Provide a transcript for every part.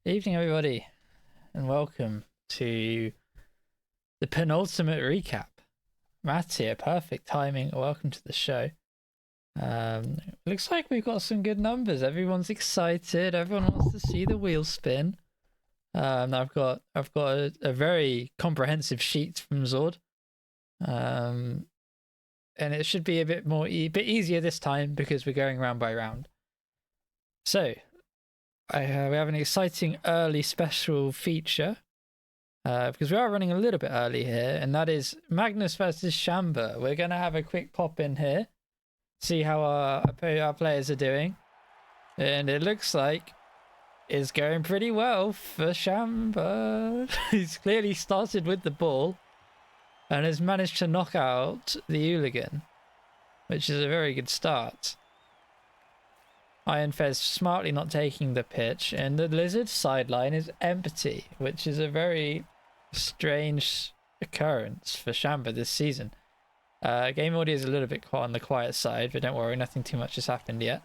Evening, everybody, and welcome to the penultimate recap. Matt's here, perfect timing. Welcome to the show. Looks like we've got some good numbers. Everyone's excited. Everyone wants to see the wheel spin. I've got a very comprehensive sheet from Zord, and it should be a bit bit easier this time because we're going round by round. So. We have an exciting early special feature because we are running a little bit early here, and that is Magnus versus Shamba. We're going to have a quick pop in here, see how our players are doing, and it looks like it's going pretty well for Shamba. He's clearly started with the ball and has managed to knock out the hooligan, which is a very good start. Iron Fez smartly not taking the pitch, and the Lizard sideline is empty, which is a very strange occurrence for Shamba this season. Game audio is a little bit on the quiet side, but don't worry, nothing too much has happened yet.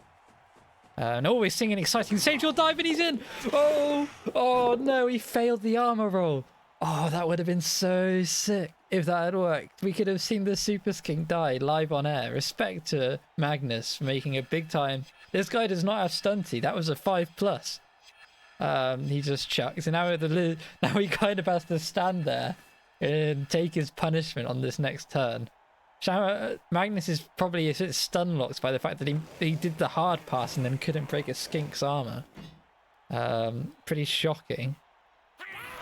No, we're seeing an exciting Sage dive, and he's in! Oh no, he failed the armor roll. Oh, that would have been so sick if that had worked. We could have seen the Super Skink die live on air. Respect to Magnus for making a big time. This guy does not have stunty. That was a 5+. He just chucks. And now he kind of has to stand there and take his punishment on this next turn. Magnus is probably a bit stun locked by the fact that he did the hard pass and then couldn't break a Skink's armor. Pretty shocking.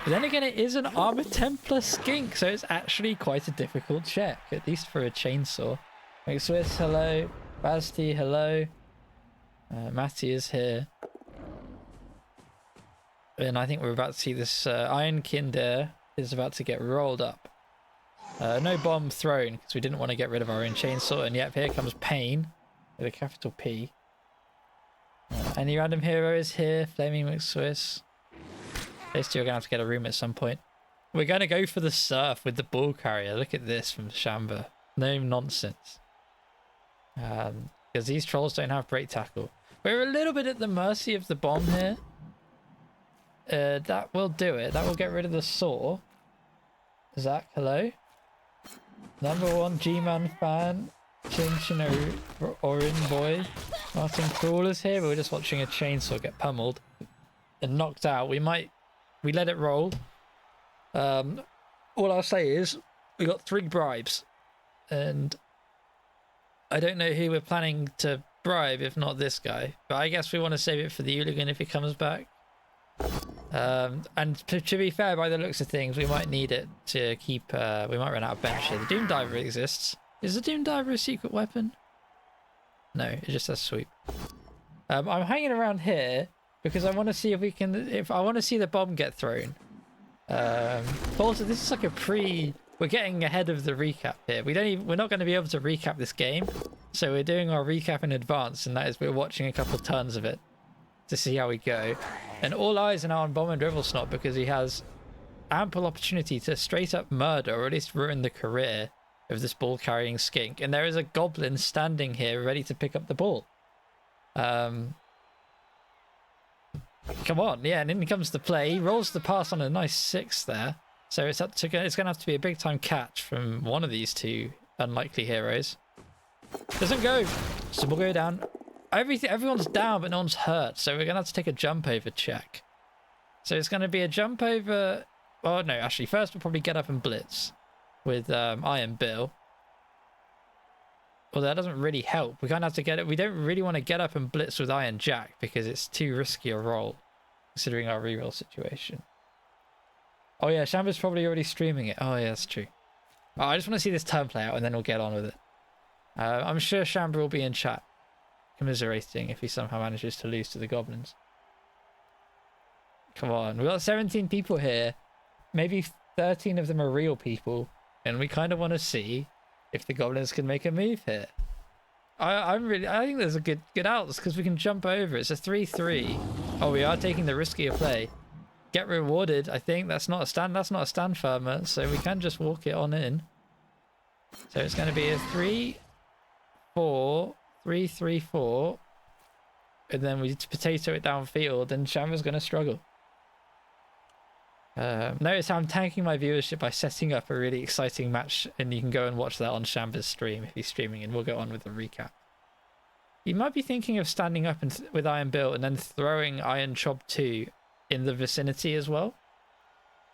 But then again, it is an armor 10+ Skink, so it's actually quite a difficult check, at least for a chainsaw. McSwiss, hello. Basti, hello. Matty is here. And I think we're about to see this Iron Kinder is about to get rolled up. No bomb thrown, because we didn't want to get rid of our own chainsaw. And yep, here comes Pain, with a capital P. Any random hero is here. Flaming McSwiss. Those two are going to have to get a room at some point. We're going to go for the surf with the ball carrier. Look at this from Shamba. No nonsense. Because these trolls don't have break tackle. We're a little bit at the mercy of the bomb here. That will do it. That will get rid of the saw. Zach, hello. #1 G-Man fan. Chin Orin boy. Martin Crawler's here. But we're just watching a chainsaw get pummeled and knocked out. We let it roll. All I'll say is we got 3 bribes, and I don't know who we're planning to bribe if not this guy, but I guess we want to save it for the hooligan if he comes back. And to be fair, by the looks of things, we might need it to keep we might run out of bench here. The Doom Diver exists. Is the Doom Diver a secret weapon? No, it just has sweep. I'm hanging around here because I want to see if I want to see the bomb get thrown. Also, this is like we're getting ahead of the recap here. We're not going to be able to recap this game, so we're doing our recap in advance, and that is we're watching a couple turns of it to see how we go. And all eyes are now on Bomb and Dribblesnot because he has ample opportunity to straight up murder, or at least ruin the career of this ball carrying skink. And there is a goblin standing here ready to pick up the ball. Come on, yeah, and in comes the play. He rolls the pass on a nice 6 there. So it's going to have to be a big time catch from one of these two unlikely heroes. Doesn't go. So we'll go down. Everyone's down, but no one's hurt. So we're going to have to take a jump over check. So it's going to be a jump over. Oh no, actually, first we'll probably get up and blitz with Iron Bill. Well, that doesn't really help. We kind of have to get it. We don't really want to get up and blitz with Iron Jack because it's too risky a roll, considering our reroll situation. Oh yeah, Shamba's probably already streaming it. Oh yeah, that's true. Oh, I just want to see this turn play out and then we'll get on with it. I'm sure Shamba will be in chat commiserating if he somehow manages to lose to the goblins. Come on, we've got 17 people here. Maybe 13 of them are real people, and we kind of want to see if the goblins can make a move here. I think there's a good outs because we can jump over. It's a 3-3. Oh, we are taking the riskier play. Get rewarded. I think that's not a stand firmer, so we can just walk it on in. So it's going to be a 3-4, 3-3-4, and then we potato it downfield, and Shamba's going to struggle. Notice how I'm tanking my viewership by setting up a really exciting match, and you can go and watch that on Shamba's stream if he's streaming, and we'll go on with the recap. You might be thinking of standing up with Iron Bill and then throwing Iron Chob 2 in the vicinity as well.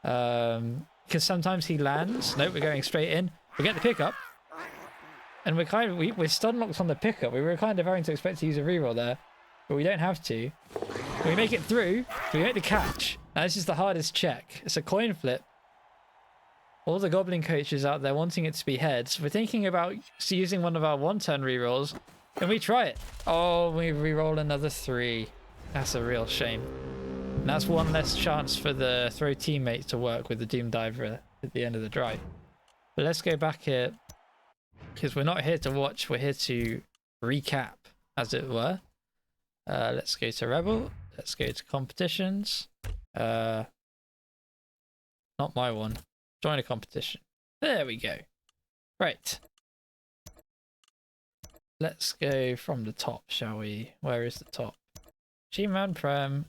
Because sometimes he lands. Nope, we're going straight in. We get the pickup. And we're stun locked on the pickup. We were kind of having to expect to use a reroll there, but we don't have to. We make it through. We make the catch. Now this is the hardest check. It's a coin flip. All the goblin coaches out there wanting it to be heads. We're thinking about using one of our one-turn rerolls, and we try it. Oh, we reroll another 3. That's a real shame. And that's one less chance for the throw teammate to work with the Doom Diver at the end of the drive. But let's go back here, because we're not here to watch. We're here to recap, as it were. Let's go to Rebel. Let's go to competitions. Not my one. Join a competition. There we go. Right. Let's go from the top, shall we? Where is the top? G-Man Prem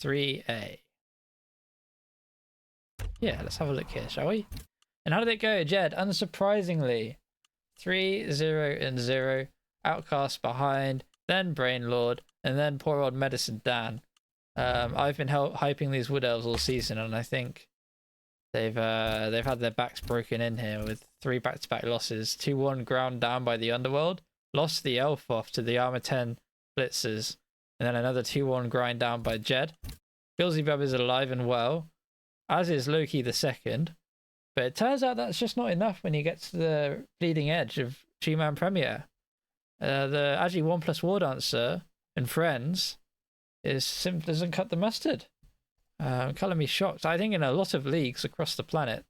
3A. Yeah, let's have a look here, shall we? And how did it go, Jed? Unsurprisingly, 3-0-0. Outcast behind, then Brain Lord, and then poor old Medicine Dan. I've been hyping these Wood Elves all season, and I think they've had their backs broken in here with 3 back-to-back losses. 2-1 ground down by the Underworld, lost the Elf off to the Armor 10 Blitzers, and then another 2-1 grind down by Jed. Beelzebub is alive and well, as is Loki the second, but it turns out that's just not enough when you get to the bleeding edge of G-Man Premier. The Agi 1+ War Dancer and Friends doesn't cut the mustard. Colour me shocked. I think in a lot of leagues across the planet,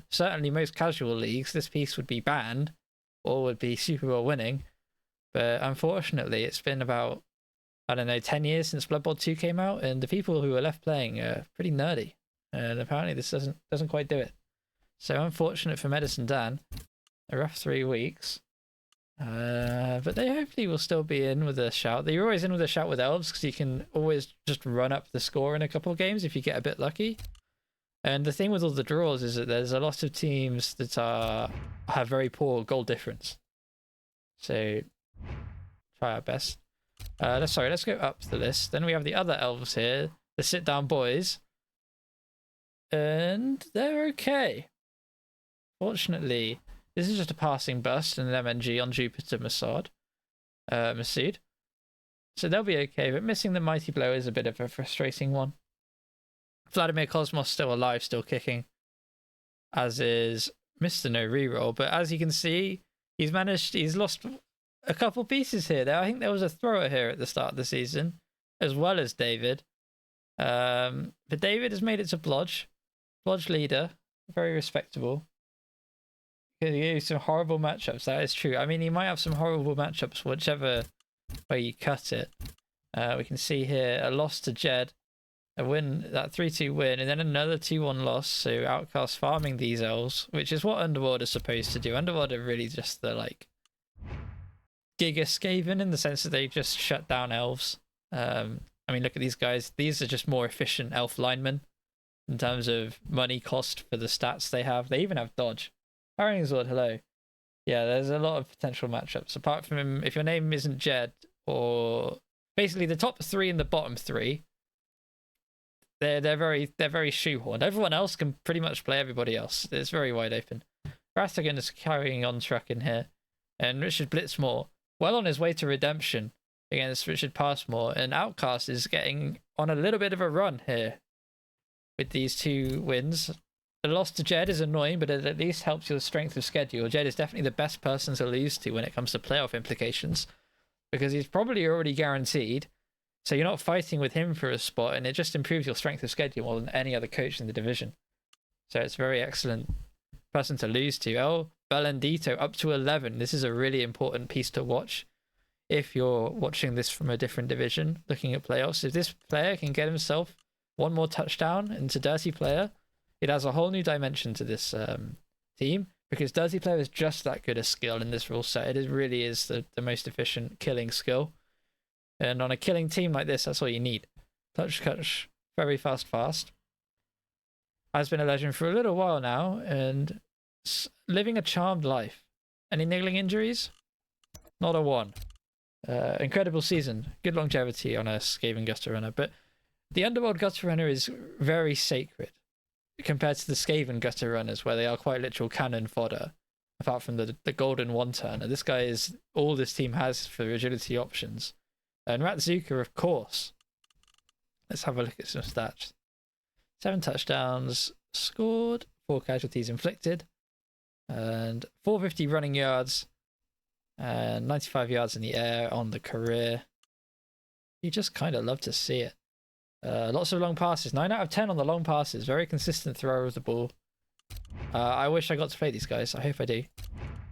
certainly most casual leagues, this piece would be banned or would be Super Bowl winning. But unfortunately, it's been about, I don't know, 10 years since Blood Bowl 2 came out, and the people who are left playing are pretty nerdy. And apparently this doesn't quite do it. So unfortunate for Medicine Dan. A rough 3 weeks. But they hopefully will still be in with a shout. You're always in with a shout with Elves, because you can always just run up the score in a couple of games if you get a bit lucky. And the thing with all the draws is that there's a lot of teams that have very poor goal difference. So try our best. Let's go up the list. Then we have the other Elves here, the Sit Down Boys, and they're okay. Fortunately, this is just a passing bust and an MNG on Jupiter Masood. So they'll be okay, but missing the Mighty Blow is a bit of a frustrating one. Vladimir Cosmos still alive, still kicking, as is Mr. No Reroll. But as you can see, he's lost a couple pieces here. I think there was a thrower here at the start of the season, as well as David. But David has made it to Blodge. Blodge leader, very respectable. He gave some horrible matchups, that is true. I mean, he might have some horrible matchups, whichever way you cut it. We can see here a loss to Jed, a win, that 3-2 win, and then another 2-1 loss. So Outcast farming these Elves, which is what Underworld is supposed to do. Underworld are really just the, like, Giga Skaven in the sense that they just shut down Elves. I mean, look at these guys. These are just more efficient Elf linemen in terms of money cost for the stats they have. They even have dodge. Harrying Sword, hello. Yeah, there's a lot of potential matchups. Apart from if your name isn't Jed, or basically the top 3 and the bottom 3, they're very shoehorned. Everyone else can pretty much play everybody else. It's very wide open. Ratigan is carrying on track in here, and Richard Blitzmore well on his way to redemption against Richard Passmore, and Outcast is getting on a little bit of a run here with these 2 wins. The loss to Jed is annoying, but it at least helps your strength of schedule. Jed is definitely the best person to lose to when it comes to playoff implications, because he's probably already guaranteed. So you're not fighting with him for a spot, and it just improves your strength of schedule more than any other coach in the division. So it's a very excellent person to lose to. El Belendito up to 11. This is a really important piece to watch if you're watching this from a different division, looking at playoffs. If this player can get himself one more touchdown into Dirty Player, it adds a whole new dimension to this team, because Dirty Player is just that good a skill in this rule set. It really is the most efficient killing skill. And on a killing team like this, that's all you need. Touch, very fast. has been a legend for a little while now and living a charmed life. Any niggling injuries? Not a one. Incredible season. Good longevity on a Skaven Gutter Runner. But the Underworld Gutter Runner is very sacred compared to the Skaven Gutter Runners, where they are quite literal cannon fodder, apart from the golden one-turner. This guy is all this team has for agility options. And Ratzuka, of course. Let's have a look at some stats. 7 touchdowns scored, 4 casualties inflicted, and 450 running yards, and 95 yards in the air on the career. You just kind of love to see it. Lots of long passes. 9 out of 10 on the long passes. Very consistent thrower of the ball. I wish I got to play these guys. I hope I do.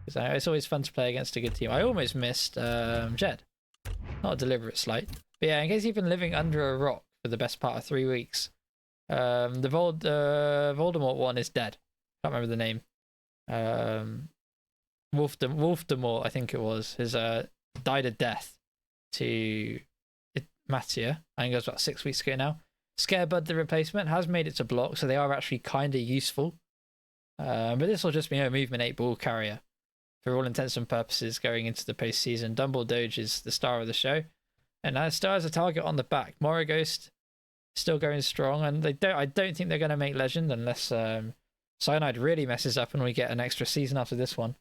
Because it's always fun to play against a good team. I almost missed Jed. Not a deliberate slight. But yeah, in case you've been living under a rock for the best part of 3 weeks, the Voldemort one is dead. Can't remember the name. Wolfdemort, I think it was. Has died a death to Mattia. I think it was about 6 weeks ago now. Scarebud, the replacement, has made it to block, so they are actually kind of useful. But this will just be a movement 8 ball carrier for all intents and purposes going into the postseason. Dumble Doge is the star of the show, and that still has a target on the back. Morrigost still going strong, and I don't think they're going to make legend unless Cyanide really messes up and we get an extra season after this one.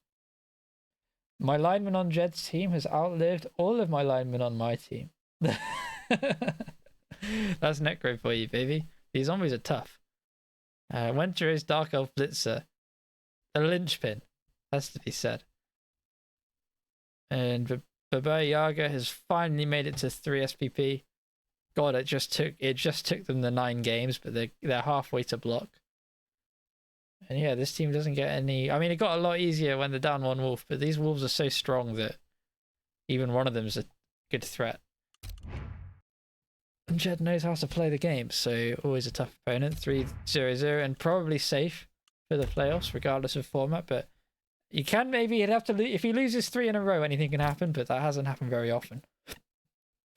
My lineman on Jed's team has outlived all of my linemen on my team. That's Necro for you, baby. These zombies are tough. Winter's Dark Elf Blitzer, the linchpin, has to be said. And Baba Yaga has finally made it to 3 SPP. God, it just took them the 9 games, but they're halfway to block. And yeah, this team doesn't get any. I mean, it got a lot easier when they're down 1 wolf, but these wolves are so strong that even one of them is a good threat. And Jed knows how to play the game, so always a tough opponent. 3-0-0 and probably safe for the playoffs, regardless of format. But you can he'd have to if he loses 3 in a row, anything can happen. But that hasn't happened very often.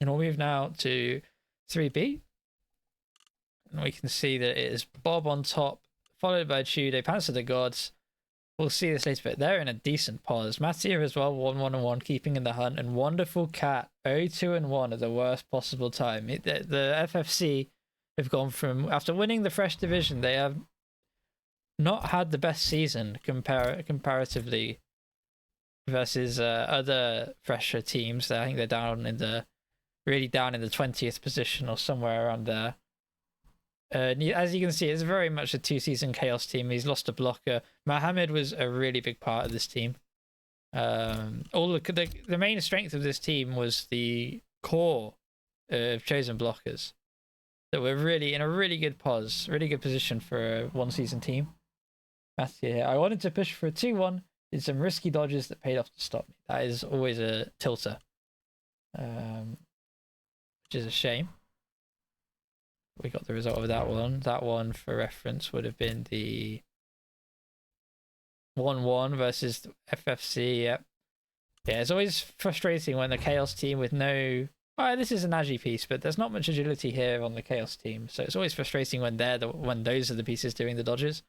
And we'll move now to 3B, and we can see that it is Bob on top, followed by Chude, Pants of the Gods. We'll see this later, but they're in a decent pause. Mattia as well, 1-1-1, keeping in the hunt, and Wonderful Cat 0-2-1 at the worst possible time. The FFC have gone from, after winning the Fresh Division, they have not had the best season comparatively versus other fresher teams. I think they're really down in the 20th position or somewhere around there. As you can see, it's very much a 2-season Chaos team. He's lost a blocker. Mohammed was a really big part of this team. The main strength of this team was the core of chosen blockers that were really in a really good position for a 1-season team. I wanted to push for a 2-1. Did some risky dodges that paid off to stop me. That is always a tilter, which is a shame. We got the result of that one. That one, for reference, would have been the 1-1 versus FFC. Yep. Yeah, it's always frustrating when the Chaos team with no... Well, this is an Agi piece, but there's not much agility here on the Chaos team. So it's always frustrating when when those are the pieces doing the dodges.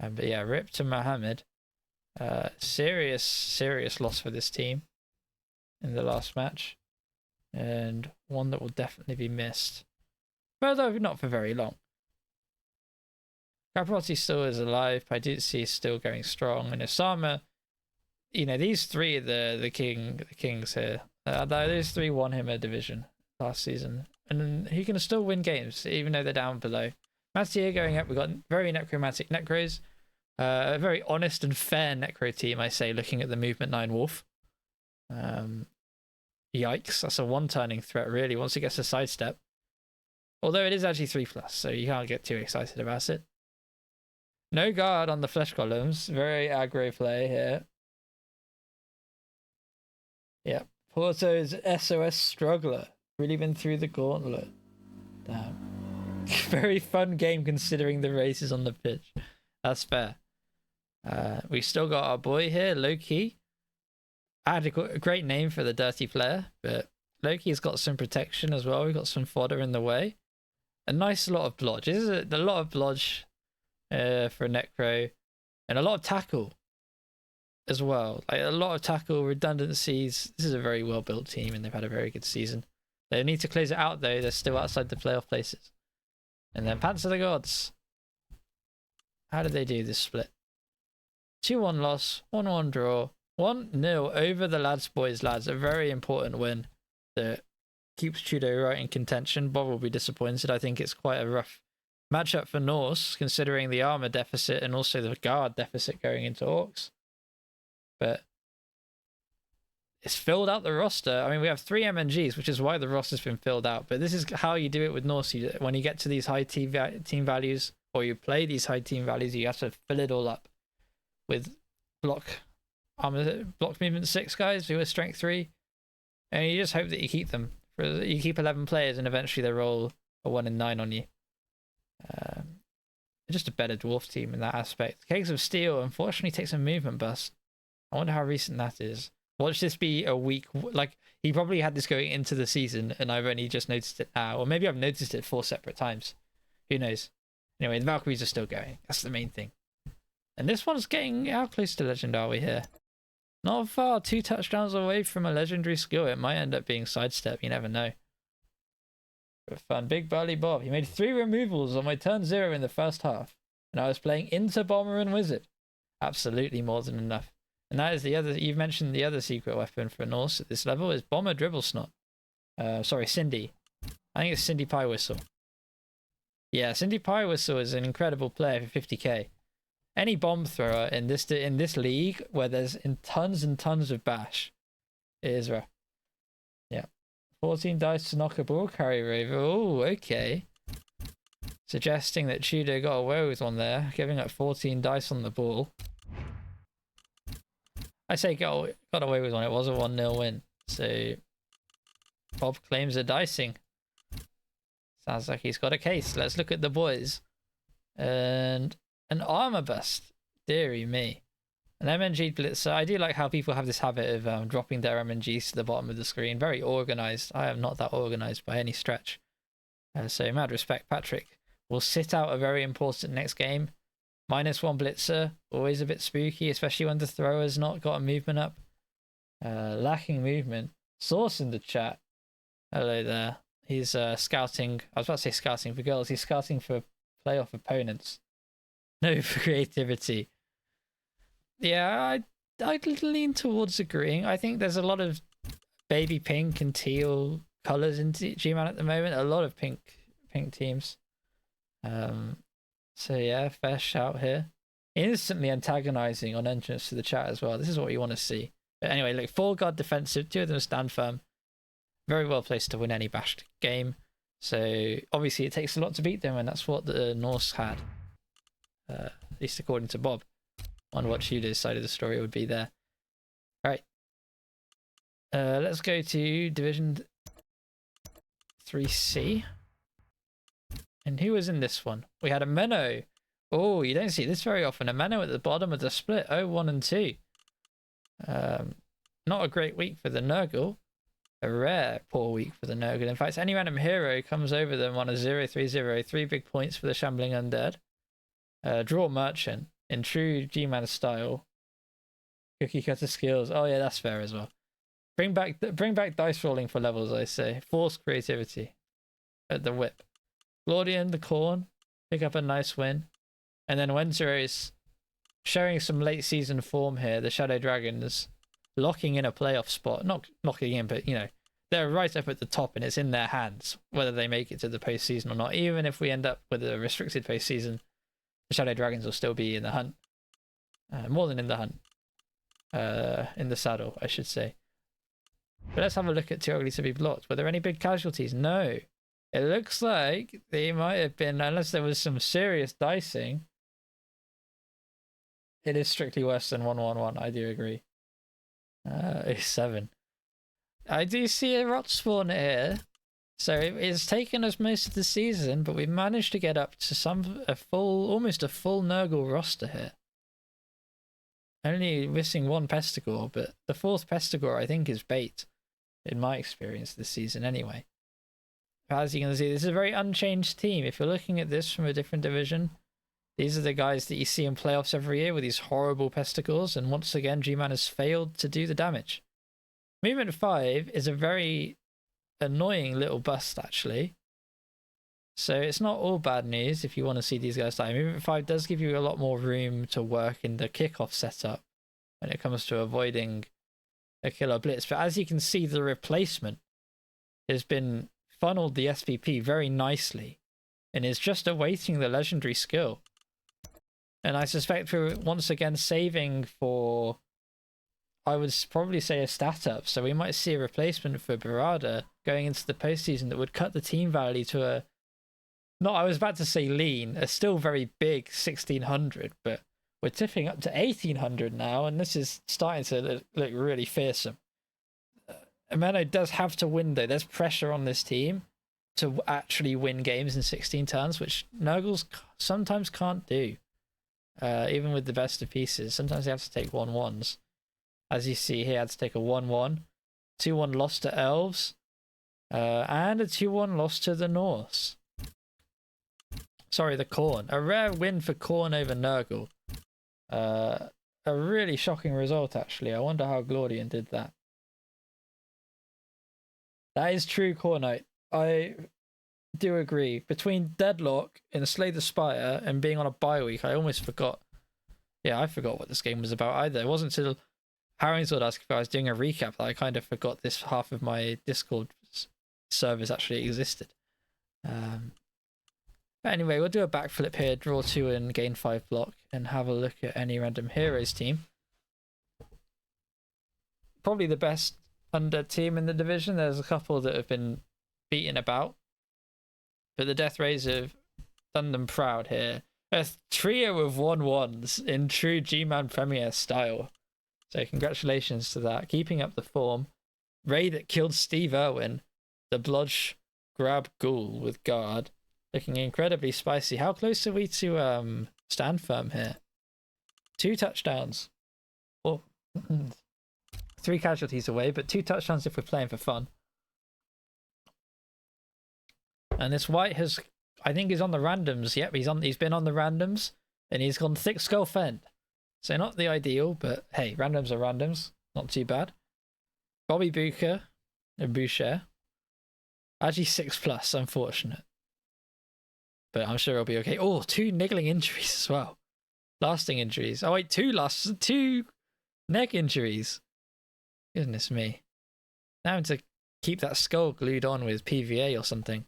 But yeah, rip to Mohammed. Serious loss for this team in the last match. And one that will definitely be missed. Well, though not for very long. Caprotti still is alive. Paidutsi is still going strong. And Osama, these 3 are the kings here. Those 3 won him a division last season. And he can still win games, even though they're down below. Mattia going up. We've got very necromantic necros. A very honest and fair necro team, I say, looking at the movement 9 wolf. Yikes. That's a 1-turning threat, really, once it gets a sidestep. Although it is actually 3+, so you can't get too excited about it. No guard on the flesh columns. Very aggro play here. Yep. Porto's SOS struggler. Really been through the gauntlet. Damn. Very fun game considering the races on the pitch. That's fair. We still got our boy here, Loki. I had a great name for the dirty player, but Loki's got some protection as well. We've got some fodder in the way. A nice lot of blodge. This is a lot of blodge for Necro, and a lot of tackle as well. Like a lot of tackle redundancies. This is a very well built team, and they've had a very good season. They need to close it out though. They're still outside the playoff places. And then Pants of the Gods. How did they do this split? 2-1 loss, 1-1 draw, 1-0 over the Lads Boys Lads. A very important win that keeps Trudeau right in contention. Bob will be disappointed. I think it's quite a rough matchup for Norse, considering the armor deficit and also the guard deficit going into Orcs. But it's filled out the roster. I mean, we have 3 MNGs, which is why the roster's been filled out. But this is how you do it with Norse. When you get to these high team values, or you play these high team values, you have to fill it all up with block movement 6 guys who are strength 3. And you just hope that you keep them. You keep 11 players, and eventually they roll a 1 in 9 on you. Just a better dwarf team in that aspect. Cakes of Steel unfortunately takes a movement bust. I wonder how recent that is. Watch this be a week. Like, he probably had this going into the season, and I've only just noticed it now. Or maybe I've noticed it 4 separate times. Who knows? Anyway, the Valkyries are still going. That's the main thing. And this one's getting... How close to legend are we here? Not far. 2 touchdowns away from a legendary skill. It might end up being sidestep. You never know. But fun. Big Burly Bob. He made 3 removals on my turn 0 in the first half. And I was playing into Bomber and Wizard. Absolutely more than enough. And that is the other... You've mentioned the other secret weapon for Norse at this level is Bomber Dribble Snot. Sorry, Cindy. I think it's Cindy Pie Whistle. Yeah, Cindy Pie Whistle is an incredible player for 50k. Any bomb thrower in this league where there's tons and tons of bash, it is rough. Yeah. 14 dice to knock a ball carrier over. Oh, okay. Suggesting that Tudor got away with one there, giving up 14 dice on the ball. I say got away with one. It was a 1-0 win. So Bob claims a dicing. Sounds like he's got a case. Let's look at the boys. And an armor bust. Deary me. An MNG blitzer. I do like how people have this habit of dropping their MNGs to the bottom of the screen. Very organized. I am not that organized by any stretch. So mad respect, Patrick. Will sit out a very important next game. -1 blitzer. Always a bit spooky, especially when the thrower's not got a movement up. Lacking movement. Source in the chat. Hello there. He's scouting. I was about to say scouting for girls. He's scouting for playoff opponents. No for creativity. Yeah, I'd lean towards agreeing. I think there's a lot of baby pink and teal colors in G-Man at the moment. A lot of pink teams. So yeah, fair shout here. Instantly antagonizing on entrance to the chat as well. This is what you want to see. But anyway, look, 4 guard defensive. 2 of them stand firm. Very well placed to win any bashed game. So obviously it takes a lot to beat them, and that's what the Norse had. At least according to Bob. On what Tudor's side of the story would be there. Alright. Let's go to Division 3C. And who was in this one? We had a Menno. Oh, you don't see this very often. A Menno at the bottom of the split. 0-1 and 2. Not a great week for the Nurgle. A rare poor week for the Nurgle. In fact, any random hero comes over them on a 0-3-0. 3 big points for the Shambling Undead. Draw Merchant in true G-Man style. Cookie cutter skills. Oh yeah, that's fair as well. Bring back dice rolling for levels, I say. Force creativity at the whip. Glaudian, the Corn, pick up a nice win. And then Wenzero's showing some late season form here. The Shadow Dragons locking in a playoff spot. Not locking in, but you know, they're right up at the top and it's in their hands whether they make it to the postseason or not. Even if we end up with a restricted postseason, the Shadow Dragons will still be in the hunt. More than in the hunt. In the saddle, I should say. But let's have a look at Too Ugly to Be Blocked. Were there any big casualties? No. It looks like they might have been, unless there was some serious dicing. It is strictly worse than 1-1-1, I do agree. It's 7. I do see a rot spawn here. So it's taken us most of the season, but we've managed to get up to almost a full Nurgle roster here. Only missing 1 Pestigore, but the 4th Pestigore I think is bait, in my experience this season anyway. As you can see, this is a very unchanged team. If you're looking at this from a different division, These are the guys that you see in playoffs every year with these horrible pesticles, and once again, G-Man has failed to do the damage. Movement 5 is a very annoying little bust, actually. So it's not all bad news if you want to see these guys die. Movement 5 does give you a lot more room to work in the kickoff setup when it comes to avoiding a killer blitz. But as you can see, the replacement has been funneled the SPP very nicely and is just awaiting the legendary skill. And I suspect we're once again saving for, I would probably say, a stat up. So we might see a replacement for Barada going into the postseason that would cut the team value to a, not, I was about to say lean, a still very big 1600, but we're tipping up to 1800 now, and this is starting to look really fearsome. Ameno does have to win, though. There's pressure on this team to actually win games in 16 turns, which Nurgles sometimes can't do. Even with the best of pieces, sometimes they have to take 1-1s. As you see here, had to take a 1-1, 2-1 loss to Elves, and a 2-1 loss to the Norse. Sorry, the Khorne. A rare win for Khorne over Nurgle. A really shocking result, actually. I wonder how Glordian did that. That is true, Khorne. I do agree. Between Deadlock and Slay the Spire and being on a bye week, I almost forgot. Yeah, I forgot what this game was about either. It wasn't until Harringswood asked if I was doing a recap that I kind of forgot this half of my Discord servers actually existed. But anyway, we'll do a backflip here, draw 2 and gain 5 block, and have a look at any random heroes team. Probably the best under team in the division. There's a couple that have been beaten about, but the Death Rays have done them proud here. A trio of 1-1s in true G-Man Premier style. So congratulations to that. Keeping up the form. Ray that killed Steve Irwin. The Blodge grab Ghoul with guard. Looking incredibly spicy. How close are we to stand firm here? 2 touchdowns. Oh, 3 casualties away, but 2 touchdowns if we're playing for fun. And this white has, I think he's on the randoms. Yep, he's been on the randoms, and he's gone thick skull fend. So not the ideal, but hey, randoms are randoms. Not too bad. Bobby Boucher, actually 6+, unfortunate. But I'm sure he'll be okay. Oh, 2 niggling injuries as well. Lasting injuries. Oh wait, 2 neck injuries. Goodness me. Now having to keep that skull glued on with PVA or something.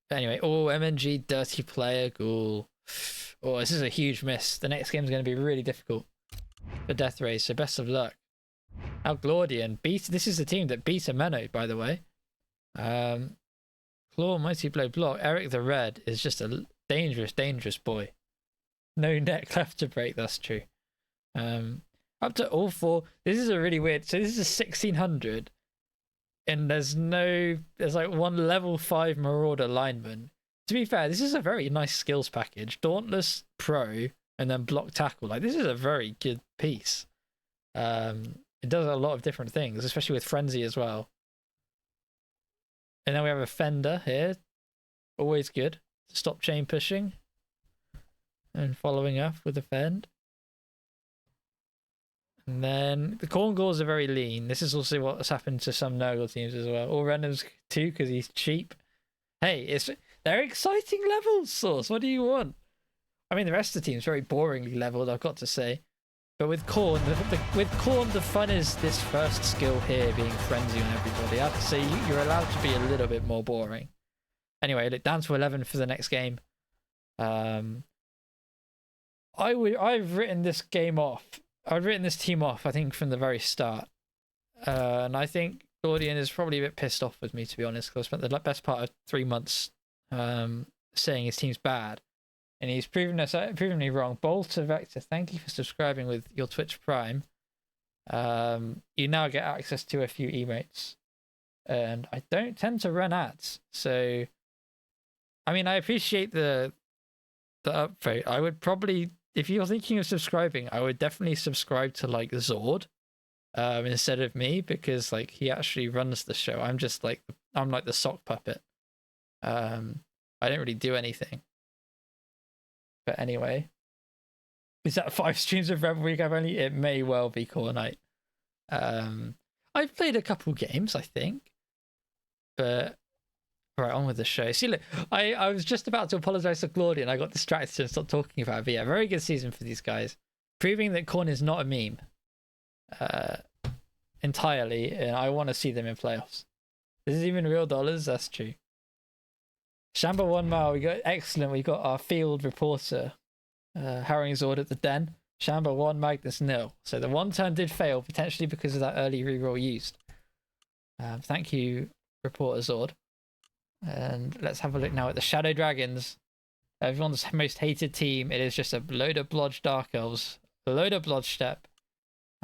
But anyway, oh, MNG dirty player Ghoul. Oh, this is a huge miss. The next game is going to be really difficult for Death Rays, so best of luck. Now Glordian beat. This is the team that beat Ameno, by the way. Claw, Mighty Blow, Block. Eric the Red is just a dangerous, dangerous boy. No neck left to break, that's true. Up to all 4. This is a really weird. So this is a 1600. And there's like 1 level 5 Marauder lineman. To be fair, this is a very nice skills package. Dauntless, Pro, and then Block Tackle. Like, this is a very good piece. It does a lot of different things, especially with Frenzy as well. And then we have a Fender here. Always good. Stop chain pushing. And following up with a Fend. And then the Corn Gores are very lean. This is also what's happened to some Nurgle teams as well. Or randoms too, because he's cheap. Hey, they're exciting levels, Source. What do you want? I mean, the rest of the team's very boringly leveled, I've got to say. But with Khorne, the fun is this first skill here being Frenzy on everybody. I have to say, you're allowed to be a little bit more boring. Anyway, look, down to 11 for the next game. I've written this game off. I've written this team off, I think, from the very start. And I think Gordian is probably a bit pissed off with me, to be honest, because I spent the best part of 3 months saying his team's bad. And he's proven me wrong. Bolter Vector, thank you for subscribing with your Twitch Prime. You now get access to a few emotes. And I don't tend to run ads. So, I mean, I appreciate the upvote. I would probably, if you're thinking of subscribing, I would definitely subscribe to, like, Zord instead of me, because, like, he actually runs the show. I'm just, like, I'm like the sock puppet. I don't really do anything. But anyway, is that 5 streams of Rebel Recap only? It may well be Core Night. I've played a couple games, I think. But right, on with the show. See, look, I was just about to apologize to Claudia and I got distracted and stopped talking about it. But yeah, very good season for these guys. Proving that Corn is not a meme. Entirely, and I want to see them in playoffs. This is even real dollars, that's true. Shamba 1 mile, we got excellent. We got our field reporter, Harrowing Zord at the den. Shamba 1, Magnus 0. So the 1 turn did fail, potentially because of that early reroll used. Thank you, reporter Zord. And let's have a look now at the Shadow Dragons. Everyone's most hated team. It is just a load of Blodge Dark Elves, a load of Blodge Step.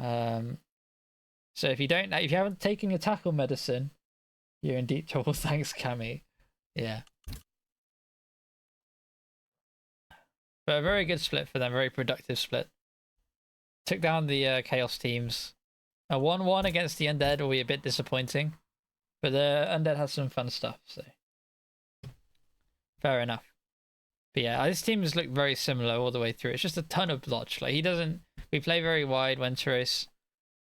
So if you haven't taken your tackle medicine, you're in deep trouble. Thanks, Cammy. Yeah. But a very good split for them, very productive split. Took down the Chaos teams. A 1-1 against the Undead will be a bit disappointing. But the Undead has some fun stuff, so fair enough. But yeah, this team has looked very similar all the way through. It's just a ton of blotch. Like we play very wide when Taros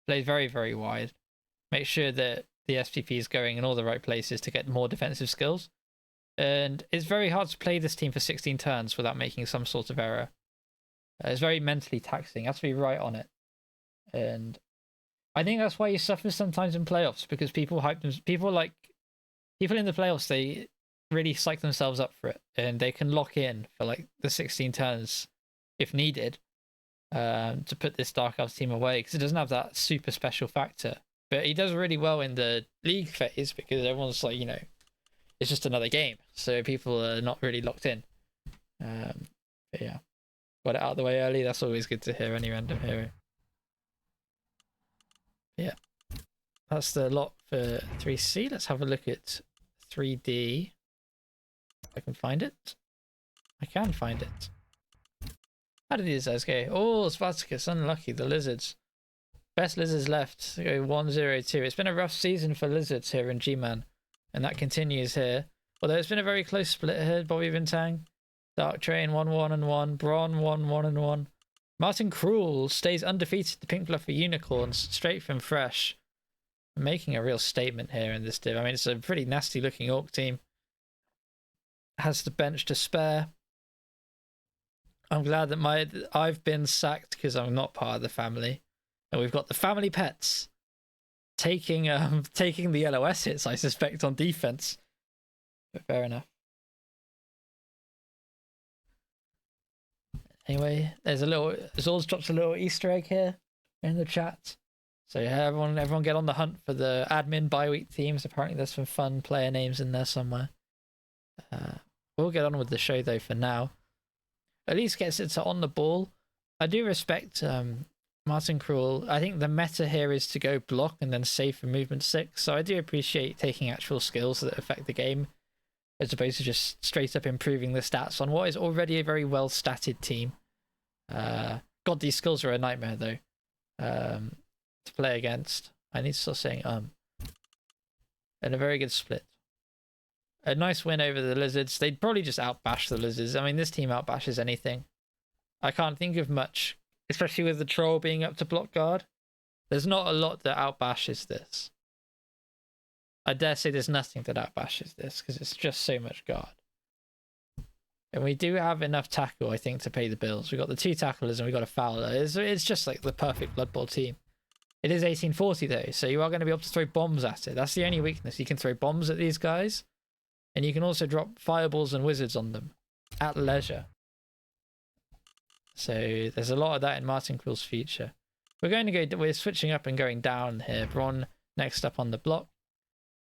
plays very, very wide. Make sure that the SPP is going in all the right places to get more defensive skills. And it's very hard to play this team for 16 turns without making some sort of error. It's very mentally taxing. You have to be right on it. And I think that's why you suffer sometimes in playoffs, because people hype them. People in the playoffs, they really psych themselves up for it, and they can lock in for like the 16 turns if needed to put this Dark Elves team away, because it doesn't have that super special factor. But he does really well in the league phase because everyone's like, it's just another game, so people are not really locked in. But yeah, got it out of the way early. That's always good to hear. Any random hero. Yeah, that's the lot for 3C. Let's have a look at 3D. I can find it. I can find it. How did these guys go? Oh, Spartacus, unlucky. The Lizards. Best Lizards left. Go 1-0-2. It's been a rough season for Lizards here in G-Man. And that continues here. Although it's been a very close split here. Bobby Bintang. Dark Train 1-1-1. Bron 1-1-1. Martin Cruel stays undefeated. The Pink Fluffy Unicorns. Straight from Fresh. Making a real statement here in this div. I mean, it's a pretty nasty looking Orc team. Has the bench to spare. I'm glad that I've been sacked because I'm not part of the family. And we've got the family pets taking the LOS hits, I suspect, on defense. But fair enough. Anyway, Zorz drops a little Easter egg here in the chat. So yeah, everyone get on the hunt for the admin bi-week teams. Apparently there's some fun player names in there somewhere. We'll get on with the show though for now. At least gets it to on the ball. I do respect Martin Cruel. I think the meta here is to go block and then save for movement 6. So I do appreciate taking actual skills that affect the game, as opposed to just straight up improving the stats on what is already a very well statted team. God, these skills are a nightmare though to play against. I need to start saying and a very good split. A nice win over the Lizards. They'd probably just outbash the Lizards. I mean, this team outbashes anything. I can't think of much, especially with the Troll being up to block guard. There's not a lot that outbashes this. I dare say there's nothing that outbashes this because it's just so much guard. And we do have enough tackle, I think, to pay the bills. We've got the 2 tacklers and we've got a fowler. It's just like the perfect Blood Bowl team. It is 1840 though, so you are going to be able to throw bombs at it. That's the only weakness. You can throw bombs at these guys. And you can also drop fireballs and wizards on them at leisure. So there's a lot of that in Martin Cruel's future. We're switching up and going down here. Bron next up on the block.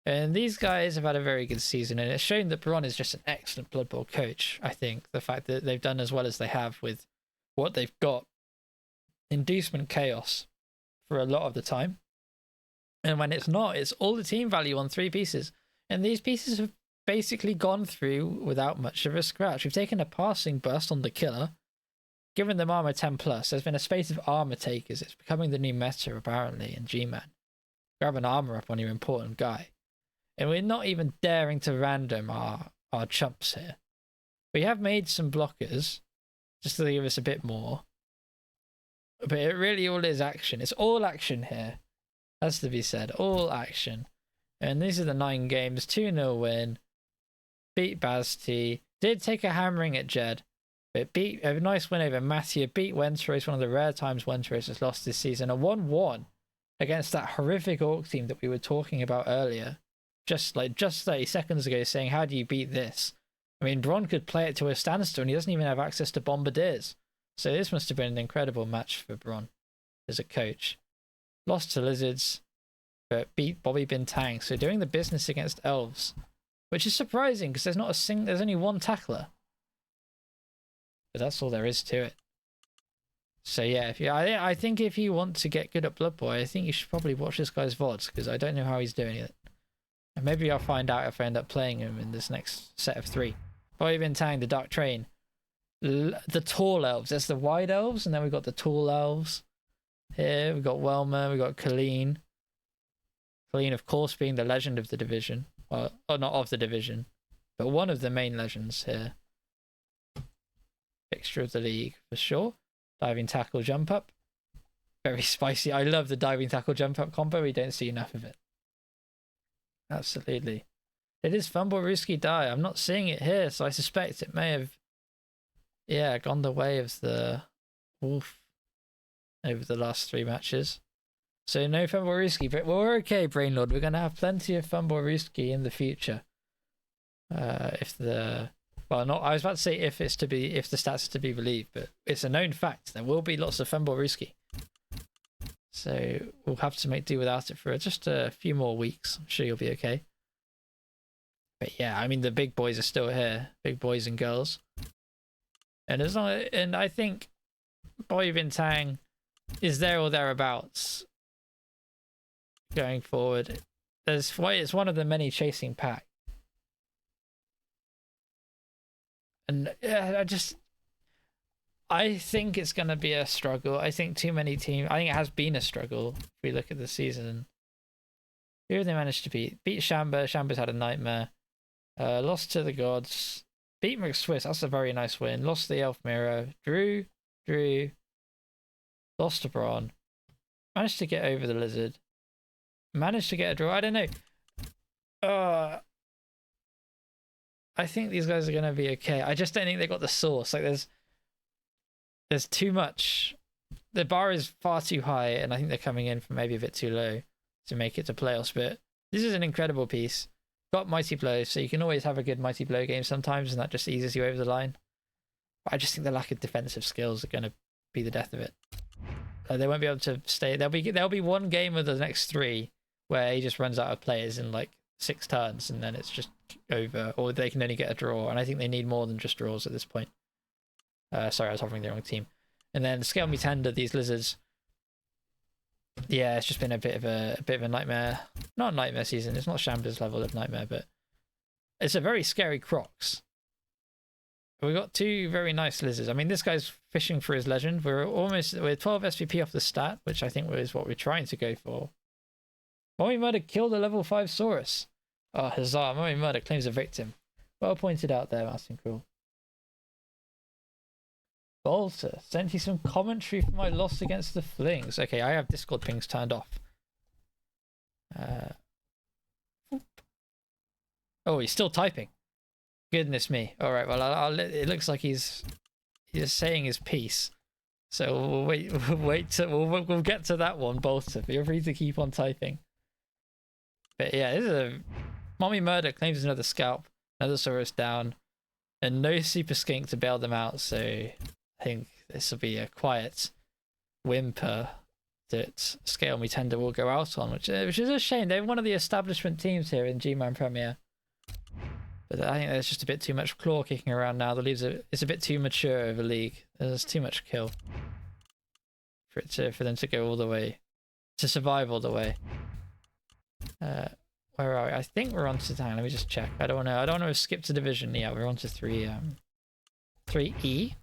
And these guys have had a very good season, and it's shown that Bron is just an excellent Blood Bowl coach, I think. The fact that they've done as well as they have with what they've got. Inducement chaos for a lot of the time. And when it's not, it's all the team value on 3 pieces. And these pieces have basically gone through without much of a scratch. We've taken a passing burst on the killer, given them armor 10 plus. There's been a space of armor takers. It's becoming the new meta apparently in G-Man. Grab an armor up on your important guy. And we're not even daring to random our chumps here. We have made some blockers. just to give us a bit more. But it really all is action. It's all action here. Has to be said. All action. And these are the 9 games. 2-0 win. Beat Basti. Did take a hammering at Jed. But beat a nice win over Mattia. Beat Wentworth, one of the rare times Wentworth has lost this season. A 1-1 against that horrific Orc team that we were talking about earlier. Just 30 seconds ago, saying, how do you beat this? I mean, Bron could play it to a standstill and he doesn't even have access to bombardiers. So this must have been an incredible match for Bron as a coach. Lost to Lizards, but beat Bobby Bintang. So doing the business against Elves, which is surprising because there's only one tackler. But that's all there is to it. So yeah, I think if you want to get good at Blood Boy, I think you should probably watch this guy's VODs because I don't know how he's doing it. And maybe I'll find out if I end up playing him in this next set of 3. Bobby Bintang, the Dark Train. The tall elves. There's the wide elves, and then we've got the tall elves. Here we've got Welmer, we've got Colleen. Colleen, of course, being the legend of the division. Well, not of the division, but one of the main legends here. Fixture of the league, for sure. Diving tackle, jump up. Very spicy. I love the diving tackle, jump up combo. We don't see enough of it. Absolutely. It is Fumble Risky Die. I'm not seeing it here, so I suspect it may have, gone the way of the Wolf over the last 3 matches. So no Fumble Risky, but we're okay, Brainlord. We're going to have plenty of Fumble Risky in the future. I was about to say if the stats are to be believed, but it's a known fact. There will be lots of Fumble Risky. So we'll have to make do without it for just a few more weeks. I'm sure you'll be okay. But yeah, I mean, the big boys are still here. Big boys and girls. And I think Bobby Bintang is there or thereabouts going forward. It's one of the many chasing pack. And I think it's going to be a struggle. I think too many teams. I think it has been a struggle if we look at the season. Who have they managed to beat? Beat Shamba. Shamba's had a nightmare. Lost to the Gods. Beat McSwiss. That's a very nice win. Lost to the Elf Mirror. Drew. Lost to Braun. Managed to get over the Lizard. Managed to get a draw. I don't know. I think these guys are going to be okay. I just don't think they got the sauce. Like there's too much. The bar is far too high, and I think they're coming in from maybe a bit too low to make it to playoffs. But this is an incredible piece. Got Mighty Blow, so you can always have a good Mighty Blow game sometimes, and that just eases you over the line. But I just think the lack of defensive skills are going to be the death of it. They won't be able to stay. There'll be one game of the next 3 where he just runs out of players in like 6 turns, and then it's just over, or they can only get a draw. And I think they need more than just draws at this point. Sorry, I was hovering the wrong team. And then Scale Me Tender, these Lizards. Yeah, it's just been a bit of a nightmare. Not a nightmare season. It's not Shambles level of nightmare, but it's a very scary Crocs. We got 2 very nice Lizards. I mean, this guy's fishing for his legend. We're 12 SVP off the stat, which I think is what we're trying to go for. Mommy Murder killed a level 5 Saurus. Oh, huzzah. Mommy Murder claims a victim. Well pointed out there, Martin Cruel. Bolter, sent you some commentary for my loss against the Flings. Okay, I have Discord pings turned off. Oh, he's still typing. Goodness me. All right, well, it looks like he's saying his piece. So we'll get to that one, Bolter. Feel free to keep on typing. But yeah, this is a Mommy Murder claims another scalp, another Saurus down, and no Super Skink to bail them out. So I think this will be a quiet whimper that Scale Me Tender will go out on, which is a shame. They're one of the establishment teams here in G-Man Premier. But I think there's just a bit too much claw kicking around now. The league's it's a bit too mature of a league. There's too much kill for them to go all the way, to survive all the way. Where are we? I think we're on to town. Let me just check. I don't want to skip to division. Yeah, we're on to 3E.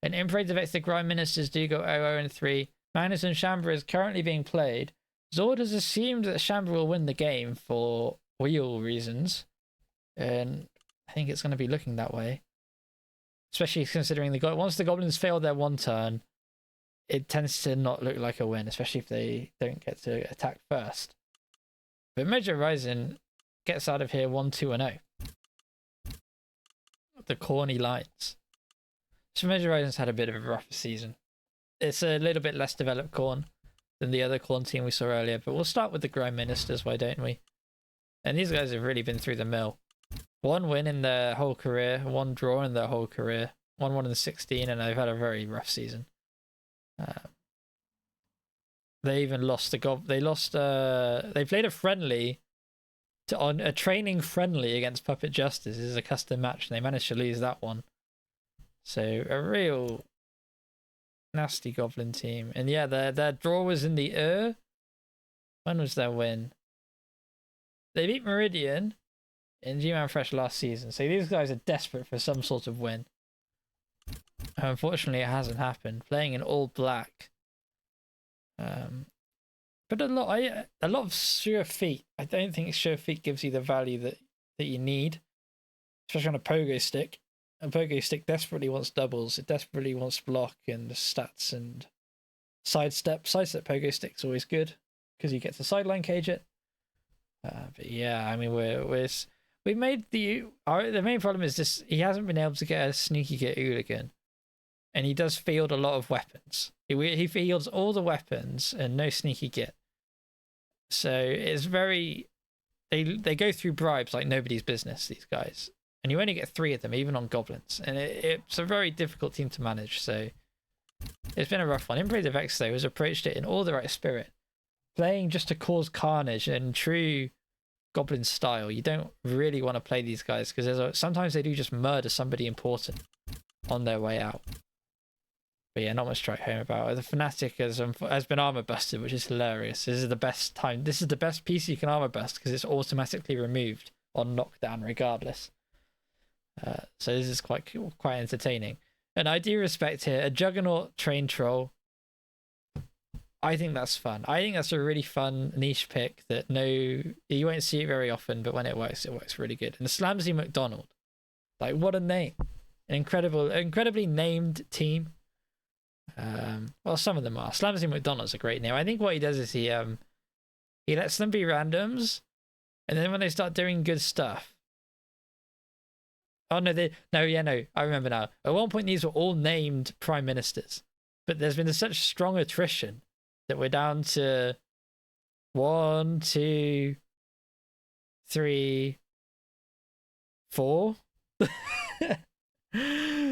And in parade of the Grind Ministers do go 0-3. Magnus and Shambra is currently being played. Zord has assumed that Shambra will win the game for wheel reasons. And I think it's going to be looking that way. especially considering once the goblins fail their one turn, it tends to not look like a win, especially if they don't get to attack first. But Major Horizon gets out of here 1-2-0. The corny lines. So Major Horizon's had a bit of a rougher season. It's a little bit less developed Khorne than the other Khorne team we saw earlier, but we'll start with the Grime Ministers, why don't we? And these guys have really been through the mill. 1 win in their whole career, 1 draw in their whole career, 1-1 in 16, and they've had a very rough season. They even lost they played a friendly on a training friendly against Puppet Justice. This is a custom match, and they managed to lose that one. So a real nasty Goblin team. And yeah, their draw was in the when was their win? They beat Meridian in G-Man Fresh last season. So these guys are desperate for some sort of win. Unfortunately, it hasn't happened. Playing in all black. But a lot of sure feet. I don't think sure feet gives you the value that you need, especially on a pogo stick. A pogo stick desperately wants doubles. It desperately wants block and stats and sidestep. Sidestep pogo stick's always good because you get to sideline cage it. But yeah, I mean we made the main problem is this: he hasn't been able to get a sneaky get Hooligan. And he does field a lot of weapons. He fields all the weapons and no sneaky git. So it's very... They go through bribes like nobody's business, these guys. And you only get 3 of them, even on goblins. And it's a very difficult team to manage, so... It's been a rough one. Inbreed of X, though, has approached it in all the right spirit. Playing just to cause carnage in true goblin style. You don't really want to play these guys, because sometimes they do just murder somebody important on their way out. But yeah, not much to write home about. The Fnatic has been armor busted, which is hilarious. This is the best time. This is the best piece you can armor bust because it's automatically removed on knockdown regardless. So this is quite entertaining. And I do respect here a Juggernaut train troll. I think that's fun. I think that's a really fun niche pick that you won't see it very often, but when it works really good. And the Slamsy McDonald, like what a name! An incredibly named team. Well, some of them are. Slamsy McDonald's a great name. I think what he does is he lets them be randoms, and then when they start doing good stuff. Oh no, I remember now. At one point, these were all named prime ministers, but there's been such strong attrition that we're down to 1, 2, 3, 4.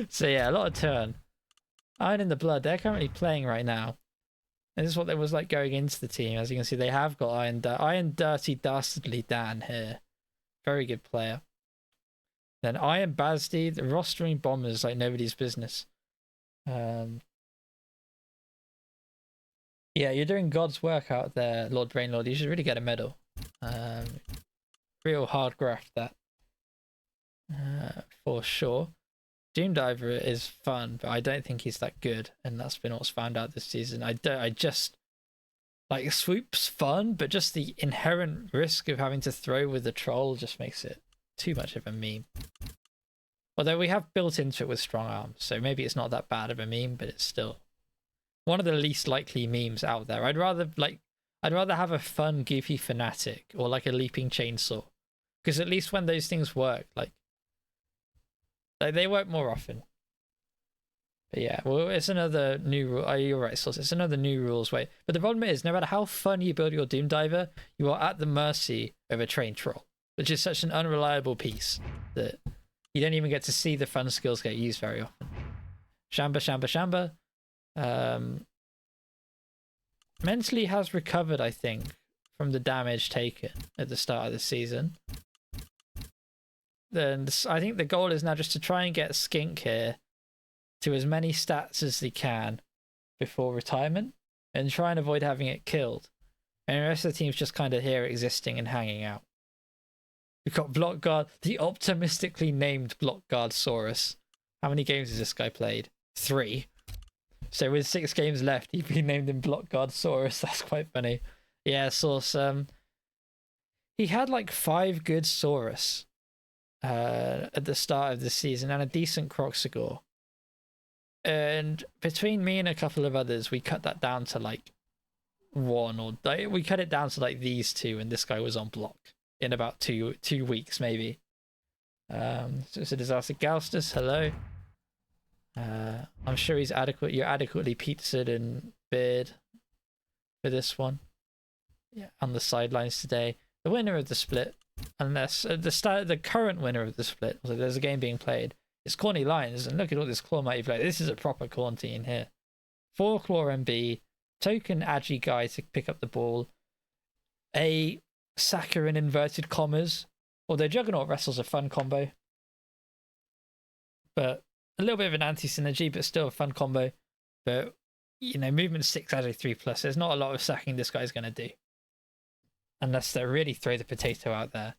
So yeah, a lot of turn. Iron in the Blood, they're currently playing right now. And this is what it was like going into the team. As you can see, they have got Iron Dirty Dastardly Dan here. Very good player. Then Iron Bazdi, the rostering bombers like nobody's business. Yeah, you're doing God's work out there, Lord Brainlord. You should really get a medal. Real hard graft, that. For sure. Doom Diver is fun, but I don't think he's that good, and that's been what's found out this season. I just like Swoop's fun, but just the inherent risk of having to throw with the troll just makes it too much of a meme. Although we have built into it with strong arms, so maybe it's not that bad of a meme, but it's still one of the least likely memes out there. I'd rather have a fun, goofy fanatic or like a leaping chainsaw, because at least when those things work, like they work more often. But yeah, well, it's another new rule. Oh, you're right, Sauce. It's another new rules way. But the problem is, no matter how fun you build your Doom Diver, you are at the mercy of a train troll, which is such an unreliable piece that you don't even get to see the fun skills get used very often. Shamba. Mentally has recovered, I think, from the damage taken at the start of the season. Then I think the goal is now just to try and get Skink here to as many stats as he can before retirement and try and avoid having it killed. And the rest of the team's just kind of here existing and hanging out. We've got Block Guard, the optimistically named Block Guard Saurus. How many games has this guy played? 3. So with 6 games left, he'd been named in Block Guard Saurus. That's quite funny. Yeah, Source. He had like 5 good Saurus at the start of the season and a decent Croxagore. And between me and a couple of others, we cut that down to like one, or we cut it down to like these two, and this guy was on block in about two weeks maybe. So it's a disaster. Gaustus, hello. I'm sure he's adequate. You're adequately pizzaed and beard for this one. Yeah, on the sidelines today. The winner of the split, unless the current winner of the split, so there's a game being played. It's Corny Lions, and look at all this claw mighty play. This is a proper corn team here. 4 claw MB, token Agi guy to pick up the ball, a Saka in inverted commas, although Juggernaut Wrestle's a fun combo, but a little bit of an anti-synergy, but still a fun combo. But, you know, movement 6 Agi 3+, there's not a lot of sacking this guy's going to do. Unless they really throw the potato out there.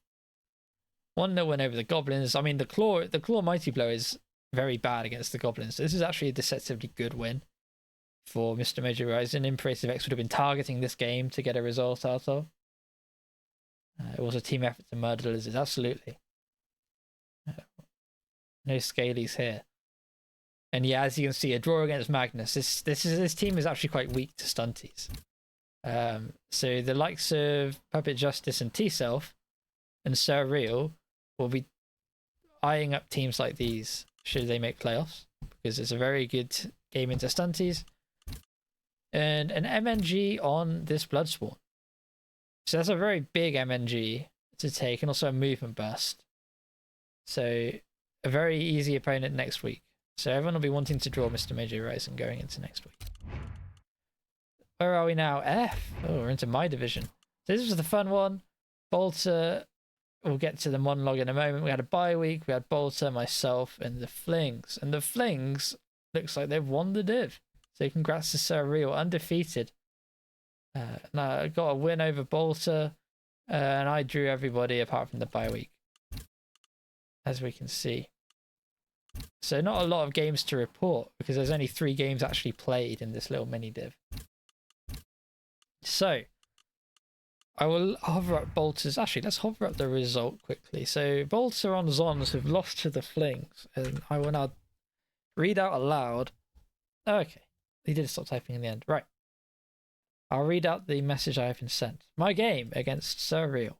1-0 win over the Goblins. I mean, the Claw Mighty Blow is very bad against the Goblins. So this is actually a deceptively good win for Mr. Major Horizon. Imperative X would have been targeting this game to get a result out of. It was a team effort to murder the Lizards, absolutely. No Scalies here. And yeah, as you can see, a draw against Magnus. This team is actually quite weak to stunties. So the likes of Puppet Justice and T-Self and Sir Real will be eyeing up teams like these should they make playoffs, because it's a very good game into stunties. And an MNG on this Bloodspawn. So that's a very big MNG to take, and also a movement burst. So a very easy opponent next week. So everyone will be wanting to draw Mr. Major Horizon going into next week. Where are we now? F. Oh, we're into my division. So this was the fun one. Bolter. We'll get to the monologue in a moment. We had a bye week. We had Bolter, myself, and the Flings. And the Flings looks like they've won the div. So congrats to Sir Real, undefeated. Now I got a win over Bolter, and I drew everybody apart from the bye week, as we can see. So not a lot of games to report, because there's only 3 games actually played in this little mini div. So I will hover up Bolter's. Actually, let's hover up the result quickly. So Bolter on Zons have lost to the Flings, and I will now read out aloud. Oh, okay, he did stop typing in the end. Right. I'll read out the message I have been sent. My game against Sir Real.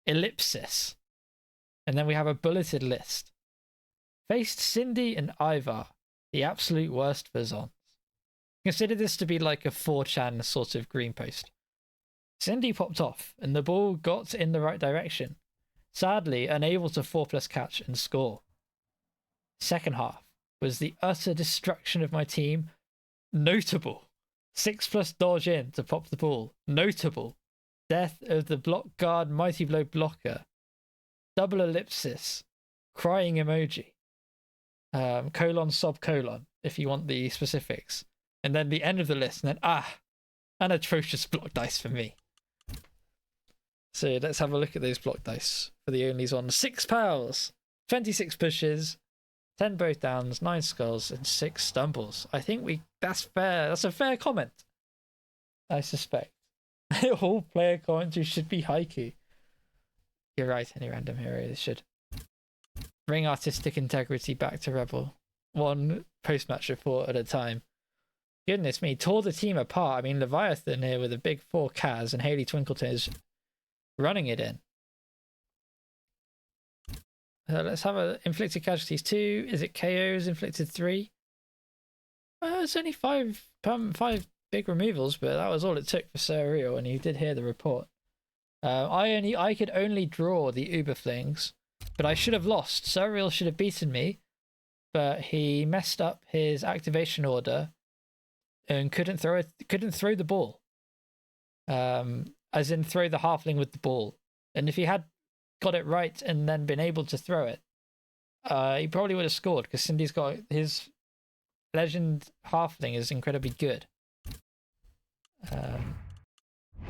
Ellipsis. And then we have a bulleted list. Faced Cindy and Ivar, the absolute worst for Zons. Consider this to be like a 4chan sort of green post. Cindy popped off, and the ball got in the right direction. Sadly, unable to 4+ catch and score. Second half was the utter destruction of my team. Notable. 6+ dodge in to pop the ball. Notable. Death of the block guard mighty blow blocker. Double ellipsis. Crying emoji. Colon sub colon, if you want the specifics. And then the end of the list, and then an atrocious block dice for me. So let's have a look at those block dice for the onlys on 6 pals, 26 pushes, 10 both downs, 9 skulls, and 6 stumbles. I think that's fair. That's a fair comment, I suspect. All player commentary should be haiku. You're right, any random hero should. Bring artistic integrity back to Rebel. One post-match report at a time. Goodness me, tore the team apart. I mean, Leviathan here with a big 4 Kaz, and Haley Twinkleton is running it in. Let's have a inflicted casualties 2. Is it KOs inflicted 3? It's only 5 big removals, but that was all it took for Sir Real, and he did hear the report. I could only draw the Uber Flings, but I should have lost. Sir Real should have beaten me, but he messed up his activation order and couldn't throw the ball. As in throw the halfling with the ball. And if he had got it right and then been able to throw it, he probably would have scored, because Cindy's got his legend halfling is incredibly good.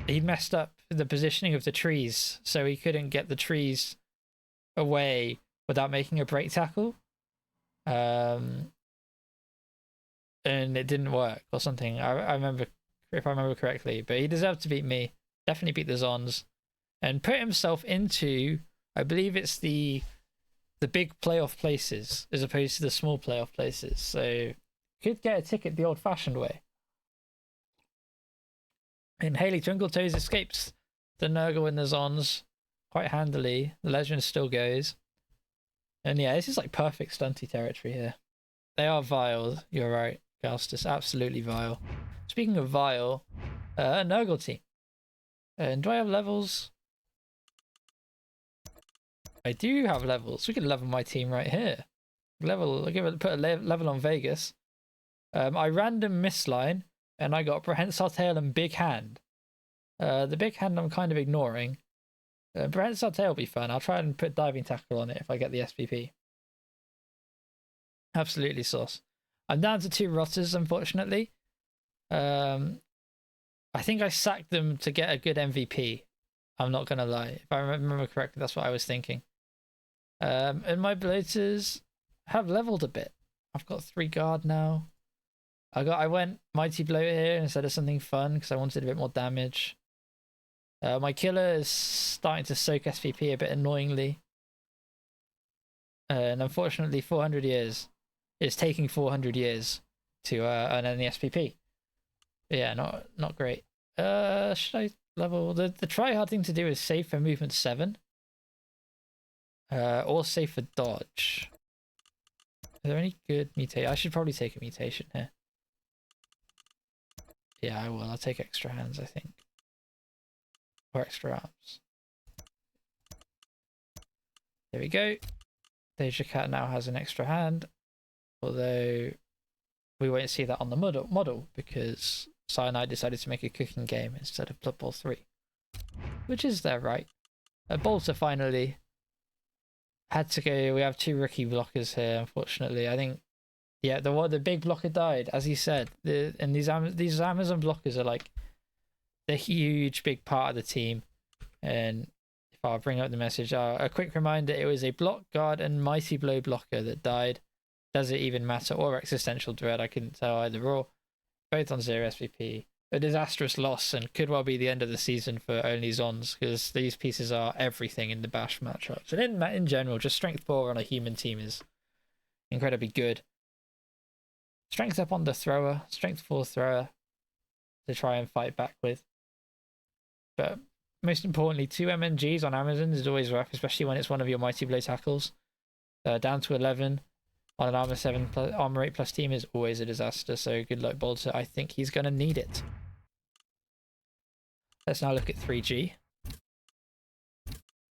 He messed up the positioning of the trees, so he couldn't get the trees away without making a break tackle. And it didn't work or something. I remember, if I remember correctly, but he deserved to beat me. Definitely beat the Zons, and put himself into, I believe it's the big playoff places as opposed to the small playoff places. So could get a ticket the old-fashioned way. And Haley Twinkletoes escapes the Nurgle and the Zons quite handily. The legend still goes. And yeah, this is like perfect stunty territory here. They are vile, you're right, Gaustus, absolutely vile. Speaking of vile, a Nurgle team. And do I have levels? I do have levels. We can level my team right here. Put a level on Vegas. I random misline, and I got Prehensile Tail and Big Hand. The Big Hand I'm kind of ignoring. Prehensile Tail will be fun. I'll try and put Diving Tackle on it if I get the SPP. Absolutely sauce. I'm down to 2 Rotters, unfortunately. I think I sacked them to get a good MVP. I'm not going to lie. If I remember correctly, that's what I was thinking. And my bloaters have leveled a bit. I've got 3 guard now. I went Mighty Bloater here instead of something fun because I wanted a bit more damage. My killer is starting to soak SVP a bit annoyingly. And unfortunately, 400 years. It's taking 400 years to earn any SPP. Yeah, not great. Should I level? The try-hard thing to do is save for movement 7. Or save for dodge. Are there any good mutation? I should probably take a mutation here. Yeah, I will. I'll take extra hands, I think. Or extra arms. There we go. Deja Cat now has an extra hand. Although we won't see that on the model because Cyanide decided to make a cooking game instead of Blood Bowl 3. Which is their right. Bolter finally had to go. We have 2 rookie blockers here, unfortunately. I think, yeah, the big blocker died, as he said. And these Amazon blockers are like the huge big part of the team. And if I'll bring up the message, a quick reminder: it was a block guard and mighty blow blocker that died. Does it even matter? Or existential dread? I couldn't tell either or. Both on 0 SVP. A disastrous loss and could well be the end of the season for only Zons because these pieces are everything in the Bash matchups. And in general, just strength 4 on a human team is incredibly good. Strength up on the thrower, strength 4 thrower to try and fight back with. But most importantly, 2 MNGs on Amazon is always rough, especially when it's one of your Mighty Blow tackles. Down to 11 on an armor 7 plus, armor 8 plus team is always a disaster, so good luck, Bolter. I think he's going to need it. Let's now look at 3G.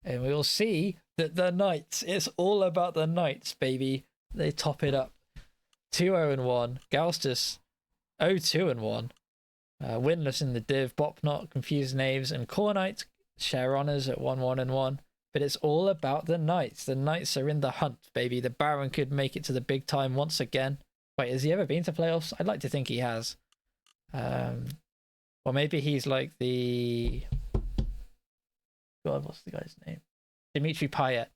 And we will see that the Knights, it's all about the Knights, baby. They top it up. 2-0-1. Gaustus 0-2-1. Winless in the div. Bopnot, Confused Knaves, and Core Knight share honours at 1-1-1. But it's all about the Knights. The Knights are in the hunt, baby. The Baron could make it to the big time once again. Wait, has he ever been to playoffs? I'd like to think he has. Or maybe he's like the... God, what's the guy's name? Dimitri Payet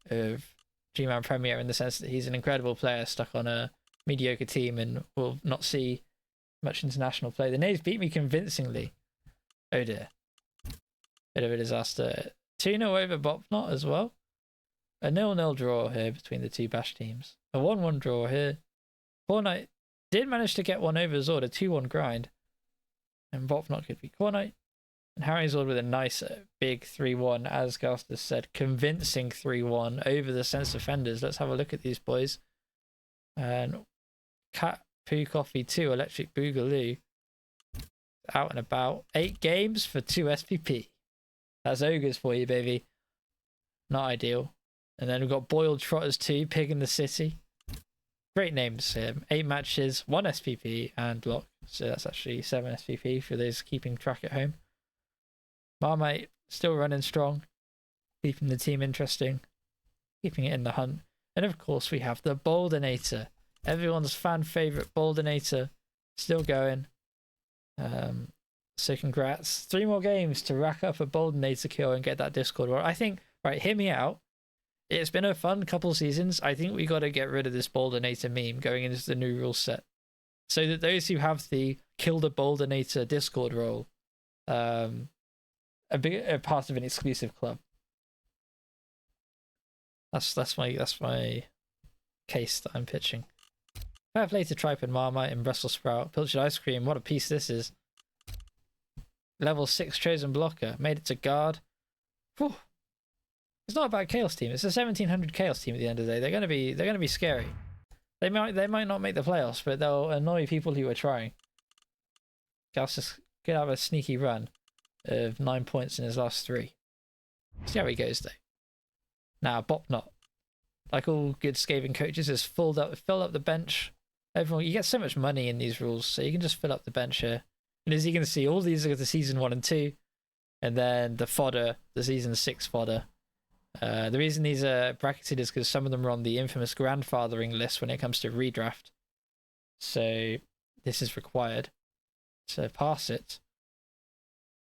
of G-Man Premier, in the sense that he's an incredible player stuck on a mediocre team and will not see much international play. The Knaves beat me convincingly. Oh dear. Bit of a disaster. 2-0 over Bopnot as well. A 0-0 draw here between the 2 Bash teams. A 1-1 draw here. Corknight did manage to get one over Zord, a 2-1 grind. And Bopnot could be Corknight. And Harry Zord with a nice big 3-1, as Gaustus said, convincing 3-1 over the Sense Offenders. Let's have a look at these boys. And Cat Poo Coffee 2, Electric Boogaloo. Out and about. 8 games for 2 SPP. That's ogres for you, baby. Not ideal. And then we've got Boiled Trotters 2, Pig in the City. Great names here. 8 matches, 1 SPP and block. So that's actually 7 SPP for those keeping track at home. Marmite still running strong. Keeping the team interesting. Keeping it in the hunt. And of course we have the Boldinator. Everyone's fan favourite Boldinator. Still going. So congrats. 3 more games to rack up a Boldinator kill and get that Discord war. I think, right, hear me out. It's been a fun couple seasons. I think we got to get rid of this Boldinator meme going into the new rule set. So that those who have the Kill the Boldinator Discord role are part of an exclusive club. That's my case that I'm pitching. Fair play to Tripe and Marmite and Brussels Sprout. Pilchard Ice Cream, what a piece this is. Level 6 chosen blocker. Made it to guard. Whew. It's not about Chaos team. It's a 1700 Chaos team at the end of the day. They're gonna be scary. They might not make the playoffs, but they'll annoy people who are trying. Galstus could have a sneaky run of 9 points in his last 3. See how he goes though. Now Bop not. Like all good Skaven coaches, has fill up the bench. Everyone, you get so much money in these rules, so you can just fill up the bench here. And as you can see, all these are the season 1 and 2, and then the fodder, the season 6 fodder. The reason these are bracketed is because some of them are on the infamous grandfathering list when it comes to redraft. So this is required to pass it.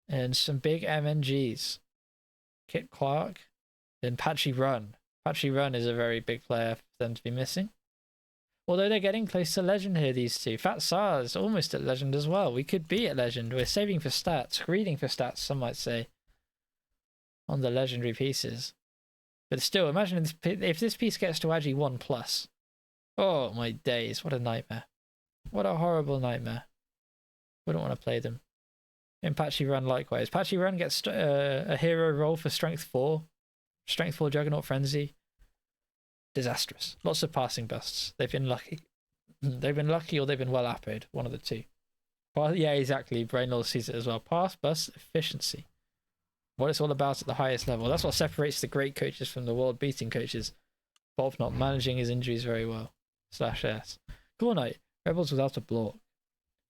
And some big MNGs. Kit Quark, then Patchy Run. Patchy Run is a very big player for them to be missing. Although they're getting close to legend here, these two. Fat Sars almost at legend as well. We could be at legend. We're saving for stats, greeding for stats, some might say, on the legendary pieces. But still, imagine if this piece gets to Agi 1+. Oh my days, what a nightmare. What a horrible nightmare. Wouldn't want to play them. And Patchy Run likewise. Patchy Run gets a hero roll for Strength 4. Strength 4 Juggernaut Frenzy. Disastrous. Lots of passing busts. They've been lucky. They've been lucky or they've been well appoed. One of the two. Yeah, exactly. Brainlord sees it as well. Pass, bust, efficiency. What it's all about at the highest level. That's what separates the great coaches from the world beating coaches. Bob not managing his injuries very well. /S. Cool Knight. Rebels without a block.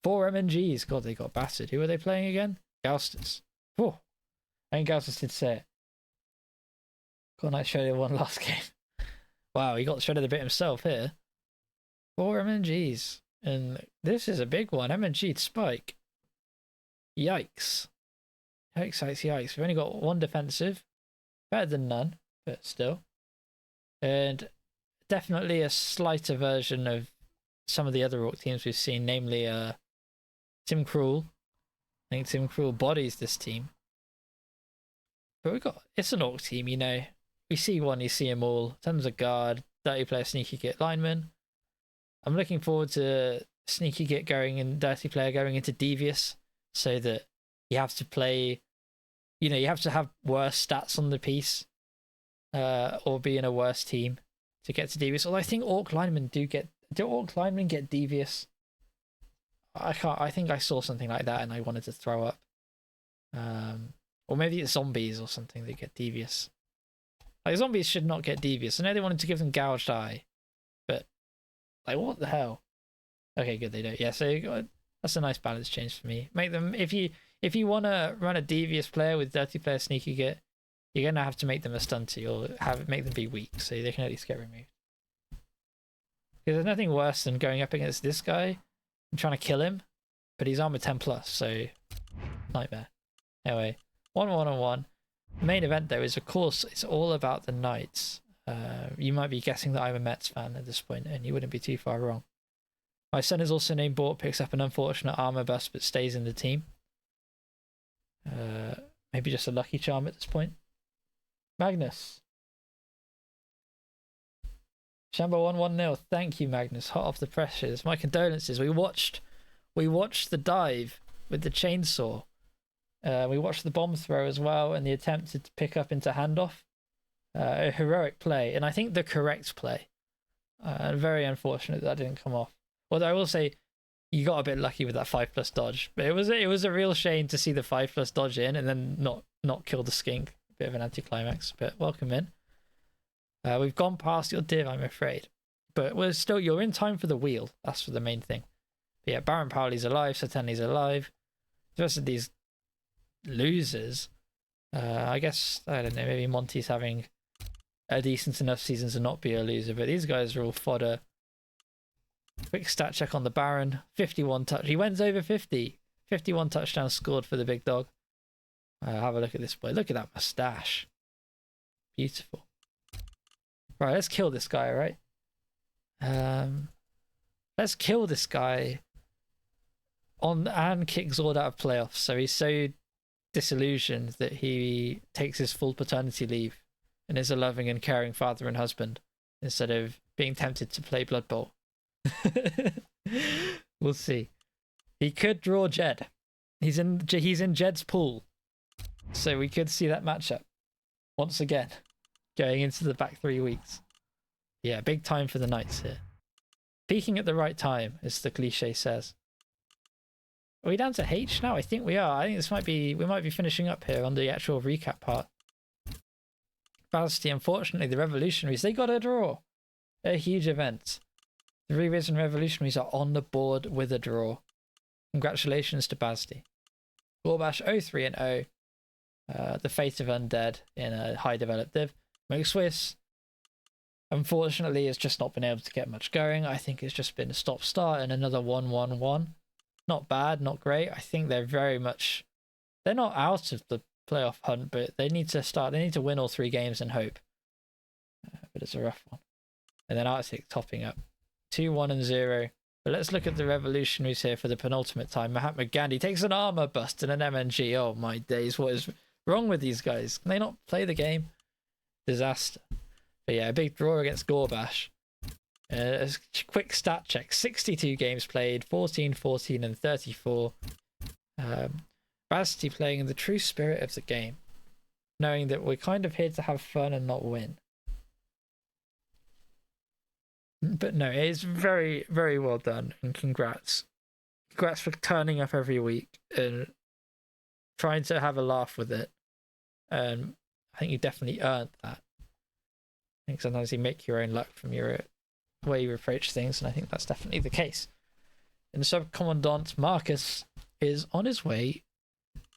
4 MNGs. God, they got battered. Who are they playing again? Gaustus. Oh. And Gaustus did say it. Cool Knight Shredder won last game. Wow, he got shredded a bit himself here. 4 MNGs. And this is a big one. MNG Spike. Yikes. Yikes, yikes, yikes. We've only got 1 defensive. Better than none, but still. And definitely a slighter version of some of the other Orc teams we've seen, namely Tim Krul. I think Tim Krul bodies this team. But it's an Orc team, you know. We see one, you see them all. Tons of guard, dirty player, sneaky git lineman. I'm looking forward to sneaky git going and dirty player going into devious, so that you have to play, you know, you have to have worse stats on the piece, or be in a worse team to get to devious. Although I think Orc linemen do Orc linemen get devious? I think I saw something like that and I wanted to throw up. Or maybe it's zombies or something that get devious. Like, zombies should not get devious. I know they wanted to give them gouged eye, but like, what the hell? Okay, good, they don't. Yeah, so that's a nice balance change for me. Make them, if you want to run a devious player with dirty player sneaky git, you're gonna have to make them a stunty or make them be weak so they can at least get removed. Because there's nothing worse than going up against this guy and trying to kill him, but he's armor 10+, so nightmare. Anyway, 1-1-on-1. Main event though is, of course, it's all about the Knights. You might be guessing that I'm a Mets fan at this point, and you wouldn't be too far wrong. My son is also named Bort, picks up an unfortunate armor bust, but stays in the team. Maybe just a lucky charm at this point. Magnus. Shambo 1-1-0. Thank you, Magnus. Hot off the presses. My condolences. We watched the dive with the chainsaw. We watched the bomb throw as well, and the attempt to pick up into handoff. A heroic play, and I think the correct play. Very unfortunate that didn't come off. Although I will say, you got a bit lucky with that 5+ dodge, but it was a real shame to see the 5+ dodge in and then not kill the skink. Bit of an anticlimax, but welcome in. We've gone past your div, I'm afraid, but you're in time for the wheel. That's for the main thing. But yeah, Baron Powley's alive, Satenni's alive. The rest of these losers, I guess, I don't know, maybe Monty's having a decent enough season to not be a loser, but these guys are all fodder. Quick stat check on the Baron. 51 touch. He went over 50. 51 touchdowns scored for the big dog. Have a look at this boy. Look at that mustache. Beautiful. Right, let's kill this guy, right? Let's kill this guy and kick Zord out of playoffs. So he's so disillusioned that he takes his full paternity leave and is a loving and caring father and husband instead of being tempted to play Blood Bowl. We'll see. He could draw Jed. He's in Jed's pool, so we could see that matchup once again going into the back 3 weeks. Yeah, big time for the Knights here. Peaking at the right time, as the cliche says. Are we down to H now? I think we are. I think we might be finishing up here on the actual recap part. Varsity, unfortunately, the Revolutionaries, they got a draw. A huge event. The Re-Risen Revolutionaries are on the board with a draw. Congratulations to Basty. Gorbash 0-3-0. The fate of Undead in a high developed div. McSwiss, unfortunately, has just not been able to get much going. I think it's just been a stop-start and another 1-1-1. Not bad, not great. I think they're not out of the playoff hunt, but they need to win all 3 games and hope. But it's a rough one. And then Arctic topping up 2-1-0. But let's look at the Revolutionaries here for the penultimate time. Mahatma Gandhi takes an armor bust and an MNG. Oh my days, what is wrong with these guys? Can they not play the game? Disaster. But yeah, a big draw against Gorbash. A quick stat check. 62 games played, 14, 14 and 34. Basty playing in the true spirit of the game. Knowing that we're kind of here to have fun and not win. But no, it's very, very well done, and congrats. Congrats for turning up every week and trying to have a laugh with it. I think you definitely earned that. I think sometimes you make your own luck from your way you approach things, and I think that's definitely the case. And Subcommandant Marcus is on his way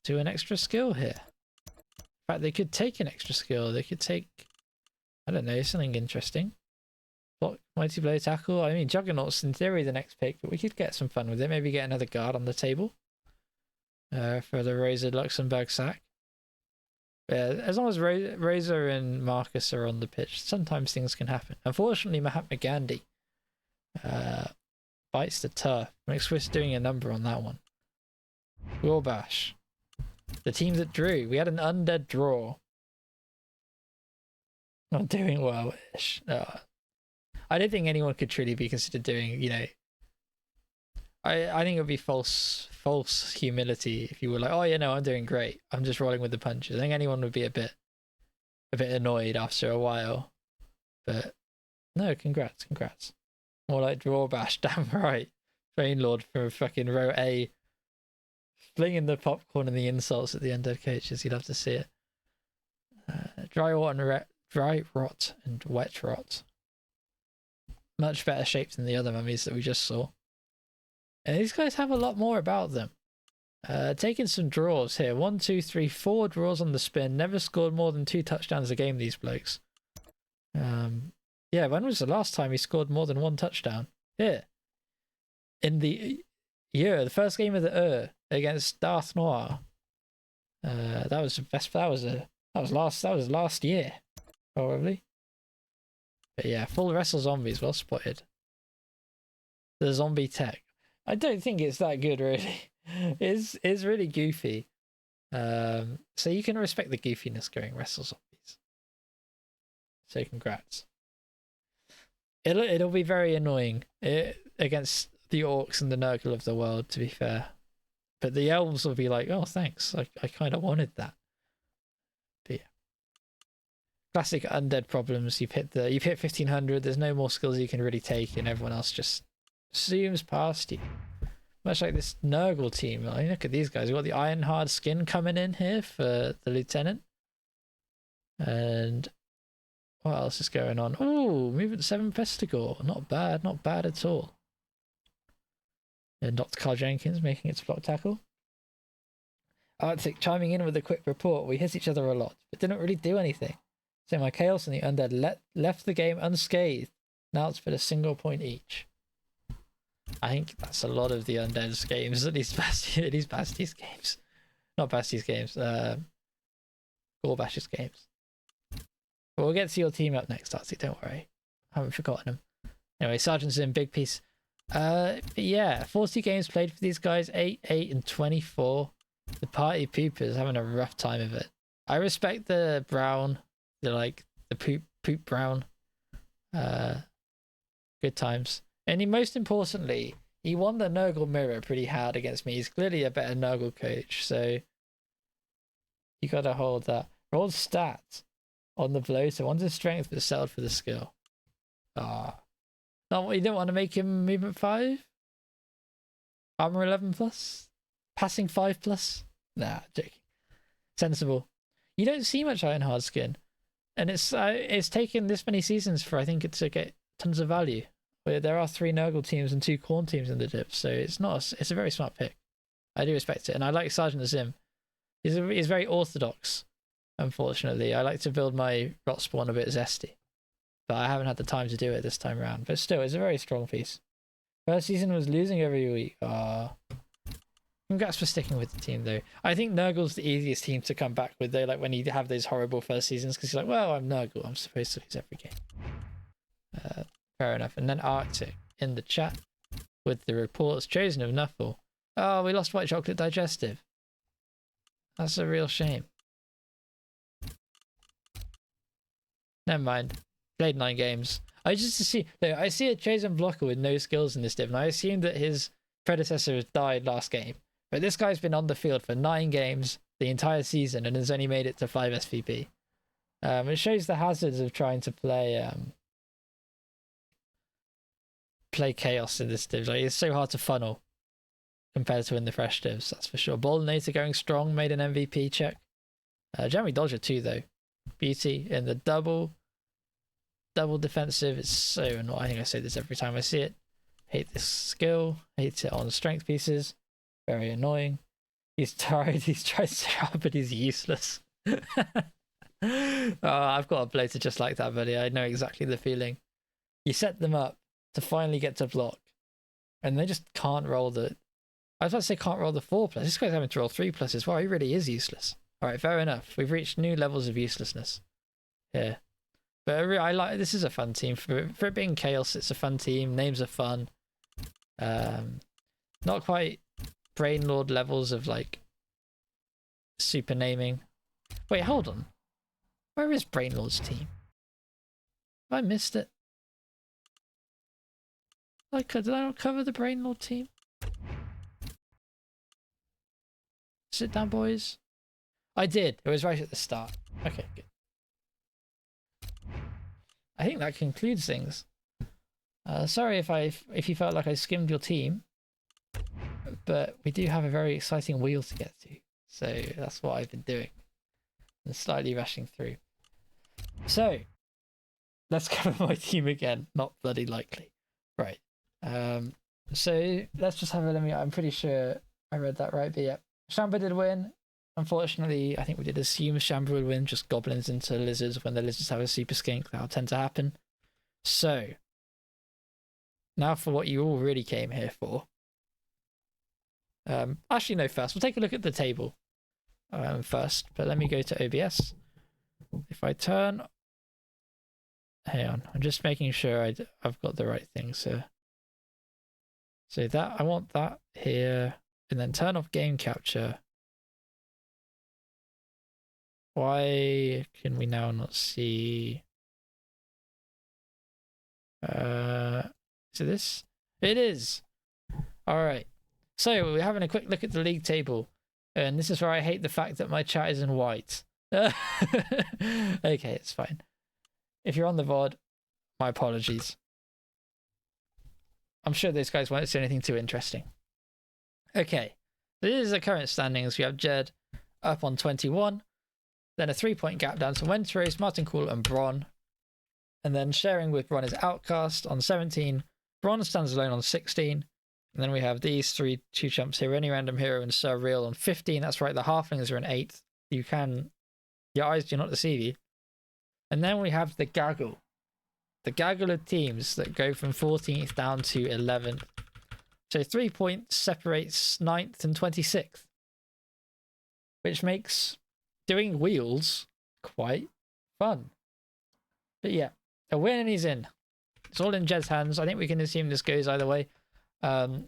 to an extra skill here. In fact, they could take an extra skill. They could take, I don't know, something interesting. Mighty Blow Tackle. I mean, Juggernaut's in theory the next pick, but we could get some fun with it. Maybe get another guard on the table for the Razor Luxembourg sack. As long as Razor and Marcus are on the pitch, sometimes things can happen. Unfortunately, Mahatma Gandhi bites the turf. McSwiss doing a number on that one. Gorbash. The team that drew. We had an undead draw. Not doing well-ish. I don't think anyone could truly be considered doing, I think it would be false humility if you were like, oh yeah, no, I'm doing great. I'm just rolling with the punches. I think anyone would be a bit annoyed after a while. But no, congrats. More like Drawbash, damn right. Train Lord from fucking row A. Flinging the popcorn and the insults at the undead coaches. You'd love to see it. Dry rot and wet rot. Much better shape than the other mummies that we just saw. And these guys have a lot more about them. Taking some draws here. 1, 2, 3, 4 draws on the spin. Never scored more than 2 touchdowns a game, these blokes. Yeah, when was the last time he scored more than 1 touchdown? Here. In the year, the first game of the against Darth Noir. That was last year, probably. But yeah, full wrestle zombies, well spotted. The zombie tech. I don't think it's that good, really. It's really goofy. So you can respect the goofiness going wrestle zombies. So congrats. It'll be very annoying against the orcs and the Nurgle of the world, to be fair. But the elves will be like, oh, thanks. I kind of wanted that. But yeah. Classic undead problems. You've hit 1500. There's no more skills you can really take, and everyone else just zooms past you. Much like this Nurgle team. I mean, look at these guys. We've got the Iron Hard skin coming in here for the Lieutenant. And what else is going on? Oh, movement 7 Pestigore. Not bad at all. And Dr. Carl Jenkins making its block tackle. Arctic chiming in with a quick report. We hit each other a lot, but didn't really do anything. So my Chaos and the Undead left the game unscathed. Now it's for a single point each. I think that's a lot of the Undead's games, at least Basty's games. Not Basty's games, Gorbash's games. But we'll get to your team up next, Arctic, don't worry. I haven't forgotten them. Anyway, Sergeant's in, big piece. But yeah, 40 games played for these guys, 8, 8, and 24. The party poopers having a rough time of it. I respect the brown, the poop brown. Good times. And most importantly, he won the Nurgle Mirror pretty hard against me. He's clearly a better Nurgle coach, so you gotta hold that. Rolled stats on the blow, so one's his strength, but settled for the skill. No, you didn't want to make him movement 5? Armor 11 plus? Passing 5 plus? Nah, joking. Sensible. You don't see much Iron Hard skin, and it's taken this many seasons for I think it to get tons of value. But there are 3 Nurgle teams and 2 Khorne teams in the div, so it's a very smart pick. I do respect it, and I like Sergeant Zim. He's very orthodox. Unfortunately, I like to build my rot spawn a bit zesty, but I haven't had the time to do it this time around. But still, it's a very strong piece. First season was losing every week. Congrats for sticking with the team, though. I think Nurgle's the easiest team to come back with, though. Like when you have those horrible first seasons, because you're like, well, I'm Nurgle, I'm supposed to lose every game. Fair enough. And then Arctic in the chat with the reports chosen of Nuffle. Oh, we lost White Chocolate Digestive. That's a real shame. Never mind. Played 9 games. I see a chosen blocker with no skills in this div, and I assumed that his predecessor has died last game. But this guy's been on the field for 9 games the entire season and has only made it to 5 SVP. It shows the hazards of trying to play chaos in this div. Like, it's so hard to funnel compared to in the fresh divs, that's for sure. Ballinator going strong, made an MVP check. Jeremy Dodger too, though. Beauty in the double defensive. It's so annoying. I think I say this every time I see it. Hate this skill. Hate it on strength pieces. Very annoying. He's tired. He's tried so hard, but he's useless. I've got a bloater just like that, buddy. I know exactly the feeling. You set them up to finally get to block, and they just can't roll the... I was about to say can't roll the 4+. This guy's having to roll 3+ as well. He really is useless. Alright, fair enough. We've reached new levels of uselessness here. But I like... This is a fun team. For it being chaos, it's a fun team. Names are fun. Not quite Brainlord levels of, like, super naming. Wait, hold on. Where is Brainlord's team? Have I missed it? Did I not cover the Brainlord team? Sit down, boys. I did. It was right at the start. Okay, good. I think that concludes things. Sorry if you felt like I skimmed your team, but we do have a very exciting wheel to get to, so that's what I've been doing and slightly rushing through. So let's cover my team again. Not bloody likely, right? So let's just have a let me. I'm pretty sure I read that right, but yeah, Shamba did win. Unfortunately, I think we did assume Shamba would win, just goblins into lizards. When the lizards have a super skink, that'll tend to happen. So now for what you all really came here for. Actually, no, first we'll take a look at the table first, but let me go to OBS. If I turn... Hang on, I'm just making sure I've got the right things here. So that, I want that here, and then turn off game capture. Why can we now not see... Is it this? It is! Alright. So, we're having a quick look at the league table. And this is where I hate the fact that my chat is in white. Okay, it's fine. If you're on the VOD, my apologies. I'm sure those guys won't say anything too interesting. Okay, this is the current standings. We have Jed up on 21. Then a 3-point gap down to Wentrose, Martin Cool and Bron. And then sharing with Bron is Outcast on 17. Bron stands alone on 16. And then we have these 2 chumps here, Any Random Hero and Sir Real on 15. That's right, the halflings are in 8th. Your eyes do not deceive you. And then we have the gaggle. The gaggle of teams that go from 14th down to 11th. So 3 points separates 9th and 26th. Which makes doing wheels quite fun. But yeah, a win and he's in. It's all in Jed's hands. I think we can assume this goes either way. Do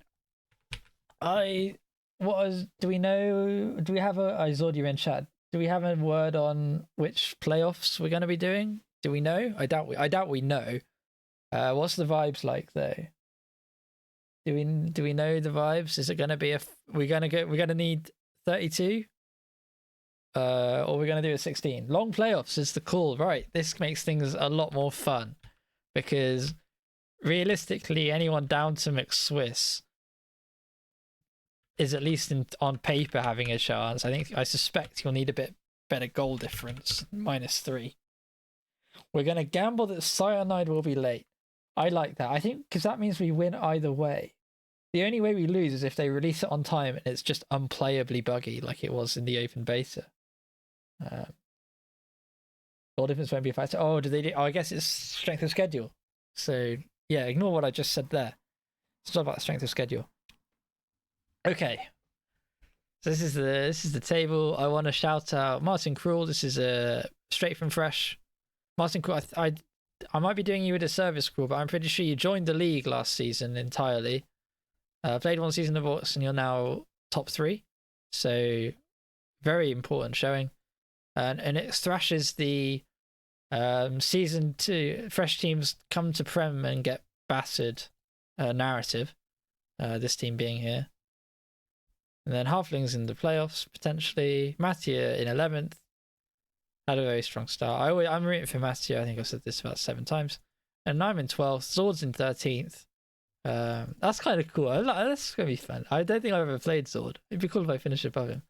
we know? Do we have I Zord, you're in chat. Do we have a word on which playoffs we're going to be doing? Do we know? I doubt we know. What's the vibes like though? Do we know the vibes? Is it going to be we're going to need 32? Or we're going to do a 16. Long playoffs is the call, right? This makes things a lot more fun because realistically, anyone down to McSwiss is at least on paper having a chance. I suspect you'll need a bit better goal difference, -3. We're going to gamble that Cyanide will be late. I like that. I think because that means we win either way. The only way we lose is if they release it on time and it's just unplayably buggy like it was in the open beta. Goal difference won't be a factor. Oh, I guess it's strength of schedule. So yeah, ignore what I just said there. It's not about strength of schedule. Okay. So this is the table. I want to shout out Martin Krul. This is straight from fresh. Martin Krul, I might be doing you a disservice, Krul, but I'm pretty sure you joined the league last season entirely. Played one season of Orcs and you're now top 3. So very important showing. And it thrashes the season 2 fresh teams come to Prem and get battered narrative. This team being here. And then Halflings in the playoffs, potentially. Mattia in 11th. Had a very strong start. I'm rooting for Mattia. I think I've said this about 7 times. And I'm in 12th. Zord's in 13th. That's kind of cool. That's going to be fun. I don't think I've ever played Zord. It'd be cool if I finish above him.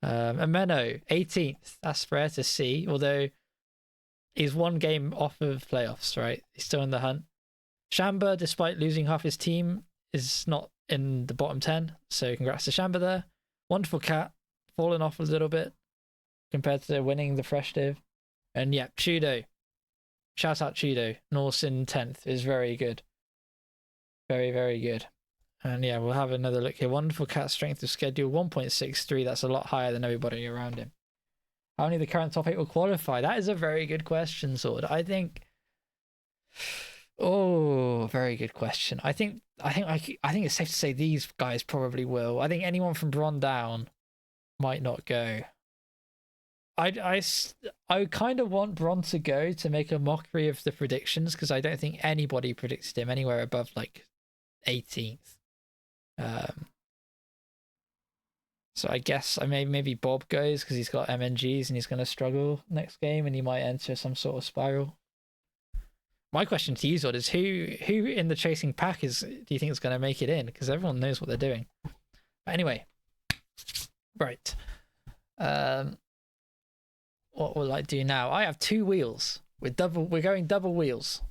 And Menno, 18th. That's rare to see. Although he's 1 game off of playoffs, right? He's still in the hunt. Shamba, despite losing half his team, is not in the bottom 10. So congrats to Shamba there. Wonderful Cat, fallen off a little bit compared to winning the fresh div. And yeah, Chudo. Shout out Chudo. Norse in 10th is very good. Very, very good. And yeah, we'll have another look here. Wonderful Cat strength of schedule, 1.63. That's a lot higher than everybody around him. How many of the current top 8 will qualify? That is a very good question, Sword. I think... Oh, very good question. I think it's safe to say these guys probably will. I think anyone from Bron down might not go. I kind of want Bron to go to make a mockery of the predictions because I don't think anybody predicted him anywhere above like 18th. So I guess maybe Bob goes because he's got MNGs and he's going to struggle next game and he might enter some sort of spiral. My question to you, Zod, is who in the chasing pack do you think is going to make it in? Because everyone knows what they're doing. But anyway, right. What will I do now? I have 2 wheels. We're going double wheels,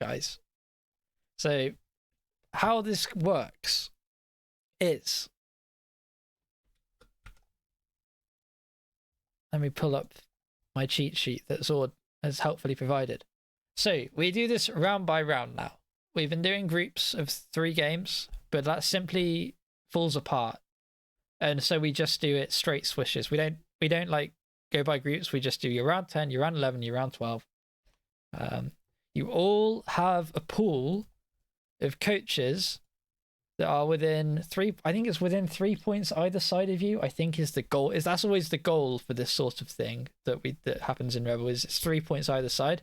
guys. So how this works is, let me pull up my cheat sheet that Zord has helpfully provided. So we do this round by round now. We've been doing groups of 3 games, but that simply falls apart. And so we just do it straight swishes. We don't like go by groups. We just do your round 10, your round 11, your round 12. You all have a pool of coaches that are within 3. I think it's within 3 points either side of you. I think is the goal. That's always the goal for this sort of thing that happens in Rebel. Is it's 3 points either side.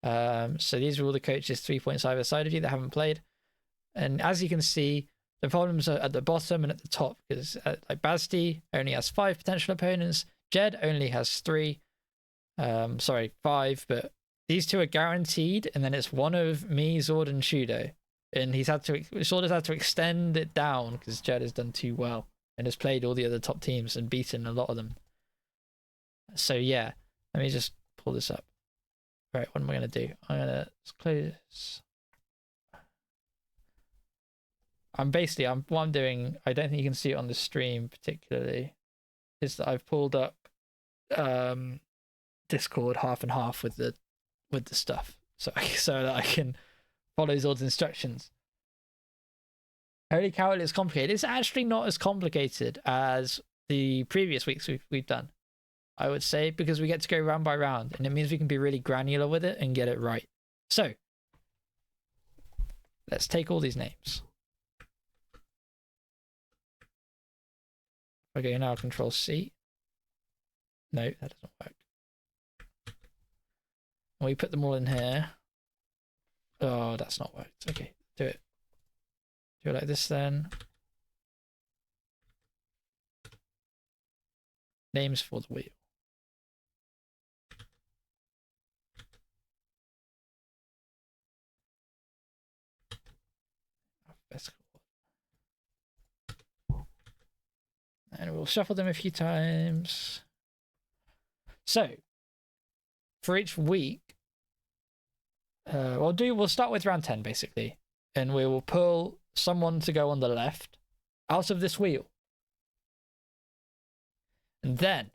So these are all the coaches 3 points either side of you that haven't played. And as you can see, the problems are at the bottom and at the top because like Bazti only has 5 potential opponents. Jed only has 3. 5, but these 2 are guaranteed, and then it's one of me, Zord, and Shudo. And Zord has had to extend it down because Jed has done too well and has played all the other top teams and beaten a lot of them. So yeah, let me just pull this up. Right, what am I going to do? I'm going to close. What I'm doing, I don't think you can see it on the stream particularly, is that I've pulled up Discord half and half with the stuff, so that I can follow Zord's instructions. Holy cow, it's complicated. It's actually not as complicated as the previous weeks we've done, I would say, because we get to go round by round, and it means we can be really granular with it and get it right. So let's take all these names. Okay, now Control C. No, that doesn't work. We put them all in here. Oh, that's not worked. Okay, do it. Do it like this then. Names for the wheel. And we'll shuffle them a few times. So, for each week, we'll start with round 10 basically, and we will pull someone to go on the left out of this wheel. And then,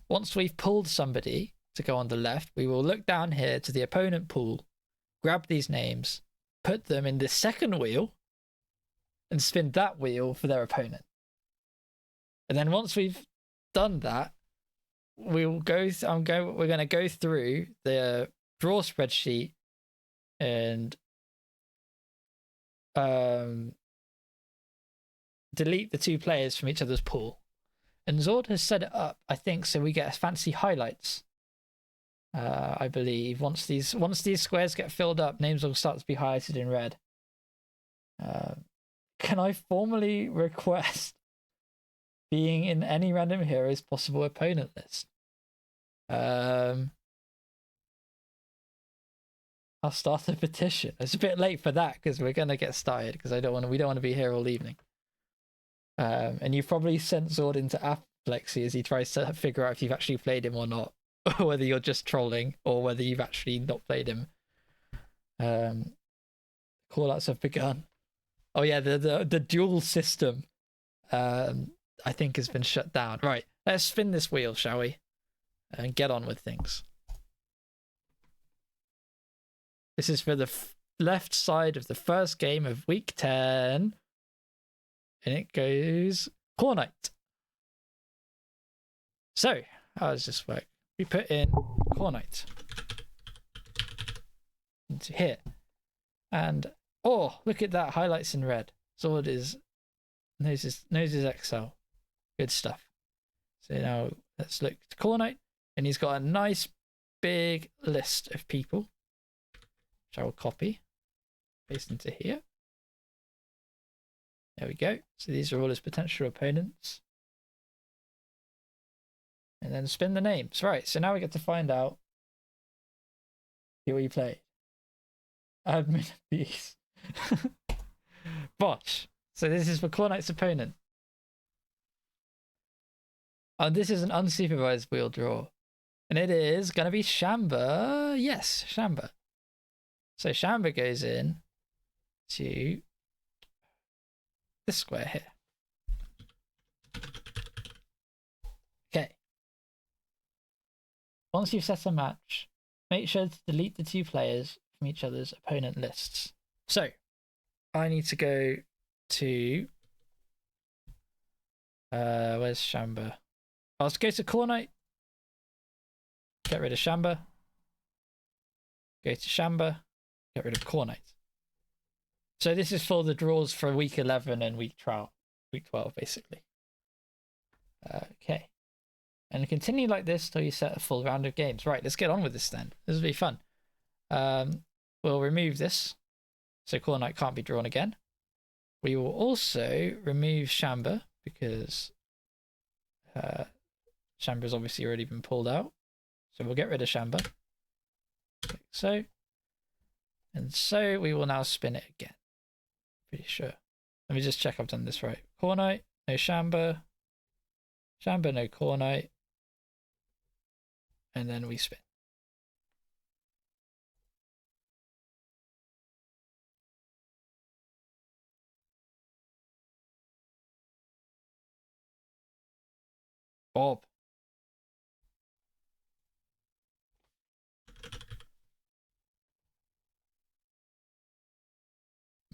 once we've pulled somebody to go on the left, we will look down here to the opponent pool, grab these names, put them in the second wheel, and spin that wheel for their opponent. And then once we've done that, we're going to go through the draw spreadsheet and delete the 2 players from each other's pool. And Zord has set it up, I think, so we get fancy highlights. I believe once these squares get filled up, names will start to be highlighted in red. Can I formally request being in any random hero's possible opponent list? I'll start a petition. It's a bit late for that because we're gonna get started because we don't want to be here all evening. And you've probably sent Zord into apoplexy as he tries to figure out if you've actually played him or not, or whether you're just trolling or whether you've actually not played him. Callouts have begun. Oh yeah, the dual system I think has been shut down. Right, let's spin this wheel, shall we? And get on with things. This is for the left side of the first game of week 10. And it goes Core Knight. So, how does this work? We put in Core Knight into here. And, oh, look at that, highlights in red. Zord knows his Excel. Good stuff. So now let's look to Core Knight. And he's got a nice big list of people, which I will copy, paste into here. There we go. So these are all his potential opponents. And then spin the names. Right, so now we get to find out who we played. Admin abuse. Botch. So this is for Core Knight's opponent. And this is an unsupervised wheel draw. And it is going to be Shamba. Yes, Shamba. So Shamba goes in to this square here. Okay. Once you've set a match, make sure to delete the 2 players from each other's opponent lists. So, I need to go to... where's Shamba? I'll go to Core Knight. Get rid of Shamba. Go to Shamba. Get rid of Core Knight. So this is for the draws for week 11 and week 12, basically. Okay. And continue like this till you set a full round of games. Right, let's get on with this then. This will be fun. We'll remove this. So Core Knight can't be drawn again. We will also remove Shamba because Shamba's obviously already been pulled out. So we'll get rid of Shamba. Like so. And so we will now spin it again. Pretty sure. Let me just check I've done this right. Core Knight, no Shamba. Shamba, no Core Knight. And then we spin. Bob.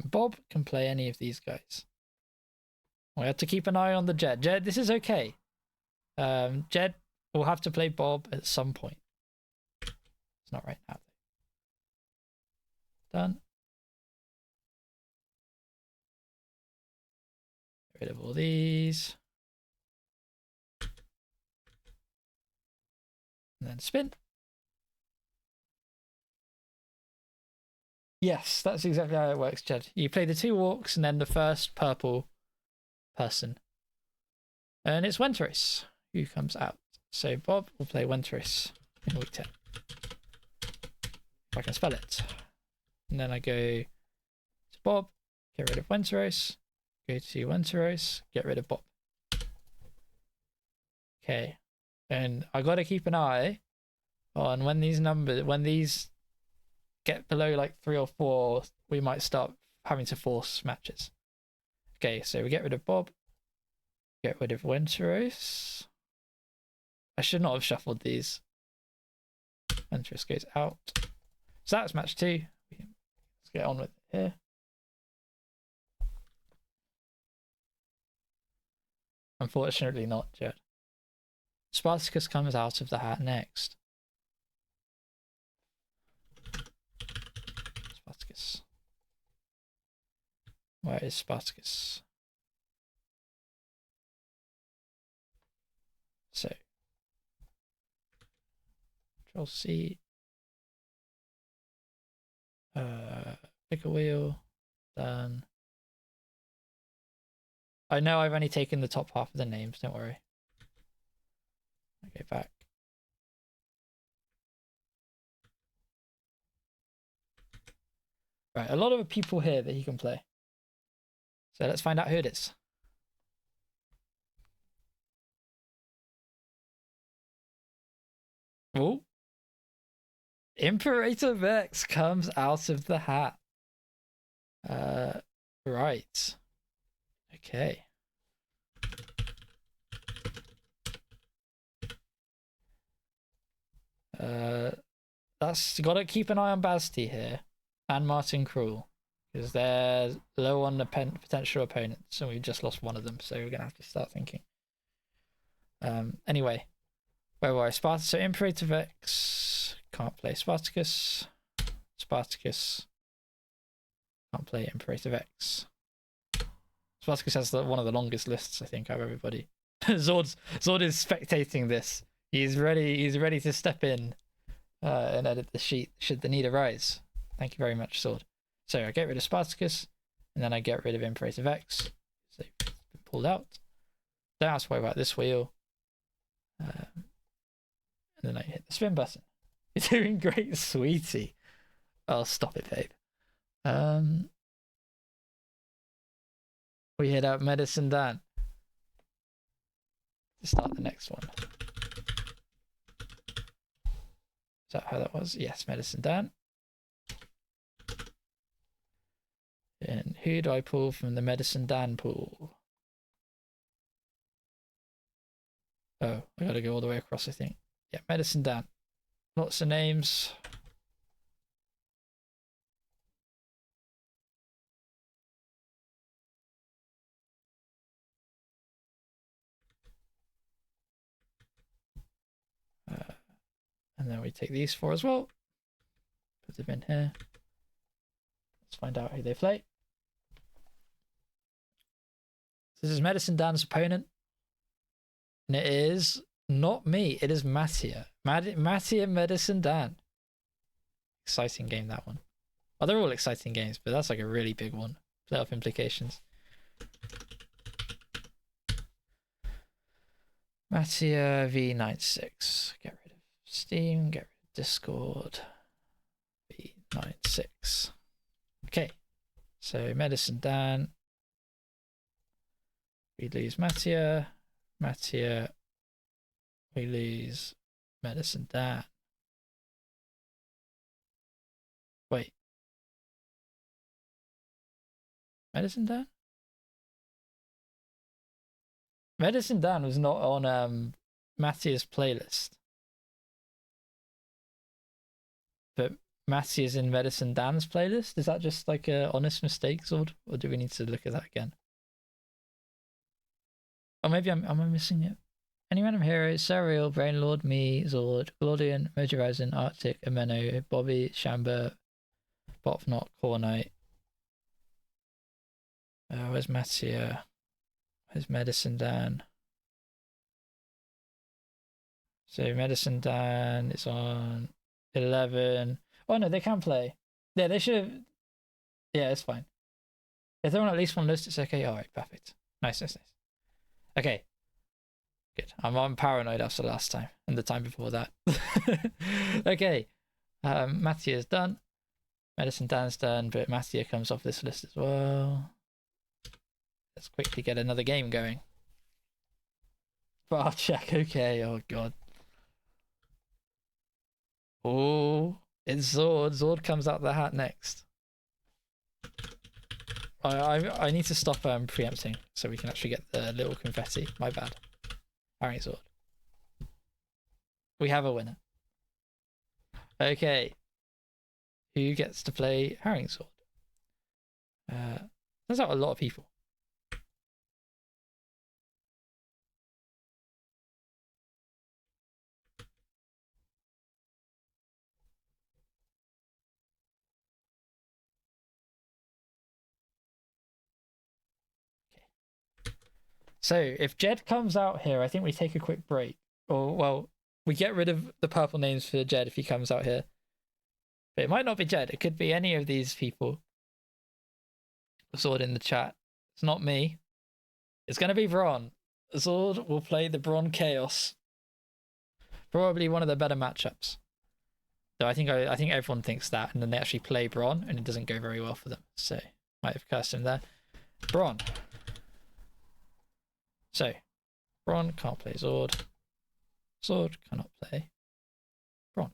Bob can play any of these guys. We have to keep an eye on the Jed. Jed, this is okay. Jed will have to play Bob at some point. It's not right now, though. Done. Get rid of all these. And then spin. Yes, that's exactly how it works, Jed. You play the 2 orcs and then the first purple person. And it's Westeros who comes out. So Bob will play Westeros in week 10. If I can spell it. And then I go to Bob, get rid of Westeros, go to Westeros, get rid of Bob. Okay. And I got to keep an eye on when these get below like 3 or 4, we might start having to force matches. Okay, so we get rid of Bob, get rid of Westeros. I should not have shuffled these. Westeros goes out. So that's match 2. Let's get on with it here. Unfortunately not, Jed. Spartacus comes out of the hat next. Spartacus. Where is Spartacus? So, Control C. Pick a wheel. Done. I know I've only taken the top half of the names, don't worry. Okay, back. Right, a lot of people here that he can play. So let's find out who it is. Oh. Imperator Vex comes out of the hat. Right. Okay. That's got to keep an eye on Basti here and Martin Krul because they're low on the potential opponents and we've just lost one of them, so we're gonna have to start thinking. Anyway, where were I? So Imperator Vex can't play Spartacus. Spartacus can't play Imperator Vex. Spartacus has one of the longest lists, I think, of everybody. Zord is spectating this. He's ready to step in and edit the sheet should the need arise. Thank you very much, Sword. So I get rid of Spartacus, and then I get rid of Imperator Vex. So they've been pulled out. Don't have to worry about this wheel. And then I hit the spin button. You're doing great, sweetie. Oh, stop it, babe. We hit out Medicine Dan to start the next one. Is that how that was? Yes, Medicine Dan. And who do I pull from the Medicine Dan pool? Oh, I gotta go all the way across, I think. Yeah, Medicine Dan. Lots of names. And then we take these 4 as well. Put them in here. Let's find out who they play. This is Medicine Dan's opponent. And it is not me. It is Mattia. Mattia Medicine Dan. Exciting game, that one. Oh, they're all exciting games, but that's like a really big one. Playoff implications. Mattia V96. Get rid of Steam. Get rid of Discord. V96. Okay. So Medicine Dan. We lose Mattia. Mattia. We lose Medicine Dan. Wait. Medicine Dan? Medicine Dan was not on Mattia's playlist. But Mattia's in Medicine Dan's playlist? Is that just like a honest mistake, Zord? Or do we need to look at that again? Or maybe am I missing it? Any random heroes? Serial, Brainlord, me, Zord, Glodian, Mojo Rising, Arctic, Ameno, Bobby, Shamba, Bopnot, Core Knight. Where's Mattia? Where's Medicine Dan? So Medicine Dan is on 11. Oh no, they can play. Yeah, they should have. Yeah, it's fine. If they're on at least one list, it's okay. All right, perfect. Nice. Okay, good. I'm paranoid after last time and the time before that. Okay, Mattia is done. Medicine Dan's done, but Mattia comes off this list as well. Let's quickly get another game going. Bar check, okay. Oh god. Oh, it's Zord. Zord comes out the hat next. I need to stop preempting so we can actually get the little confetti. My bad. Harry Zord. We have a winner. Okay. Who gets to play Herring Sword? Turns out a lot of people. Okay. So if Jed comes out here, I think we take a quick break. Or, well, we get rid of the purple names for Jed if he comes out here. But it might not be Jed. It could be any of these people. Sword in the chat. It's not me. It's going to be Bron. Zord will play the Bron Chaos. Probably one of the better matchups. So I think everyone thinks that, and then they actually play Bron, and it doesn't go very well for them. So might have cursed him there. Bron. So Bron can't play Zord. Zord cannot play Bron.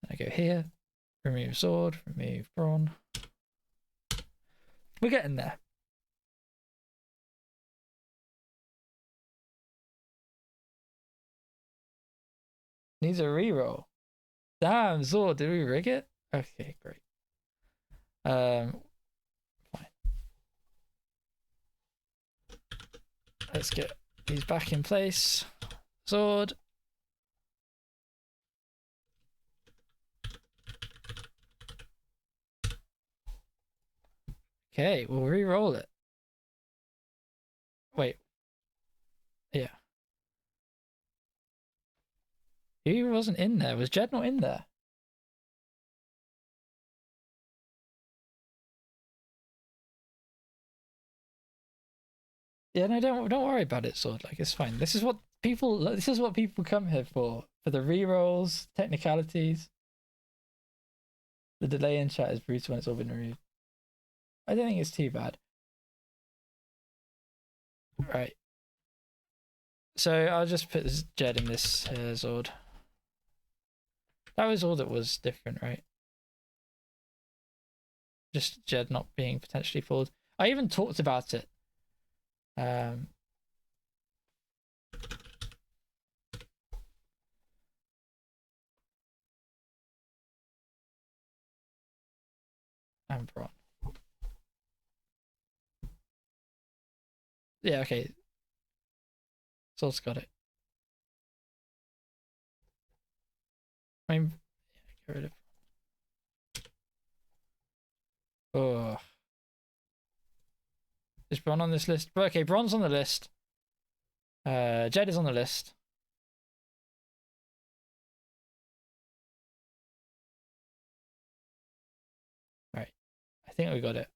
Then I go here. Remove Zord. Remove Bron. We're getting there. Needs a reroll. Damn, Zord, did we rig it? Okay, great. Fine. Let's get these back in place. Zord. Okay, we'll re-roll it. Wait. Yeah. He wasn't in there. Was Jed not in there? Yeah, no, don't worry about it, Sword. Like, it's fine. This is what people come here for the re-rolls, technicalities. The delay in chat is brutal when it's all been removed. I don't think it's too bad. Right. So I'll just put this Jed in this Zord. That was all that was different, right? Just Jed not being potentially pulled. I even talked about it. And Bron. Yeah, okay. Zord's got it. I mean, yeah, get rid of. Oh. Is Bron on this list? Okay, Bron's on the list. Jed is on the list. Right. I think we got it.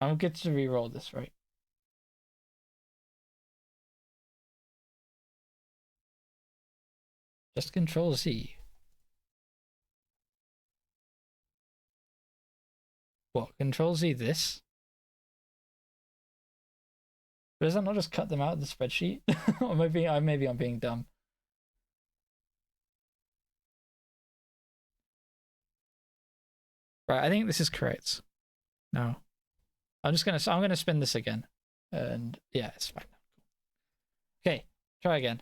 I'm good to re-roll this, right? Just Control Z. What? Control Z this? But does that not just cut them out of the spreadsheet? Or maybe I'm being dumb. Right, I think this is correct. No. I'm gonna spin this again. And yeah, it's fine. Okay, try again.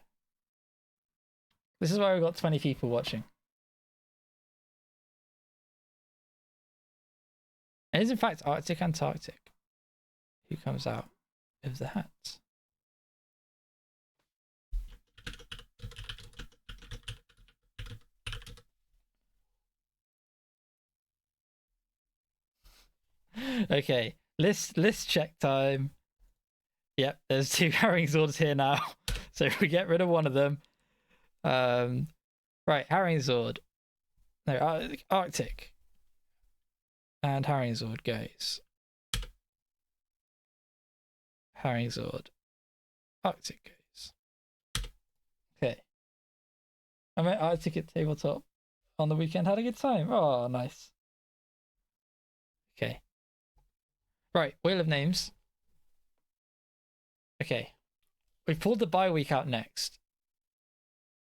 This is why we've got 20 people watching. It is in fact Arctic Antarctic who comes out of the hat. Okay, list check time. Yep, there's 2 Herring Zords here now. So if we get rid of one of them. Right, Herring Zord. No, Arctic. And Harrying Zord goes. Harrying Zord. Arctic goes. Okay. I met Arctic at tabletop on the weekend. Had a good time. Oh, nice. Okay. Right, Wheel of Names. Okay. We pulled the bye week out next.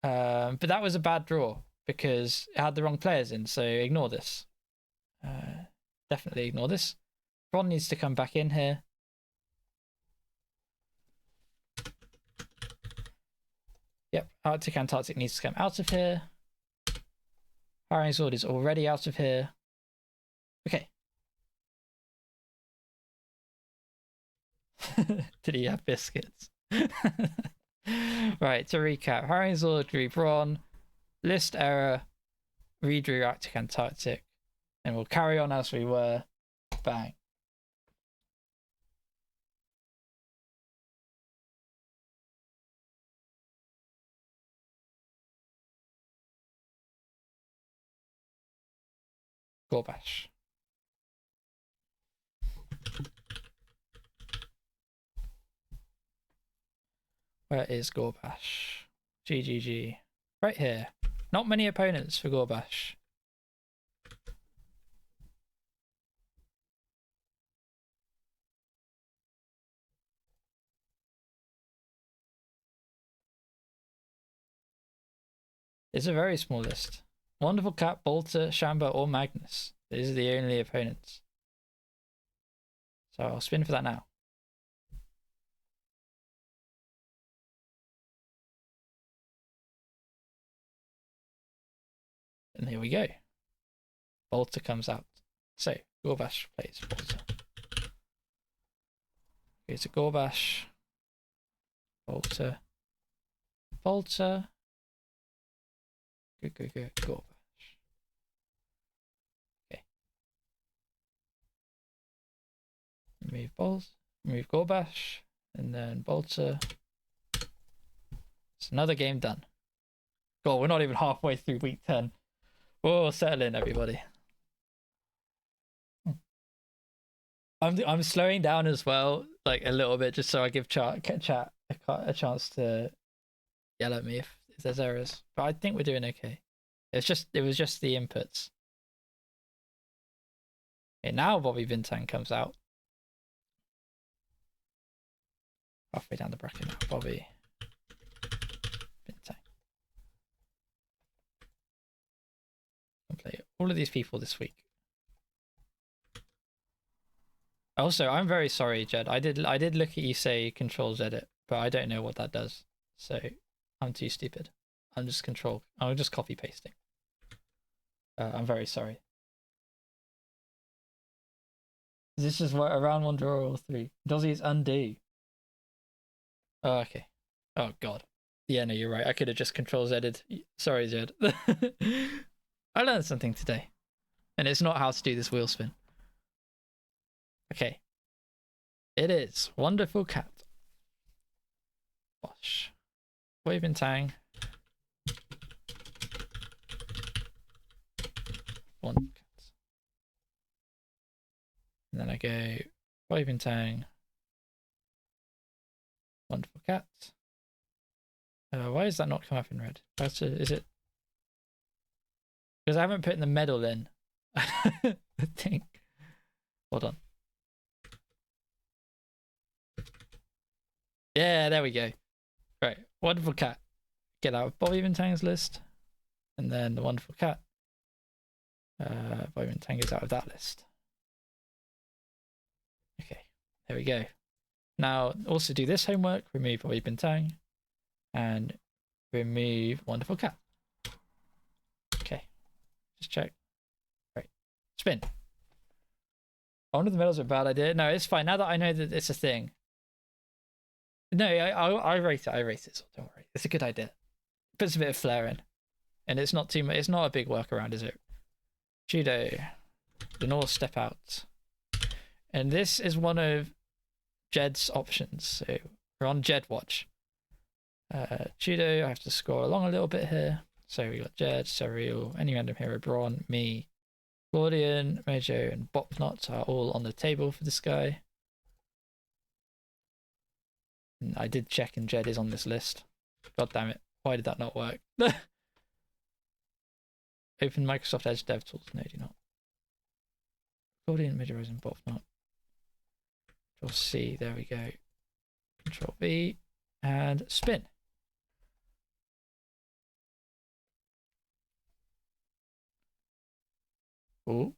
But that was a bad draw because it had the wrong players in, so ignore this. Definitely ignore this. Ron needs to come back in here. Yep, Arctic Antarctic needs to come out of here. Harrying Sword is already out of here. Okay. Did he have biscuits? Right, to recap. Harrying Sword drew Ron. List error. Redrew Arctic Antarctic. And we'll carry on as we were. Bang. Gorbash. Where is Gorbash? GGG. Right here. Not many opponents for Gorbash. It's a very small list. Wonderful Cat, Bolter, Shamba, or Magnus. These are the only opponents. So I'll spin for that now. And here we go. Bolter comes out. So Gorbash plays Bolter. Okay, so Gorbash. Bolter. Bolter. Good. Gorbash. Okay. Remove Bolter. Remove Gorbash. And then Bolter. It's another game done. God, we're not even halfway through week 10. Whoa, settle in, everybody. I'm slowing down as well, like a little bit, just so I give chat a chance to yell at me if there's errors. But I think we're doing okay. It was just the inputs. Okay, now Bobby Bintang comes out. Halfway down the bracket now, Bobby Bintang. I'll play all of these people this week. Also, I'm very sorry, Jed. I did look at you say Control edit, but I don't know what that does. So I'm too stupid. I'm just copy pasting. I'm very sorry. This is what, a round 1 draw or 3. Dozzie's undo. Oh, okay. Oh god. Yeah, no, you're right. I could have just Control Z'd. Sorry, Jed. I learned something today. And it's not how to do this wheel spin. Okay. It is Wonderful Cat. Bosh. Waving Tang. Wonderful Cat. And then I go Waving Tang. Wonderful Cat. Why is that not come up in red? Is it? Because I haven't put in the medal in. I think. Hold on. Yeah, there we go. Right, Wonderful Cat. Get out of Bobby Bintang's list. And then the Wonderful Cat. Bobby Bintang is out of that list. Okay, there we go. Now, also do this homework. Remove Bobby Bintang. And remove Wonderful Cat. Okay, just check. Right, spin. I wonder if the medals are a bad idea. No, it's fine. Now that I know that it's a thing. No, I rate it. I rate it. So don't worry. It's a good idea. Puts a bit of flair in, and it's not too much. It's not a big workaround, is it? Judo, the North step out, and this is one of Jed's options. So we're on Jed watch. Judo. I have to scroll along a little bit here. So we got Jed, Serial, any random hero, Braun, me, Claudian, Mojo, and Bopnot are all on the table for this guy. And I did check, and Jed is on this list. God damn it! Why did that not work? Open Microsoft Edge DevTools. No, do not. Claudian, Mojo, and Bopnot. Control C. There we go. Control V and spin. Ooh.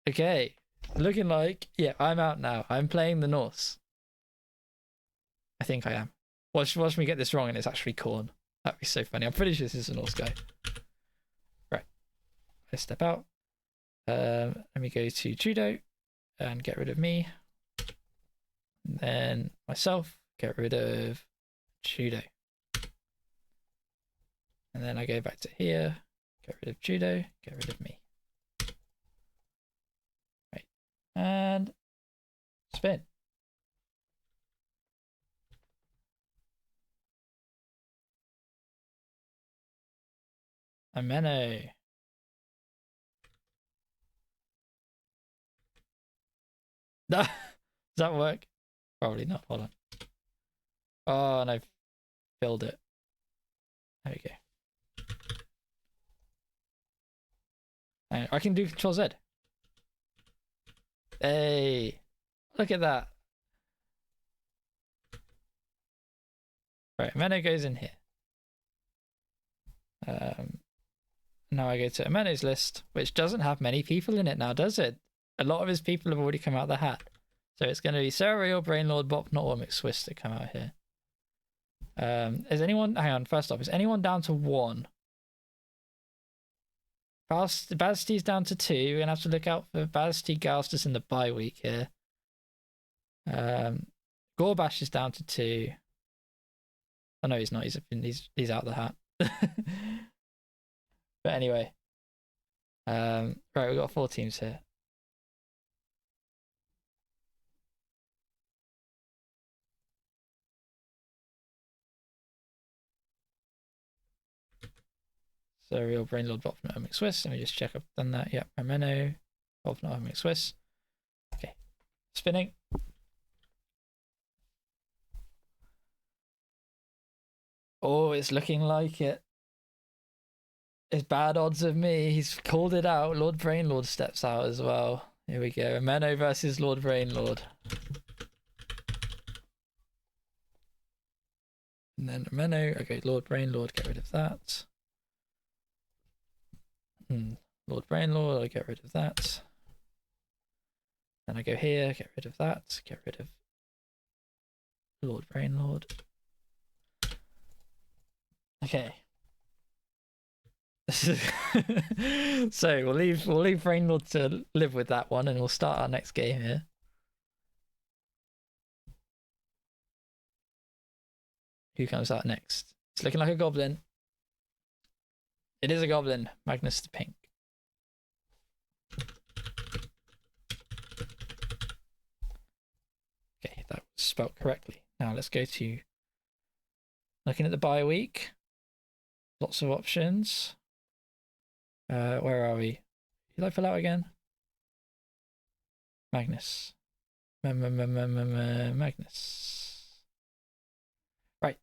Okay, looking like, yeah, I'm out now. I'm playing the Norse. I think I am. Watch me get this wrong and it's actually Korn. That'd be so funny. I'm pretty sure this is a Norse guy. Right. Let's step out. Let me go to judo and get rid of me. And then myself, get rid of judo. And then I go back to here, get rid of judo, get rid of me. Right. And spin. Ameno. Does that work? Probably not. Hold on. Oh, and I've filled it. There we go. And I can do Control Z. Hey, look at that. Right, Ameno goes in here. Now I go to Ameno's list, which doesn't have many people in it now, does it? A lot of his people have already come out of the hat. So it's going to be Sarah, Brainlord, Bopnot, or McSwiss that come out here. Is anyone... Hang on, first off, is anyone down to 1? Basti's down to 2. We're going to have to look out for Basti, Galstus in the bye week here. Gorbash is down to 2. Oh no, he's not. He's out of the hat. But anyway. Right, we've got 4 teams here. So real Brainlord, Bopnot, and McSwiss. Let me just check I've done that. Yep, Ameno, Bopnot, and McSwiss. Okay, spinning. Oh, it's looking like it. It's bad odds of me. He's called it out. Lord Brainlord steps out as well. Here we go. Ameno versus Lord Brainlord. And then Ameno. Okay, Lord Brainlord, get rid of that. Lord Brainlord, I get rid of that. Then I go here, get rid of that, get rid of Lord Brainlord. Okay. So we'll leave Brainlord to live with that one, and we'll start our next game here. Who comes out next? It's looking like a goblin. It is a goblin. Magnus the Pink. Okay, that was spelt correctly. Now let's go to looking at the bye week. Lots of options. Where are we? Did I fill out again? Magnus. Magnus. Right.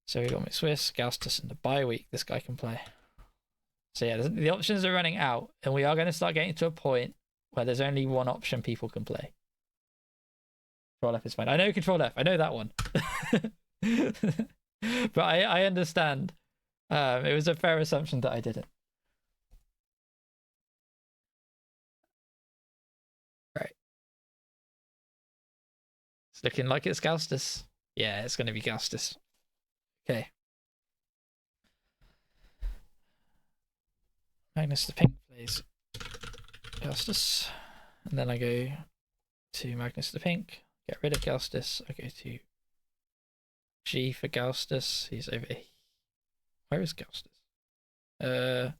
So we got McSwiss, Gaustus, and the bye week. This guy can play. So yeah, the options are running out, and we are going to start getting to a point where there's only one option people can play. Control F is fine. I know Control F. I know that one. But I understand. It was a fair assumption that I didn't. Right. It's looking like it's Gaustus. Yeah, it's going to be Gaustus. Okay. Magnus the Pink plays Gaustus. And then I go to Magnus the Pink. Get rid of Gaustus. I go to G for Gaustus. He's over here. Where is Gaustus? Yeah.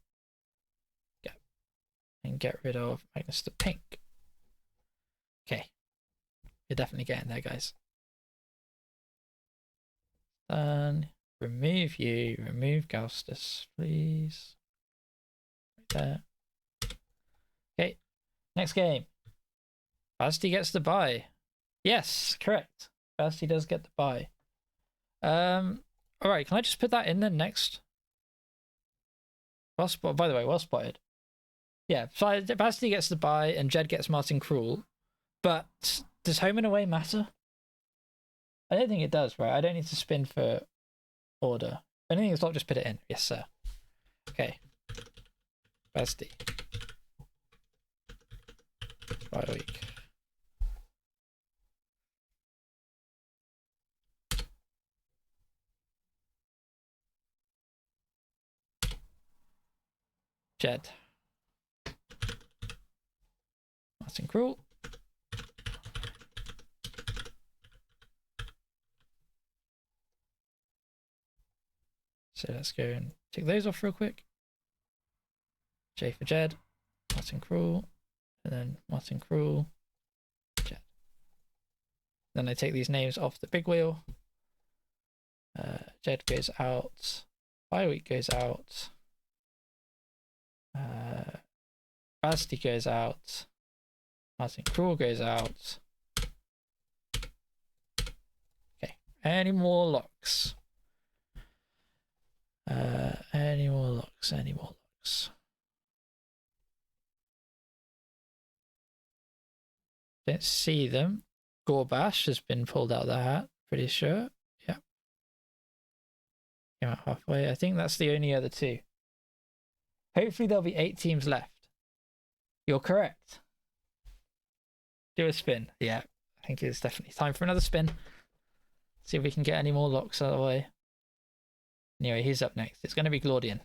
And get rid of Magnus the Pink. Okay. You're definitely getting there, guys. Done. remove you, remove Gaustus, please. Right there. Okay, next game. Basti gets the bye. Yes, correct. Basti does get the bye. Alright, can I just put that in then next? Well spotted, by the way, well spotted. Yeah, so Basti gets the bye and Jed gets Martin Krul. But does home and away matter? I don't think it does, right? I don't need to spin for order. If anything, it's not just put it in. Yes, sir. Okay. Basti. Bye week. Jed. Martin Krul. So let's go and take those off real quick. J for Jed. Martin Krul. And then Martin Krul. Jed. Then I take these names off the big wheel. Jed goes out. Bye week goes out. Basti goes out. Martin Krul goes out. Okay. Any more locks? Any more locks? Any more locks? Don't see them. Gorbash has been pulled out of the hat. Pretty sure. Yep. Came out halfway. I think that's the only other two. Hopefully there'll be 8 teams left. You're correct. Do a spin. Yeah, I think it's definitely time for another spin. See if we can get any more locks out of the way. Anyway, he's up next. It's going to be Glaudian.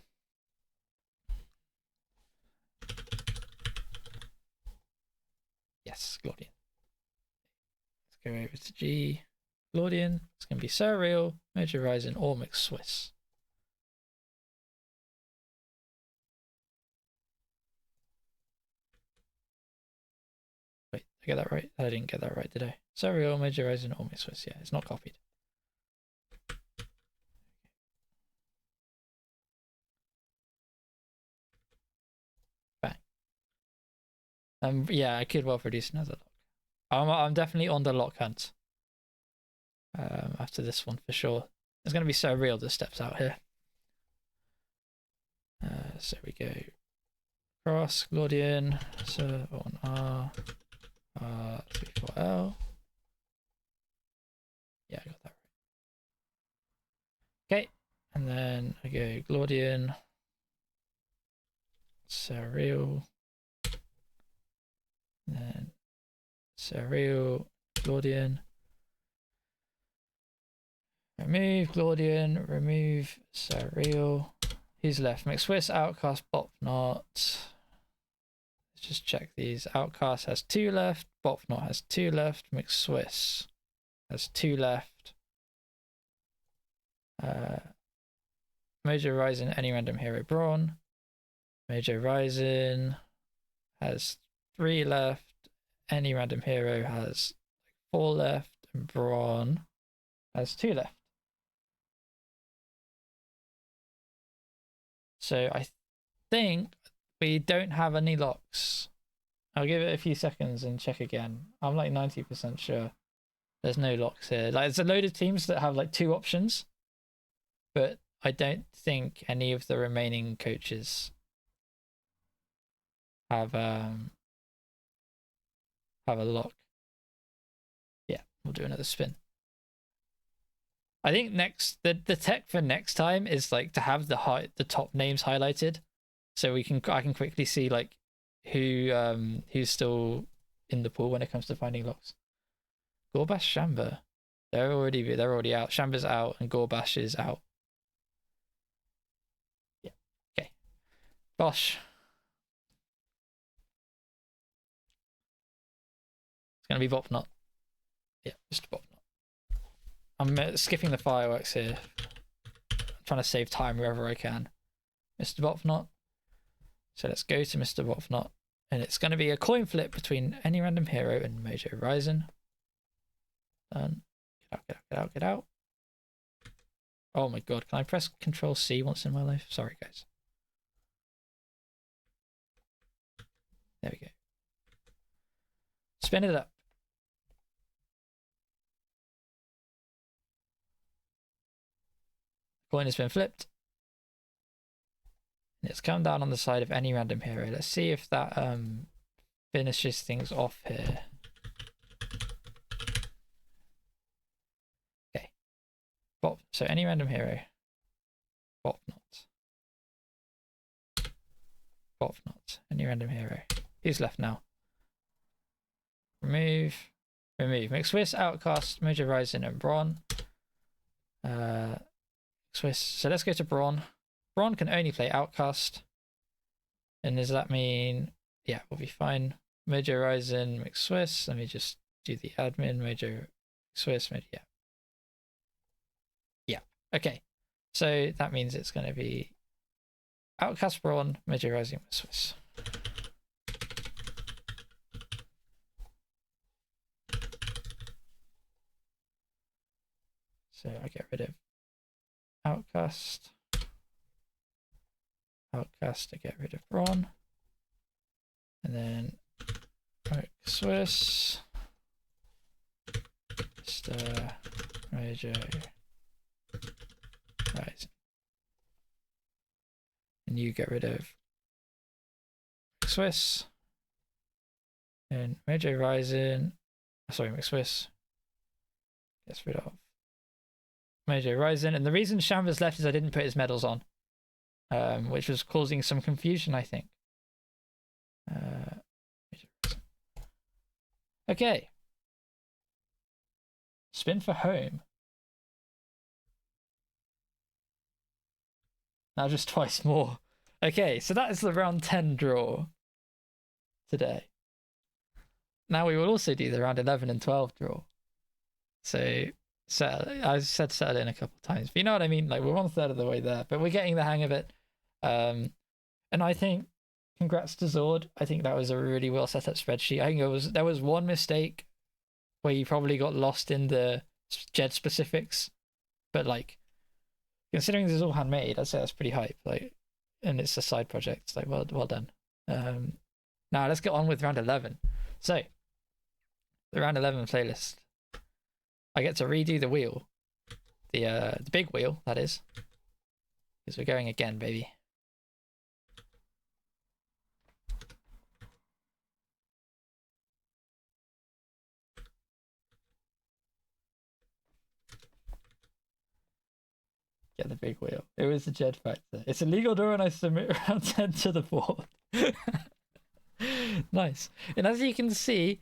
Yes, Glaudian. Let's go over to G. Glaudian. It's going to be Surreal, Major Horizon, or Mixed Swiss. Wait, I get that right? I didn't get that right, did I? Surreal, Major Horizon, or Mixed Swiss. Yeah, it's not copied. Yeah, I could well produce another lock. I'm definitely on the lock hunt. After this one for sure. It's going to be Surreal that steps out here. So we go cross, Glaudian, so on R, R34L. Yeah, I got that right. Okay, and then I go Glaudian, Surreal. And then Surreal, Glaudian. Remove Glaudian, remove Surreal. Who's left? McSwiss, Outcast, Bopnot. Let's just check these. Outcast has 2 left, Bopnot has 2 left, McSwiss has 2 left. Mojo Horizon, any random hero, Brawn. Mojo Horizon has 3 left. Any random hero has 4 left, and Brawn has 2 left. So I think we don't have any locks. I'll give it a few seconds and check again. I'm like 90% sure there's no locks here. Like, there's a load of teams that have like 2 options, but I don't think any of the remaining coaches have a lock. Yeah, we'll do another spin. I think the tech for next time is like to have the top names highlighted, so I can quickly see like who's still in the pool when it comes to finding locks. Gorbash, Shamba, they're already out. Shamba's out and Gorbash is out. Yeah. Okay. Bosh. It's gonna be Bopnot. Yeah, just Bopnot. I'm skipping the fireworks here. I'm trying to save time wherever I can. Mr. Bopnot. So let's go to Mr. Bopnot. And it's going to be a coin flip between any random hero and Mojo Horizon. Done. Get out, get out, get out, get out. Oh my god, can I press Control C once in my life? Sorry, guys. There we go. Spin it up. Coin has been flipped. And it's come down on the side of any random hero. Let's see if that finishes things off here. Okay. Bop. So any random hero. Bop not. Bop not. Any random hero. Who's left now? Remove. Remove. McSwiss, Outcast, Mojo Rising, and Braun. Swiss. So let's go to Braun. Braun can only play Outcast. And does that mean... Yeah, we'll be fine. Mojo Rising, McSwiss. Let me just do the admin. Mojo Swiss. Yeah. Yeah. Okay. So that means it's going to be Outcast, Braun, Mojo Rising, McSwiss. So I get rid of Outcast. Outcast, I get rid of Braun. And then Swiss. Mr. Mojo Rising. And you get rid of Swiss. And Mojo Rising. Sorry, McSwiss gets rid of Mojo Rising. And the reason Shamba's left is I didn't put his medals on, which was causing some confusion, I think. Okay. Spin for home. Now just twice more. Okay, so that is the round 10 draw today. Now we will also do the round 11 and 12 draw. So I said settle in a couple of times, but you know what I mean? Like, we're 1/3 of the way there, but we're getting the hang of it. And I think, congrats to Zord. I think that was a really well set up spreadsheet. I think there was one mistake where you probably got lost in the Jed specifics, but like, considering this is all handmade, I'd say that's pretty hype. Like, and it's a side project. It's like, well done. Now let's get on with round 11. So the round 11 playlist. I get to redo the wheel, the big wheel, that is, because we're going again, baby. Get the big wheel. It was the Jed factor. It's a legal draw and I submit round 10 to the board. Nice. And as you can see,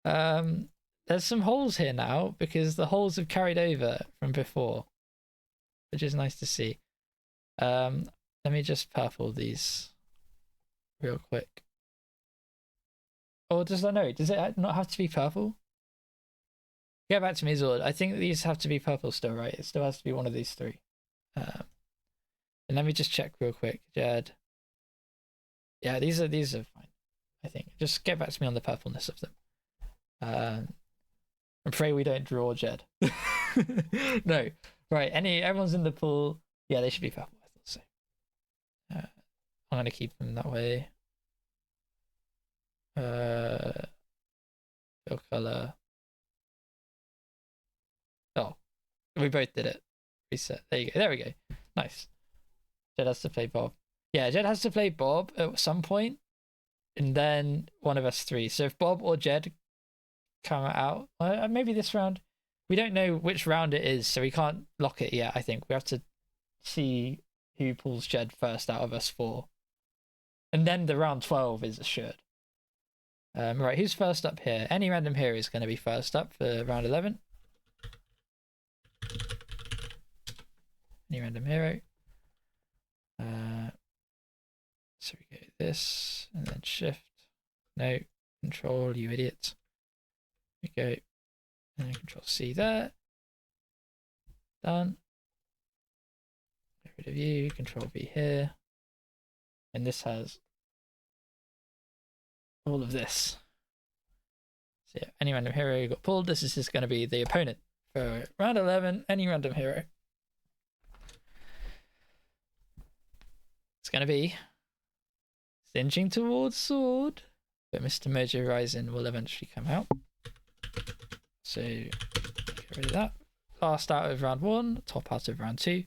there's some holes here now because the holes have carried over from before, which is nice to see. Let me just purple these real quick. Or does it not have to be purple? Get back to me, Zord. I think these have to be purple still, right? It still has to be one of these three. And let me just check real quick. Jed. Yeah, these are fine. I think. Just get back to me on the purpleness of them. And pray we don't draw Jed. No. Right, everyone's in the pool. Yeah, they should be purple, I thought so. I'm gonna keep them that way. Your color. Oh. We both did it. Reset. There you go. There we go. Nice. Jed has to play Bob. Yeah, Jed has to play Bob at some point, and then one of us three. So if Bob or Jed come out, maybe this round. We don't know which round it is, so we can't lock it yet. I think we have to see who pulls Jed first out of us four, and then the round 12 is assured. Right, who's first up here? Any random hero is going to be first up for round 11. Any random hero. So we go this and then shift. No, control, you idiot. We go and then control C there. Done. Get rid of you, control V here. And this has all of this. So yeah, any random hero you got pulled, this is just going to be the opponent for round 11, any random hero. going to be singeing towards sword, but Mr. Mojo Rising will eventually come out. So get rid of that. Last out of round 1, top out of round 2.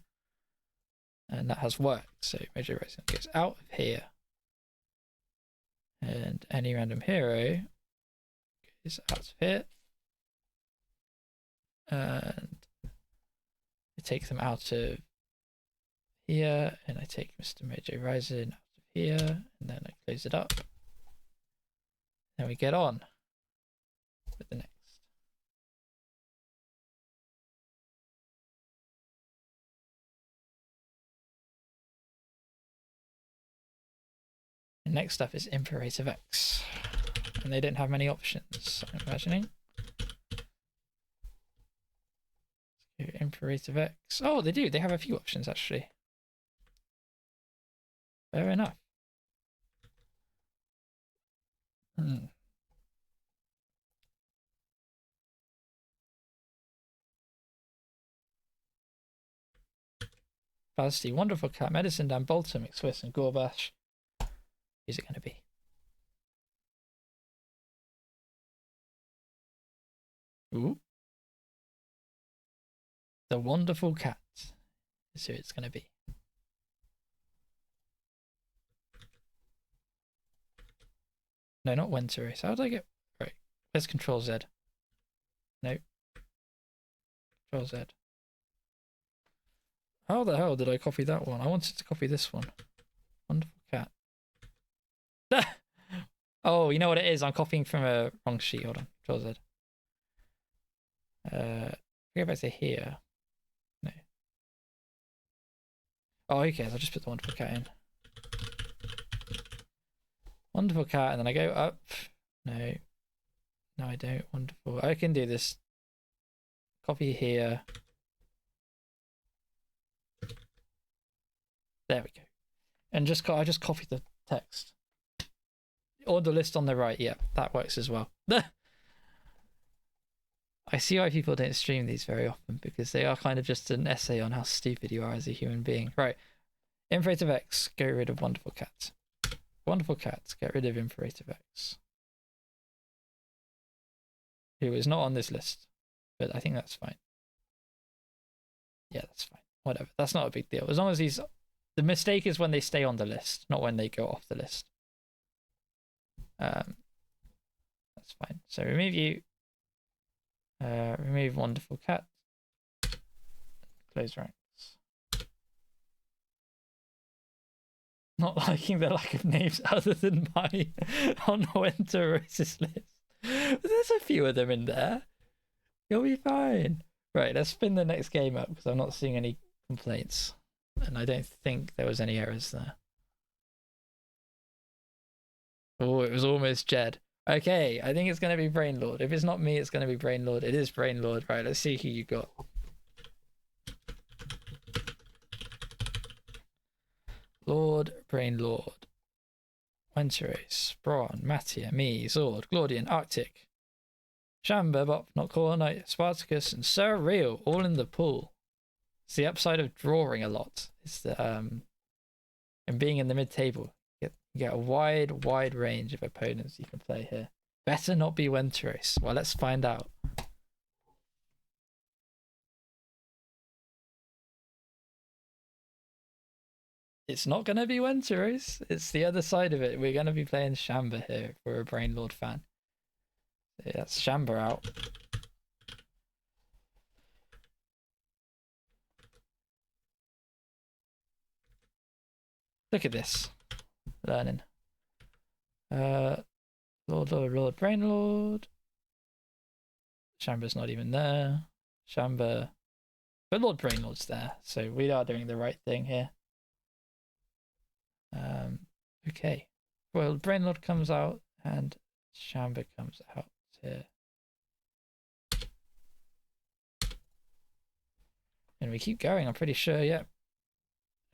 And that has worked. So Mojo Rising gets out of here. And any random hero goes out of here. And I take them out of here. And I take Mr. Mojo Rising out of here. And then I close it up. Then we get on with the next. And next up is Imperative X. And they don't have many options, I'm imagining. Imperative X. Oh, they do. They have a few options, actually. Fair enough. Fasty, Wonderful Cat, Medicine Dan, Bolter, McSwiss, and Gorbash. Who's it going to be? Ooh. The Wonderful Cat is who it's going to be. No, not Winterrace. How did I get... Right. Where's Control Z? No. Control Z. How the hell did I copy that one? I wanted to copy this one. Wonderful Cat. Oh, you know what it is? I'm copying from a wrong sheet. Hold on. Control Z. Go back to here. No. Oh, who cares? I'll just put the Wonderful Cat in. Wonderful Cat, and then I go up. No. No, I don't. Wonderful. I can do this. Copy here. There we go. And I just copied the text. Order list on the right. Yeah, that works as well. I see why people don't stream these very often, because they are kind of just an essay on how stupid you are as a human being. Right. Imperative X, get rid of Wonderful Cat. Wonderful Cat, get rid of Imperative X. Who is not on this list, but I think that's fine. Yeah, that's fine. Whatever. That's not a big deal. As long as he's... The mistake is when they stay on the list, not when they go off the list. That's fine. So remove you. Remove Wonderful Cat. Close ranks. Not liking the lack of names other than mine on Winterrace's list. But there's a few of them in there. You'll be fine. Right, let's spin the next game up because I'm not seeing any complaints. And I don't think there was any errors there. Oh, it was almost Jed. Okay, I think it's going to be Brainlord. If it's not me, it's going to be Brainlord. It is Brainlord. Right, let's see who you got. Lord, Brainlord. Winterrace, Braun, Mattia, me, Zord, Glaudian, Arctic, Shamba, Bop, Noctua, Knight, Spartacus, and Sir Real, all in the pool. It's the upside of drawing a lot. It's the and being in the mid-table. You get a wide range of opponents you can play here. Better not be Winterrace. Well, let's find out. It's not going to be Winterrace. It's the other side of it. We're going to be playing Shamba here if we're a Brainlord fan. So yeah, that's Shamba out. Look at this. Learning. Lord, Brainlord. Shamba's not even there. Shamba. But Lord Brainlord's there. So we are doing the right thing here. Okay. Well, Brainlord comes out and Shamba comes out here. And we keep going, I'm pretty sure, yeah.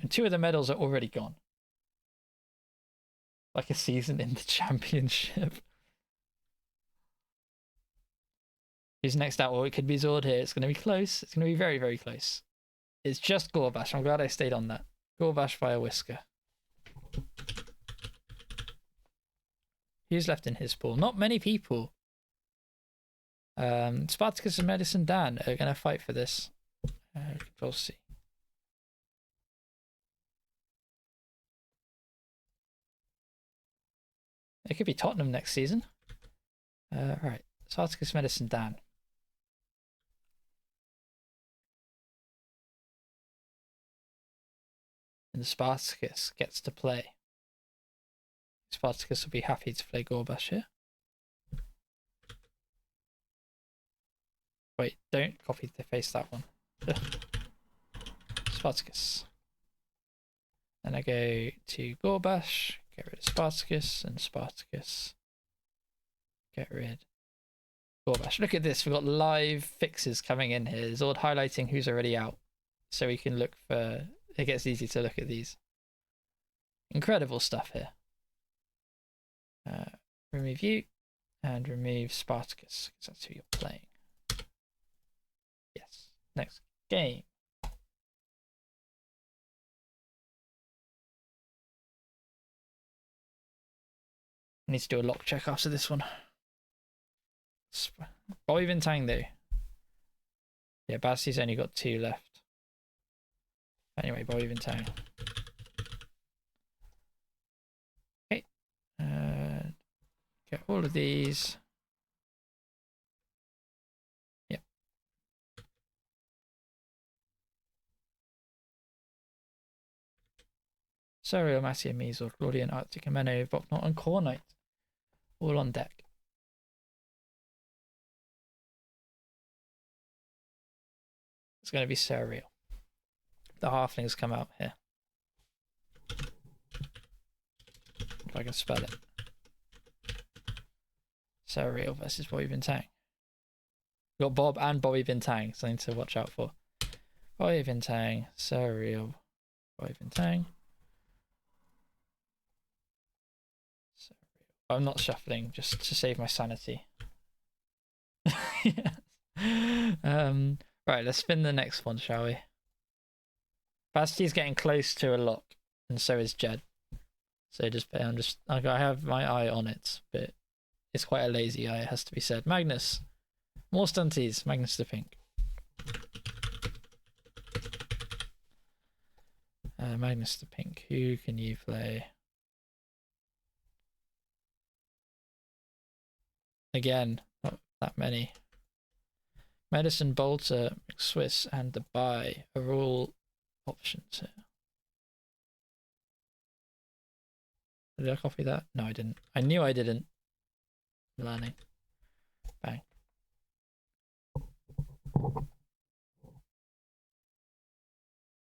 And 2 of the medals are already gone. Like a season in the championship. Who's next out? Well, it could be Zord here. It's going to be close. It's going to be very close. It's just Gorbash. I'm glad I stayed on that. Gorbash via Whisker. Who's left in his pool? Not many people. Spartacus and Medicine Dan are going to fight for this. Control C. It could be Tottenham next season. Right. Spartacus, Medicine Dan. And Spartacus gets to play. Spartacus will be happy to play Gorbash here. Wait, don't copy the paste that one. Spartacus. Then I go to Gorbash, get rid of Spartacus, and Spartacus. Get rid Gorbash. Look at this, we've got live fixes coming in here. It's all highlighting who's already out. So we can look for, it gets easy to look at these. Incredible stuff here. Remove you and remove Spartacus, because that's who you're playing. Yes. Next game. I need to do a lock check after this one. Bobby Bintang though. Yeah, Basti's only got 2 left. Anyway, Bobby Bintang. Okay. Get all of these. Yep. Serial, Massia, Measle, Claudian, Arctic, Ameno, Boknot, and Cornite. All on deck. It's going to be Serial. The halflings come out here. If I can spell it. Serial versus Bobby Bintang. We've got Bob and Bobby Bintang, something to watch out for. Bobby Bintang, Serial, Bobby Bintang. I'm not shuffling just to save my sanity. Yes. Right, let's spin the next one, shall we? Basti's getting close to a lock, and so is Jed. So I have my eye on it, but it's quite a lazy eye, it has to be said. Magnus, more stunties. Magnus the pink. Magnus the pink. Who can you play? Again, not that many. Medicine, Bolter, McSwiss, and the buy are all options here. Did I copy that? No, I didn't. I knew I didn't. Learning. Bang.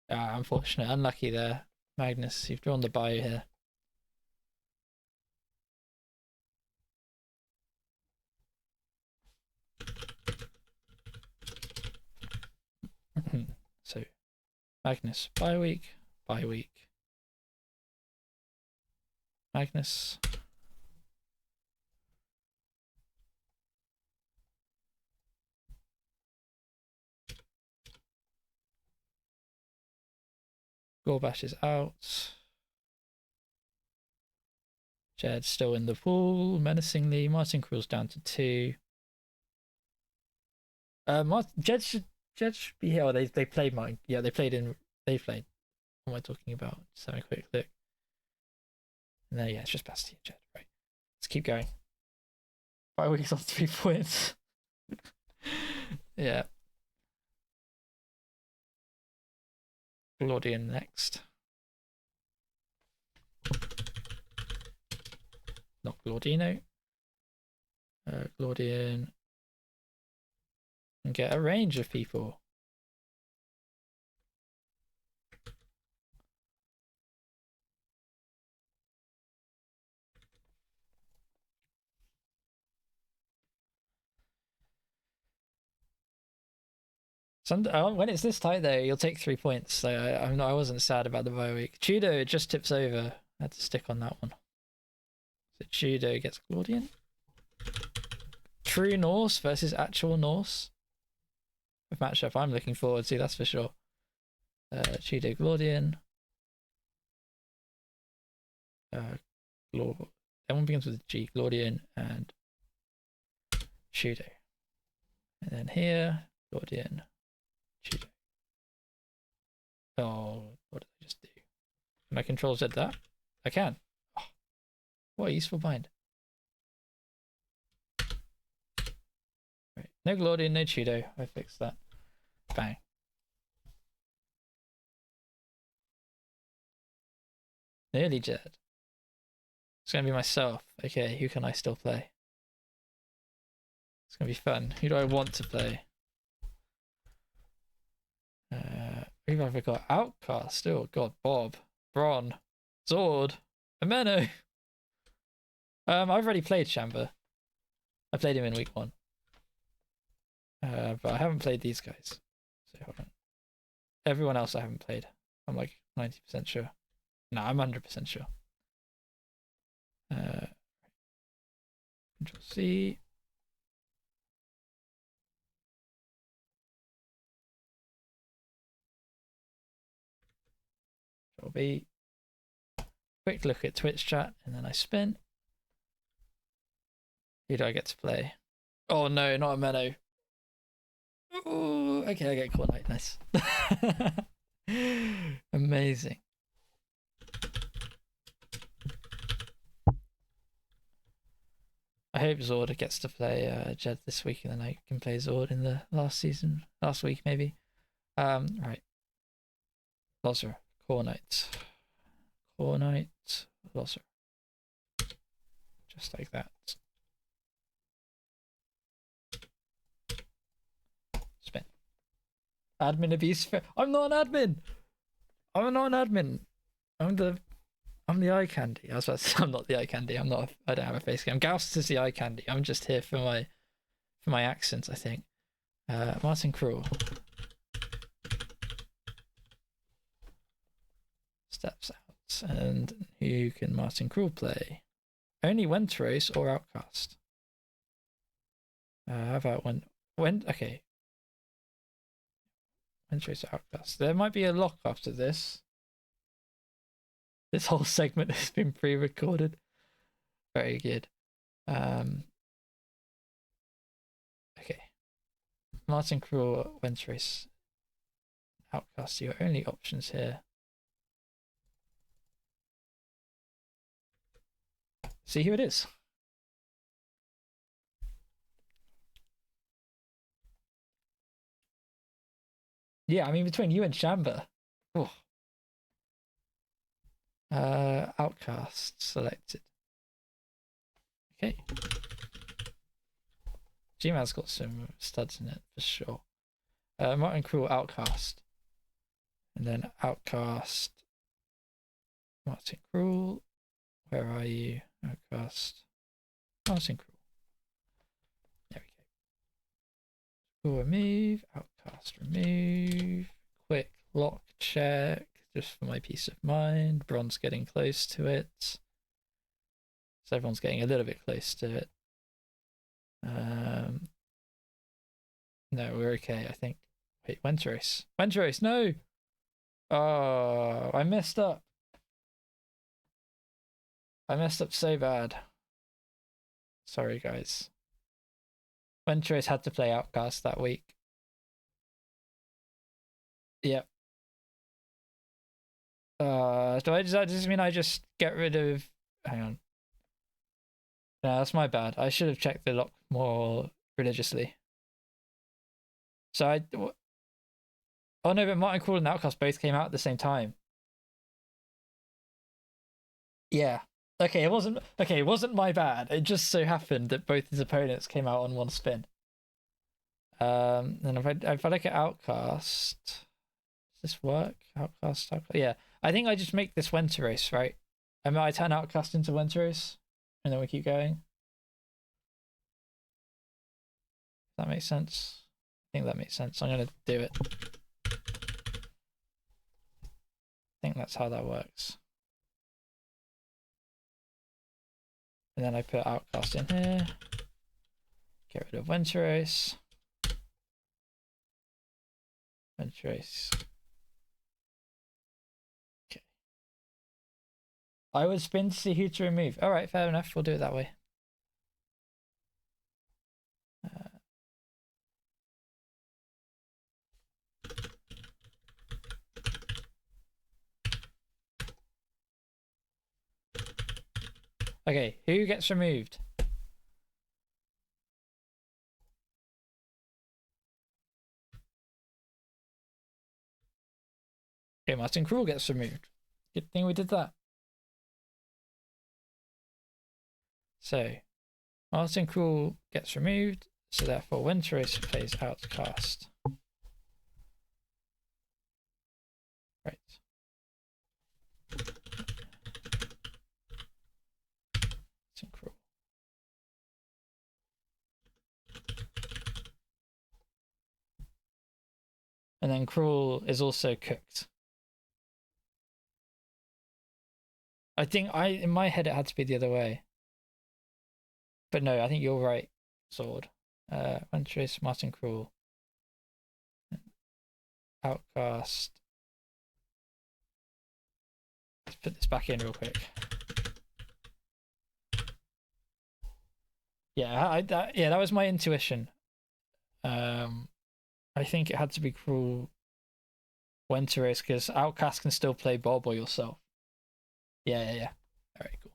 Ah, unfortunate. Unlucky there. Magnus, you've drawn the buy here. So, Magnus, bye week. Magnus. Gorbash is out. Jed's still in the pool, menacingly. Martin crawls down to 2. Jed should be here. Oh, they played mine. Yeah, they played. What am I talking about? Just having a quick look. No, yeah, it's just Basti and Jed. Right. Let's keep going. 5 weeks on 3 points. Yeah. Claudian next. Not Claudino. Claudian. And get a range of people. When it's this tight though, you'll take 3 points. So I wasn't sad about the bye week. Tudor, it just tips over. I had to stick on that one. So Tudor gets Claudian. True Norse versus actual Norse. A matchup I'm looking forward to, that's for sure. Tudor Claudian. Everyone begins with G, Glaudian and Pseudo. And then here, Glaudian, Pseudo. Oh, what did I just do? Can I control Z that? I can. Oh, what a useful bind. Right. No Glaudian, no Pseudo. I fixed that. Bang. Nearly dead. It's going to be myself. Okay, who can I still play? It's going to be fun. Who do I want to play? Who have I got? Outcast. Oh, God. Bob. Bron. Zord. Ameno. I've already played Shamba. I played him in week 1. But I haven't played these guys. So hold on. Everyone else I haven't played. I'm like 90% sure. No, I'm 100% sure. Control C. Control B. Quick look at Twitch chat, and then I spin. Who do I get to play? Oh no, not a Menno. Ooh, okay, I get Core Knight. Nice. Amazing. I hope Zord gets to play Jed this week, and then I can play Zord in the last week maybe. Right. Lozer, Core Knight, Lozer. Just like that. Spin. Admin abuse. I'm not an admin. I'm not an admin. I'm the eye candy. I was about to say I'm not the eye candy. I don't have a face cam. Gauss is the eye candy. I'm just here for my accents, I think. Martin Krul. Steps out. And who can Martin Krul play? Only Wentros or Outcast. How about okay. Wentros or Outcast. There might be a lock after this. This whole segment has been pre-recorded. Very good. Okay. Martin Krul, Wentros, Outcast. Your only options here. See who it is. Yeah, I mean between you and Shamba. Oh. Outcast selected. Okay. Gman's got some studs in it for sure. Martin Krul, Outcast. And then Outcast. Martin Krul. Where are you? Outcast. Martin Krul. There we go. Krul remove. Outcast remove. Quick lock check. Just for my peace of mind. Bron's getting close to it. So everyone's getting a little bit close to it. No, we're okay, I think. Wait, Wentros. Wentros, no! Oh, I messed up. I messed up so bad. Sorry, guys. Wentros had to play Outcast that week. Yep. Does that just mean I just get rid of... Hang on. No, that's my bad. I should have checked the lock more religiously. So oh no, but Martin Krul and Outcast both came out at the same time. Yeah. Okay, it wasn't my bad. It just so happened that both his opponents came out on one spin. And if I look at Outcast, does this work? Outcast. Yeah. I think I just make this Wentros, right? I turn Outcast into Wentros, and then we keep going. That makes sense. I think that makes sense. I'm gonna do it. I think that's how that works. And then I put Outcast in here. Get rid of Wentros. Wentros. Okay. I would spin to see who to remove. All right, fair enough. We'll do it that way. Okay, who gets removed? Okay, Martin Krul gets removed. Good thing we did that. So, Martin Krul gets removed, so therefore Winterrace plays Outcast. Right. Martin Krul. And then Krul is also cooked. I think in my head it had to be the other way. But no, I think you're right, Sword. Winterrace, Martin Krul. Outcast. Let's put this back in real quick. Yeah, that was my intuition. I think it had to be Krul, Winterrace, because Outcast can still play Bob or yourself. Yeah. All right, cool.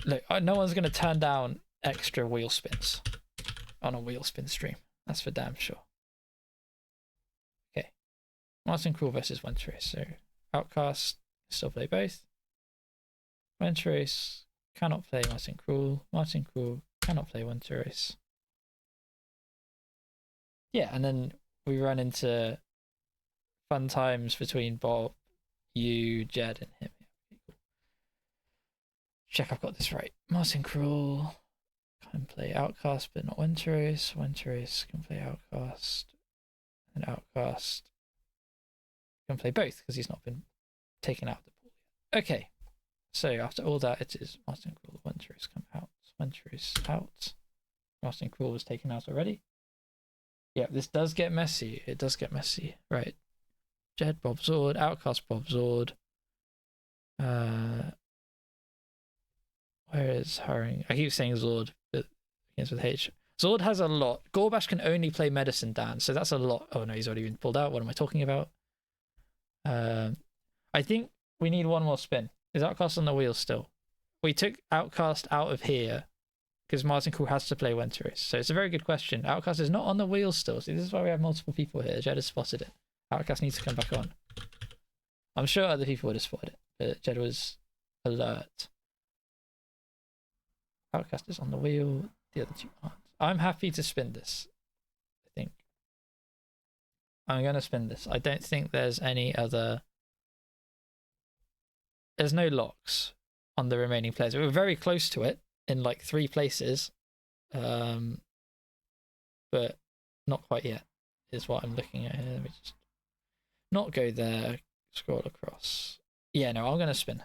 Look, no one's gonna turn down extra wheel spins on a wheel spin stream. That's for damn sure. Okay, Martin Krul versus Winterrace. So Outcast still play both. Winterrace cannot play Martin Krul. Martin Krul cannot play Winterrace. Yeah, and then we run into fun times between Bob, you, Jed, and him. Check I've got this right. Martin Krul can play Outcast, but not Winterrace. Winterrace can play Outcast, and Outcast can play both because he's not been taken out of the pool yet. Okay, so after all that, it is Martin Krul, Winterrace come out, Winterrace out. Martin Krul was taken out already. Yeah, this does get messy. It does get messy. Right. Jed, Bob, Zord. Outcast, Bob, Zord. Where is Herring? I keep saying Zord, but begins with H. Zord has a lot. Gorbash can only play Medicine Dan, so that's a lot. Oh no, he's already been pulled out. What am I talking about? I think we need one more spin. Is Outcast on the wheel still? We took Outcast out of here because Martin Krul has to play Winterrace. So it's a very good question. Outcast is not on the wheel still. See, this is why we have multiple people here. Jed has spotted it. Outcast needs to come back on. I'm sure other people would have spotted it, but Jed was alert. Outcast is on the wheel. The other two aren't. I'm happy to spin this. I think I'm going to spin this. I don't think there's any other. There's no locks on the remaining players. We were very close to it in like 3 places, but not quite yet is what I'm looking at here. Let me just not go there, scroll across. Yeah, no, I'm going to spin.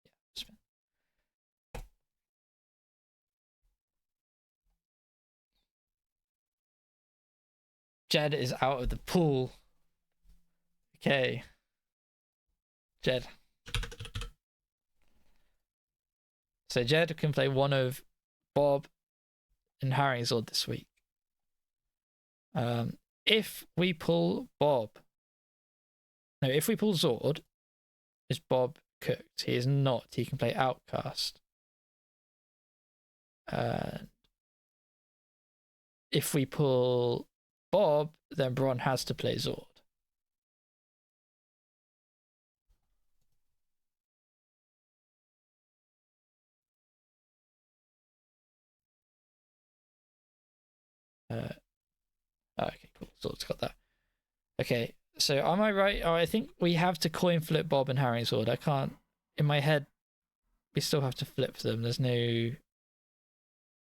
Yeah, spin. Jed is out of the pool. Okay. Jed. So Jed can play one of Bob and Harry's Zord this week. If we pull Zord, is Bob cooked? He is not. He can play Outcast. If we pull Bob, then Bron has to play Zord. Okay, cool. Zord's got that. Okay, so am I right? Oh, I think we have to coin flip Bob and Harry's Zord. I can't. In my head, we still have to flip them. There's no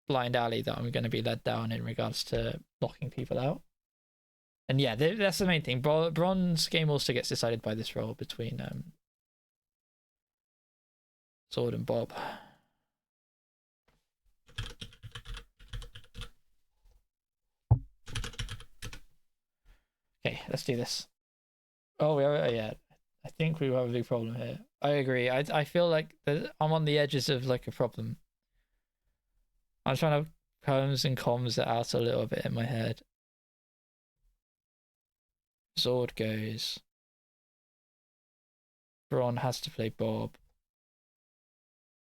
blind alley that I'm going to be led down in regards to blocking people out. And yeah, that's the main thing. Bron's game also gets decided by this roll between Zord and Bob. Okay, let's do this. Oh, yeah. I think we have a big problem here. I agree. I feel like I'm on the edges of like a problem. I'm trying to pros and cons it out a little bit in my head. Zord goes. Braun has to play Bob.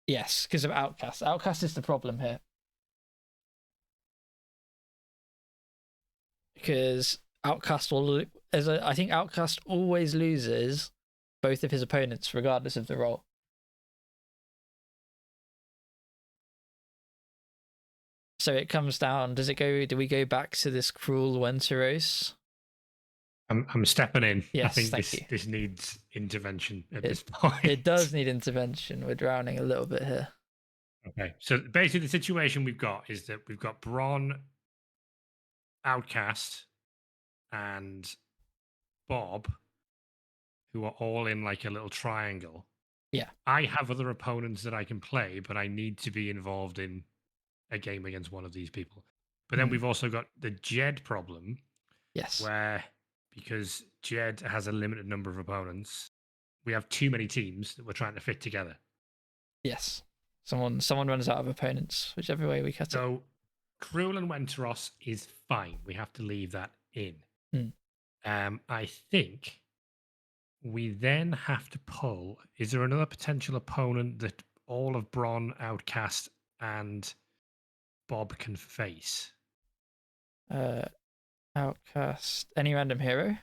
Yes, because of Outcast. Outcast is the problem here. Because Outcast will, I think Outcast always loses both of his opponents, regardless of the role. So it comes down. Does it go? Do we go back to this cruel Wenteros? I'm stepping in. Yes, I think thank you. this needs intervention at this point. It does need intervention. We're drowning a little bit here. Okay, so basically the situation we've got is that we've got Braun, Outcast, and Bob, who are all in like a little triangle. Yeah. I have other opponents that I can play, but I need to be involved in a game against one of these people. But then we've also got the Jed problem. Yes. Where, because Jed has a limited number of opponents, we have too many teams that we're trying to fit together. Yes. Someone runs out of opponents, whichever way we cut it. So Cruel and Wenteros is fine. We have to leave that in. I think we then have to pull. Is there another potential opponent that all of Braun, Outcast, and Bob can face? Outcast. Any random hero?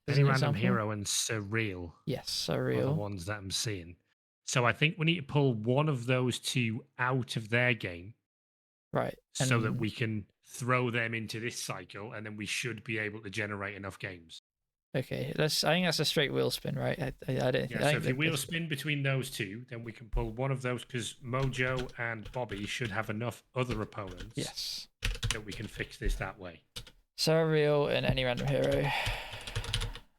Any random hero and Surreal. Yes, Surreal. Are the ones that I'm seeing. So I think we need to pull one of those two out of their game. Right. So that we can throw them into this cycle, and then we should be able to generate enough games. Okay, I think that's a straight wheel spin, right? I don't. Yeah, so if you wheel spin between those two, then we can pull one of those, because Mojo and Bobby should have enough other opponents. Yes. That we can fix this that way. Surreal and any random hero.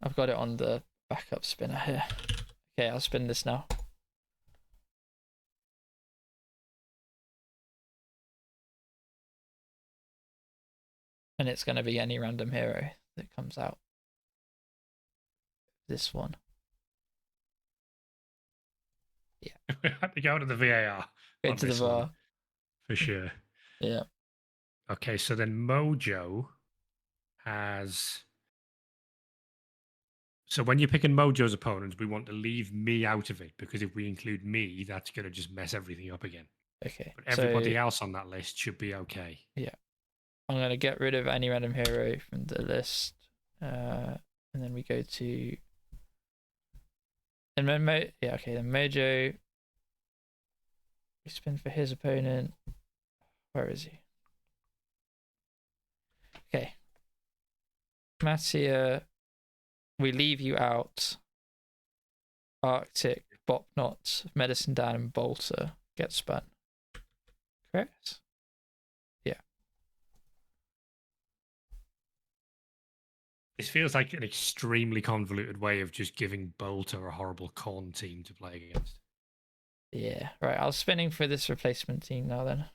I've got it on the backup spinner here. Okay, I'll spin this now. And it's going to be any random hero that comes out. This one. Yeah. We have to go to the VAR. Go to the VAR. For sure. Yeah. Okay, so then Mojo has... So when you're picking Mojo's opponents, we want to leave me out of it, because if we include me, that's going to just mess everything up again. Okay. But everybody else on that list should be okay. Yeah. I'm going to get rid of any random hero from the list. And then we go to... And then then Mojo. We spin for his opponent. Where is he? Okay. Mattia, we leave you out. Arctic, Bopnot, Medicine Dan, and Bolter get spun. Correct? Yeah. This feels like an extremely convoluted way of just giving Bolter a horrible corn team to play against. Yeah, right. I was spinning for this replacement team now then.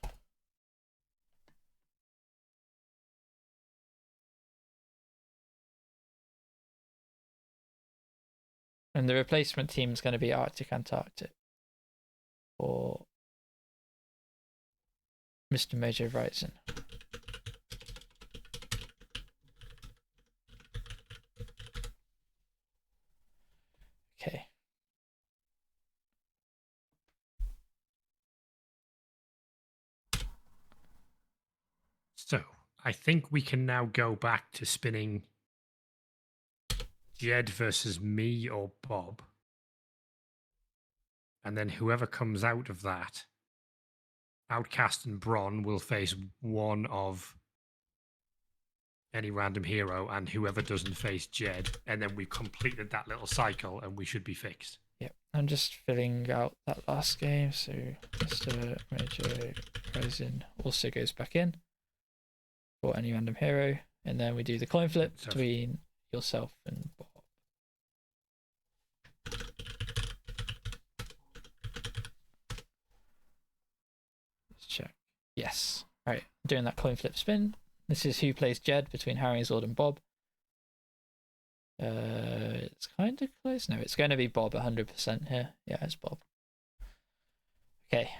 And the replacement team is going to be Arctic Antarctic. Or Mr. Mojo Ryzen. Okay. So I think we can now go back to spinning Jed versus me or Bob. And then whoever comes out of that, Outcast and Bron will face one of any random hero, and whoever doesn't face Jed. And then we've completed that little cycle, and we should be fixed. Yep, I'm just filling out that last game. So Mr. Mojo Ryzen also goes back in for any random hero. And then we do the coin flip between yourself and Bob. Let's check. Yes. All right, doing that coin flip spin. This is who plays Jed between Harry, Zord, and Bob. It's kind of close. No, it's going to be Bob 100% here. Yeah, it's Bob. Okay.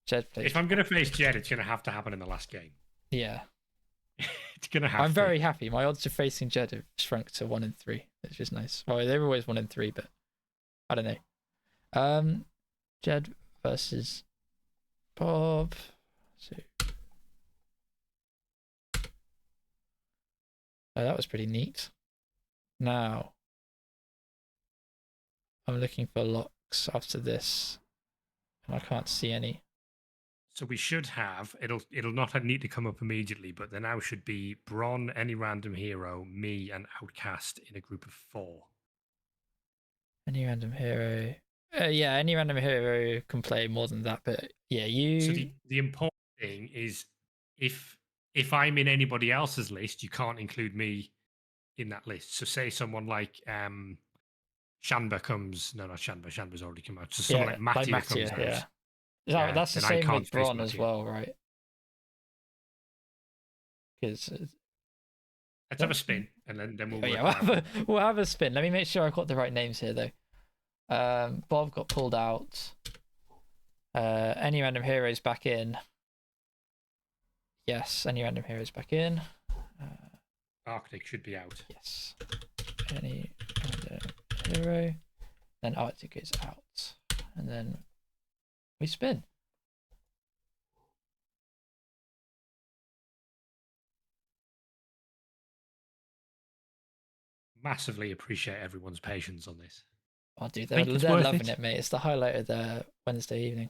Jed plays. If I'm going to face Jed, it's going to have to happen in the last game. Yeah. It's going to have I'm to. very happy. My odds of facing Jed have shrunk to 1 in 3, which is nice. Well, they were always 1 in 3, but I don't know. Jed versus Bob. So, oh, that was pretty neat. Now, I'm looking for locks after this, and I can't see any. So we should have, it'll not need to come up immediately, but there now should be Bron, any random hero, me, and Outcast in a group of 4. Any random hero. Yeah, any random hero can play more than that, but yeah, you. So the important thing is if I'm in anybody else's list, you can't include me in that list. So say someone like Shanba comes. No, not Shanba. Shanba's already come out. So someone like Mattia comes out. Yeah. That's the same with Bron as well, right? Because let's have a spin, and then we'll. We'll have a spin. Let me make sure I got the right names here, though. Bob got pulled out. Any random heroes back in? Yes, any random heroes back in. Arctic should be out. Yes. Any random hero. Then Arctic is out, and then we spin. Massively appreciate everyone's patience on this. Oh, dude, they're loving it, mate. It's the highlight of the Wednesday evening.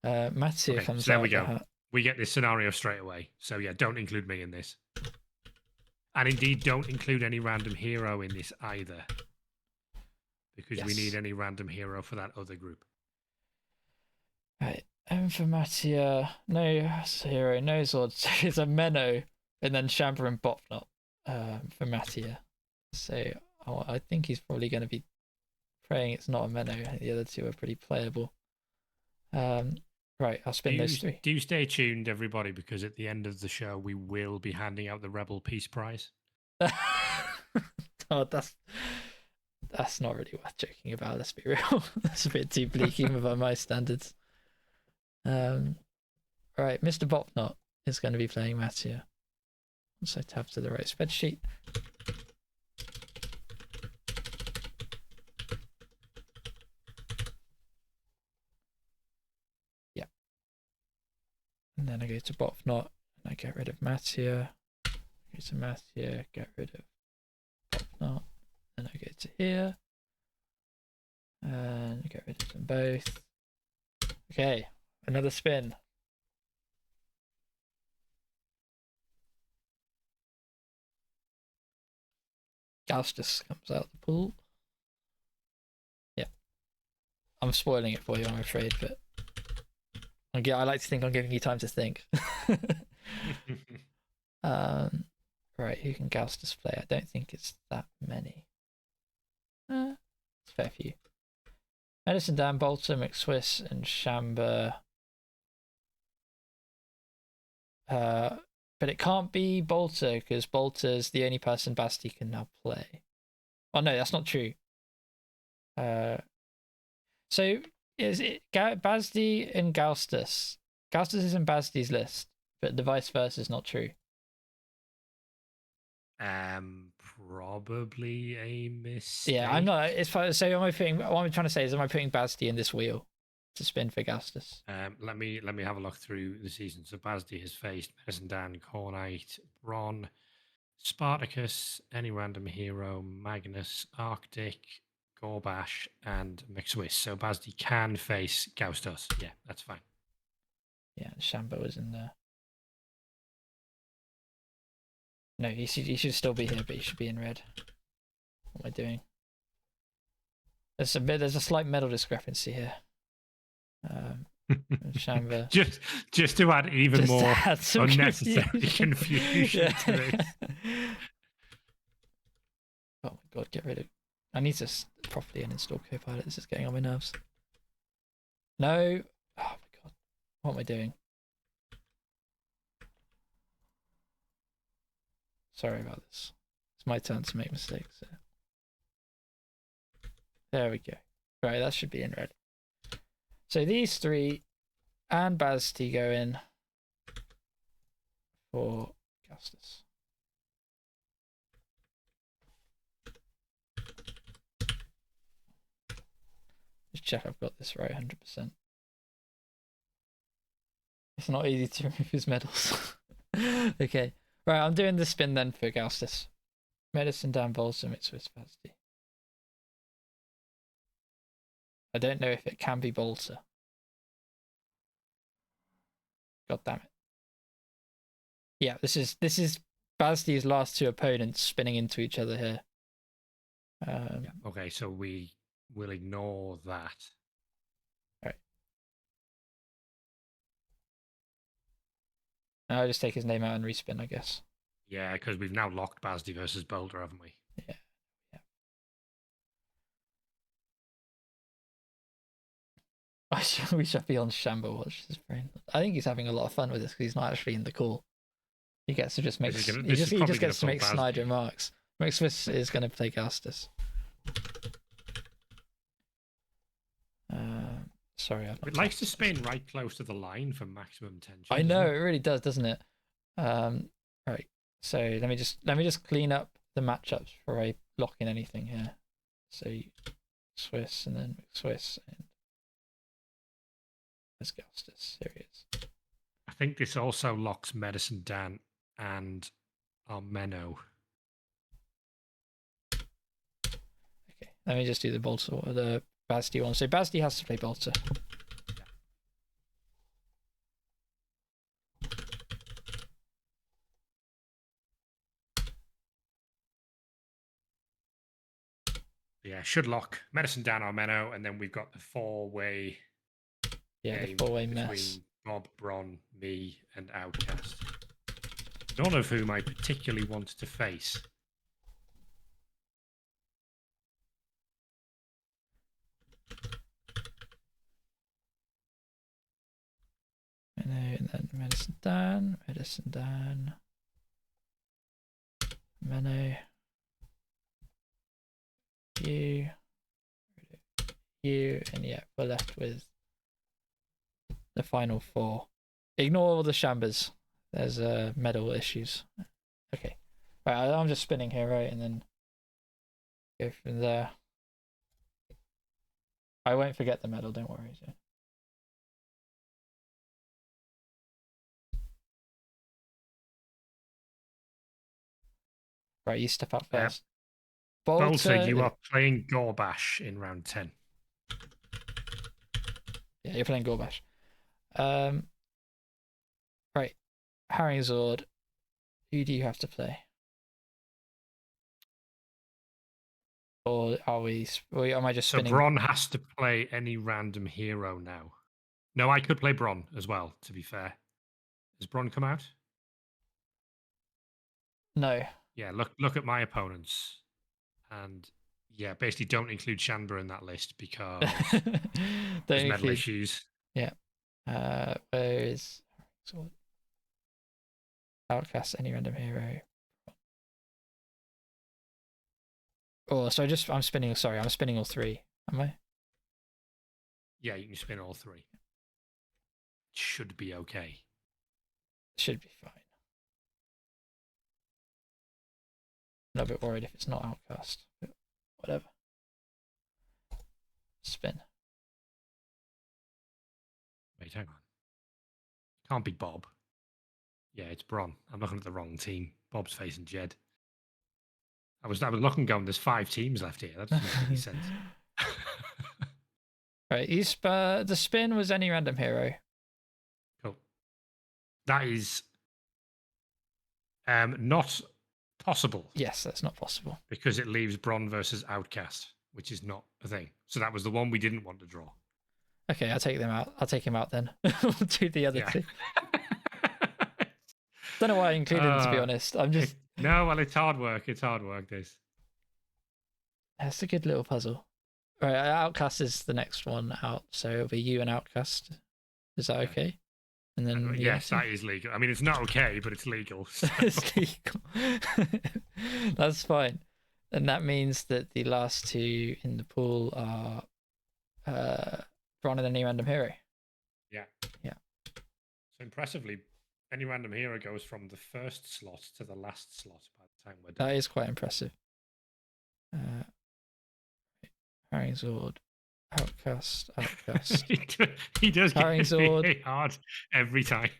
Mattia comes out. So there we go. We get this scenario straight away. So yeah, don't include me in this. And indeed, don't include any random hero in this either. Because we need any random hero for that other group. Right. And for Mattia, no hero, no sword. So it's a Menno, and then Shamba and Bopnot for Mattia. So I think he's probably going to be praying it's not a Menno. The other two are pretty playable. Right, I'll spin those 3. Do stay tuned, everybody, because at the end of the show, we will be handing out the Rebel Peace Prize. Oh, that's not really worth joking about. Let's be real. That's a bit too bleak even by my standards. Right, Mr. Bopnot is going to be playing Mattia. So tab to the right spreadsheet. Yeah. And then I go to Bopnot and I get rid of Mattia. Go to Mattia, get rid of Bopnot. Then I go to here. And get rid of them both. Okay, another spin. Gaustus comes out the pool. Yeah. I'm spoiling it for you, I'm afraid, but I like to think I'm giving you time to think. Right, who can Gaustus play? I don't think it's that many. It's fair few. Medicine Dan, Bolter, McSwiss, and Shamba. But it can't be Bolter because Bolter's the only person Basti can now play. Oh no, that's not true. So is it Basti and Gaustus? Gaustus is in Basti's list, but the vice versa is not true. Probably a mistake. Yeah, I'm not. It's so. Am I putting? What I'm trying to say is, am I putting Basti in this wheel to spin for Gaustus? Let me have a look through the season. So Basti has faced Medicine Dan, Cornite, Bron, Spartacus, any random hero, Magnus, Arctic, Gorbash, and McSwiss. So Basti can face Gaustus. Yeah, that's fine. Yeah, Shamba was in there. No, he should still be here, but he should be in red. What am I doing? There's a slight medal discrepancy here. Shamba. just to add even more unnecessary confusion to this. Oh my god, get rid of. I need to properly uninstall Copilot. This is getting on my nerves. No. Oh my god. What am I doing? Sorry about this. It's It's my turn to make mistakes. So. There we go. Right, that should be in red. So these three and Basti go in for Augustus. Just check I've got this right 100%. It's not easy to remove his medals. Okay. Right, I'm doing the spin then for Augustus. Medicine down Balsam, it's Swiss Basti. I don't know if it can be Bolter. God damn it. Yeah, this is Basti's last two opponents spinning into each other here. Yeah. Okay, so we will ignore that. Right. I'll just take his name out and respin, I guess. Yeah, because we've now locked Basti versus Boulder, haven't we? Yeah. We should be on Shamba watch his brain. I think he's having a lot of fun with this because he's not actually in the call. He gets to just make he just gets to make snide remarks. Max Swiss is going to play Gastus. Sorry, it likes to spin right close to the line for maximum tension. I know it really does, doesn't it? Right. So let me just clean up the matchups before I lock in anything here. So Swiss and then Swiss and there's Gastus. There he is. I think this also locks Medicine Dan and Armeno. Okay, let me just do the Bolter or the Basti one. So Basti has to play Bolter. Yeah, should lock Medicine Dan Armeno, and then we've got the four-way. Yeah, the four-way mess. Bob, Bron, me, and Outcast. None of whom I particularly want to face. And then Medicine Dan, Meno, you, and yeah, we're left with the final four. Ignore all the Shambas. There's medal issues. Okay. Right, I'm just spinning here, right, and then go from there. I won't forget the medal, don't worry. So. Right, you step up first. Bolter, you are playing Gorbash in round 10. Yeah, you're playing Gorbash. Right, Harry Zord. Who do you have to play? Or are we? Or am I just spinning? So Bron has to play any random hero now. No, I could play Bron as well. To be fair, has Bron come out? No. Yeah, look at my opponents, and yeah, basically don't include Shanba in that list because there's medal issues. Yeah. Where is Outcast? Any random hero? Oh, so I'm spinning. Sorry, I'm spinning all three. Am I? Yeah, you can spin all three. Should be okay. Should be fine. I'm a bit worried if it's not Outcast, but whatever. Spin. Wait, hang on. Can't be Bob. Yeah, it's Bron. I'm looking at the wrong team. Bob's facing Jed. I was looking going, there's 5 teams left here. That doesn't make any sense. Right, the spin was any random hero. Cool. That is not possible. Yes, that's not possible. Because it leaves Bron versus Outcast, which is not a thing. So that was the one we didn't want to draw. Okay, I'll take them out. I'll take him out then. We'll do the other two. Don't know why I included him, to be honest. I'm just... No, well, it's hard work. It's hard work, this. That's a good little puzzle. Right, Outcast is the next one out, so it'll be you and Outcast. Is that okay? And then yes, that is legal. I mean, it's not okay, but it's legal. So. It's legal. That's fine. And that means that the last two in the pool are Bron and any random hero. Yeah. Yeah. So impressively, any random hero goes from the first slot to the last slot by the time we're done. That is quite impressive. Harrying Zord, Outcast. he does Harrying get Zord hard every time.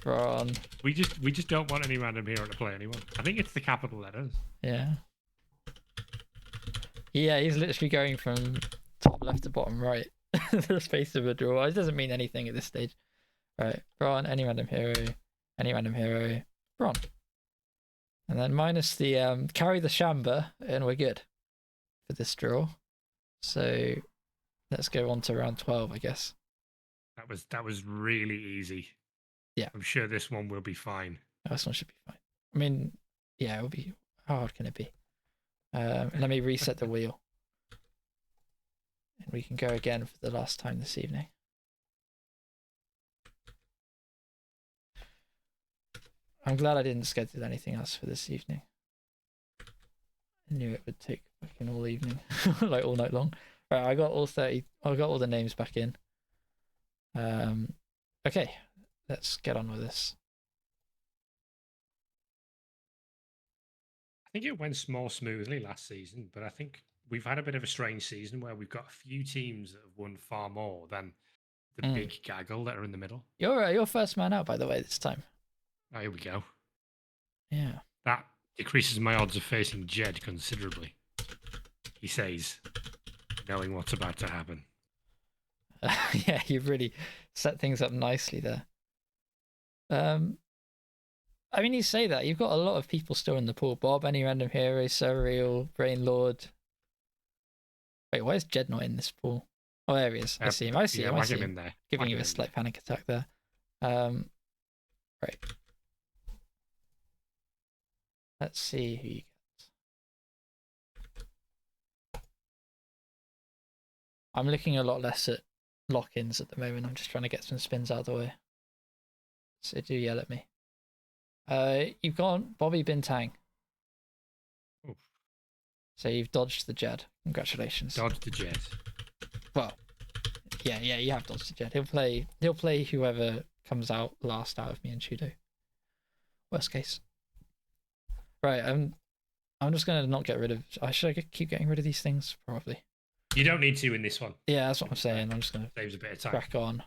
Bron. We just don't want any random hero to play anyone. I think it's the capital letters. Yeah. Yeah, he's literally going from top left to bottom right. The space of a draw. It doesn't mean anything at this stage. Right, Bron, any random hero, Bron. And then minus the carry the Shamba, and we're good for this draw. So let's go on to round 12, I guess. That was really easy. Yeah. I'm sure this one will be fine. This one should be fine. I mean, yeah, it'll be. How hard can it be? Let me reset the wheel. And we can go again for the last time this evening. I'm glad I didn't schedule anything else for this evening. I knew it would take fucking all evening, like all night long. Right, I got all the names back in. Okay, let's get on with this. I think it went more smoothly last season, but I think we've had a bit of a strange season where we've got a few teams that have won far more than the big gaggle that are in the middle. You're first man out, by the way, this time. Oh, here we go. Yeah. That decreases my odds of facing Jed considerably, he says, knowing what's about to happen. Yeah, you've really set things up nicely there. I mean, you say that. You've got a lot of people still in the pool. Bob, any random hero, Surreal, Brain Lord. Wait, why is Jed not in this pool? Oh, there he is. I see him. I see him in there. Giving you a slight panic attack there. Right. Let's see who you get. I'm looking a lot less at lock-ins at the moment. I'm just trying to get some spins out of the way. So do yell at me. You've gone Bobby Bintang. Oof. So you've dodged the Jed. Congratulations. Dodged the Jed. Well, yeah, you have dodged the Jed. He'll play whoever comes out last out of me and Chudo. Worst case. Right, I'm just gonna not get rid of. Should I keep getting rid of these things? Probably. You don't need to in this one. Yeah, that's what I'm saying. I'm just gonna saves a bit of time. Crack on.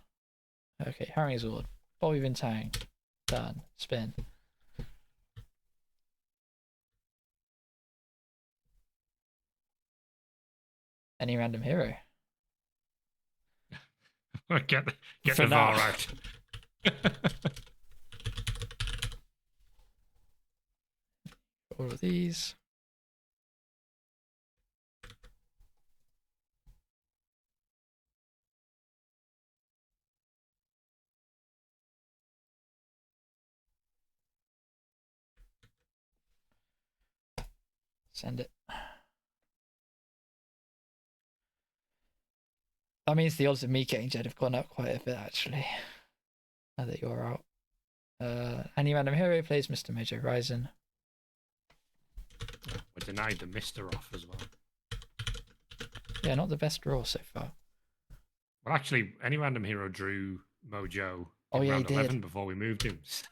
Okay, Harry's Zord, Bobby Bintang, done. Spin. Any random hero. get the VAR out. All of these. Send it. That means the odds of me getting Jed have gone up quite a bit, actually. Now that you're out. Any random hero plays Mr. Mojo Horizon. We're denied the Mr. off as well. Yeah, not the best draw so far. Well, actually, any random hero drew Mojo in round 11 before we moved him. So...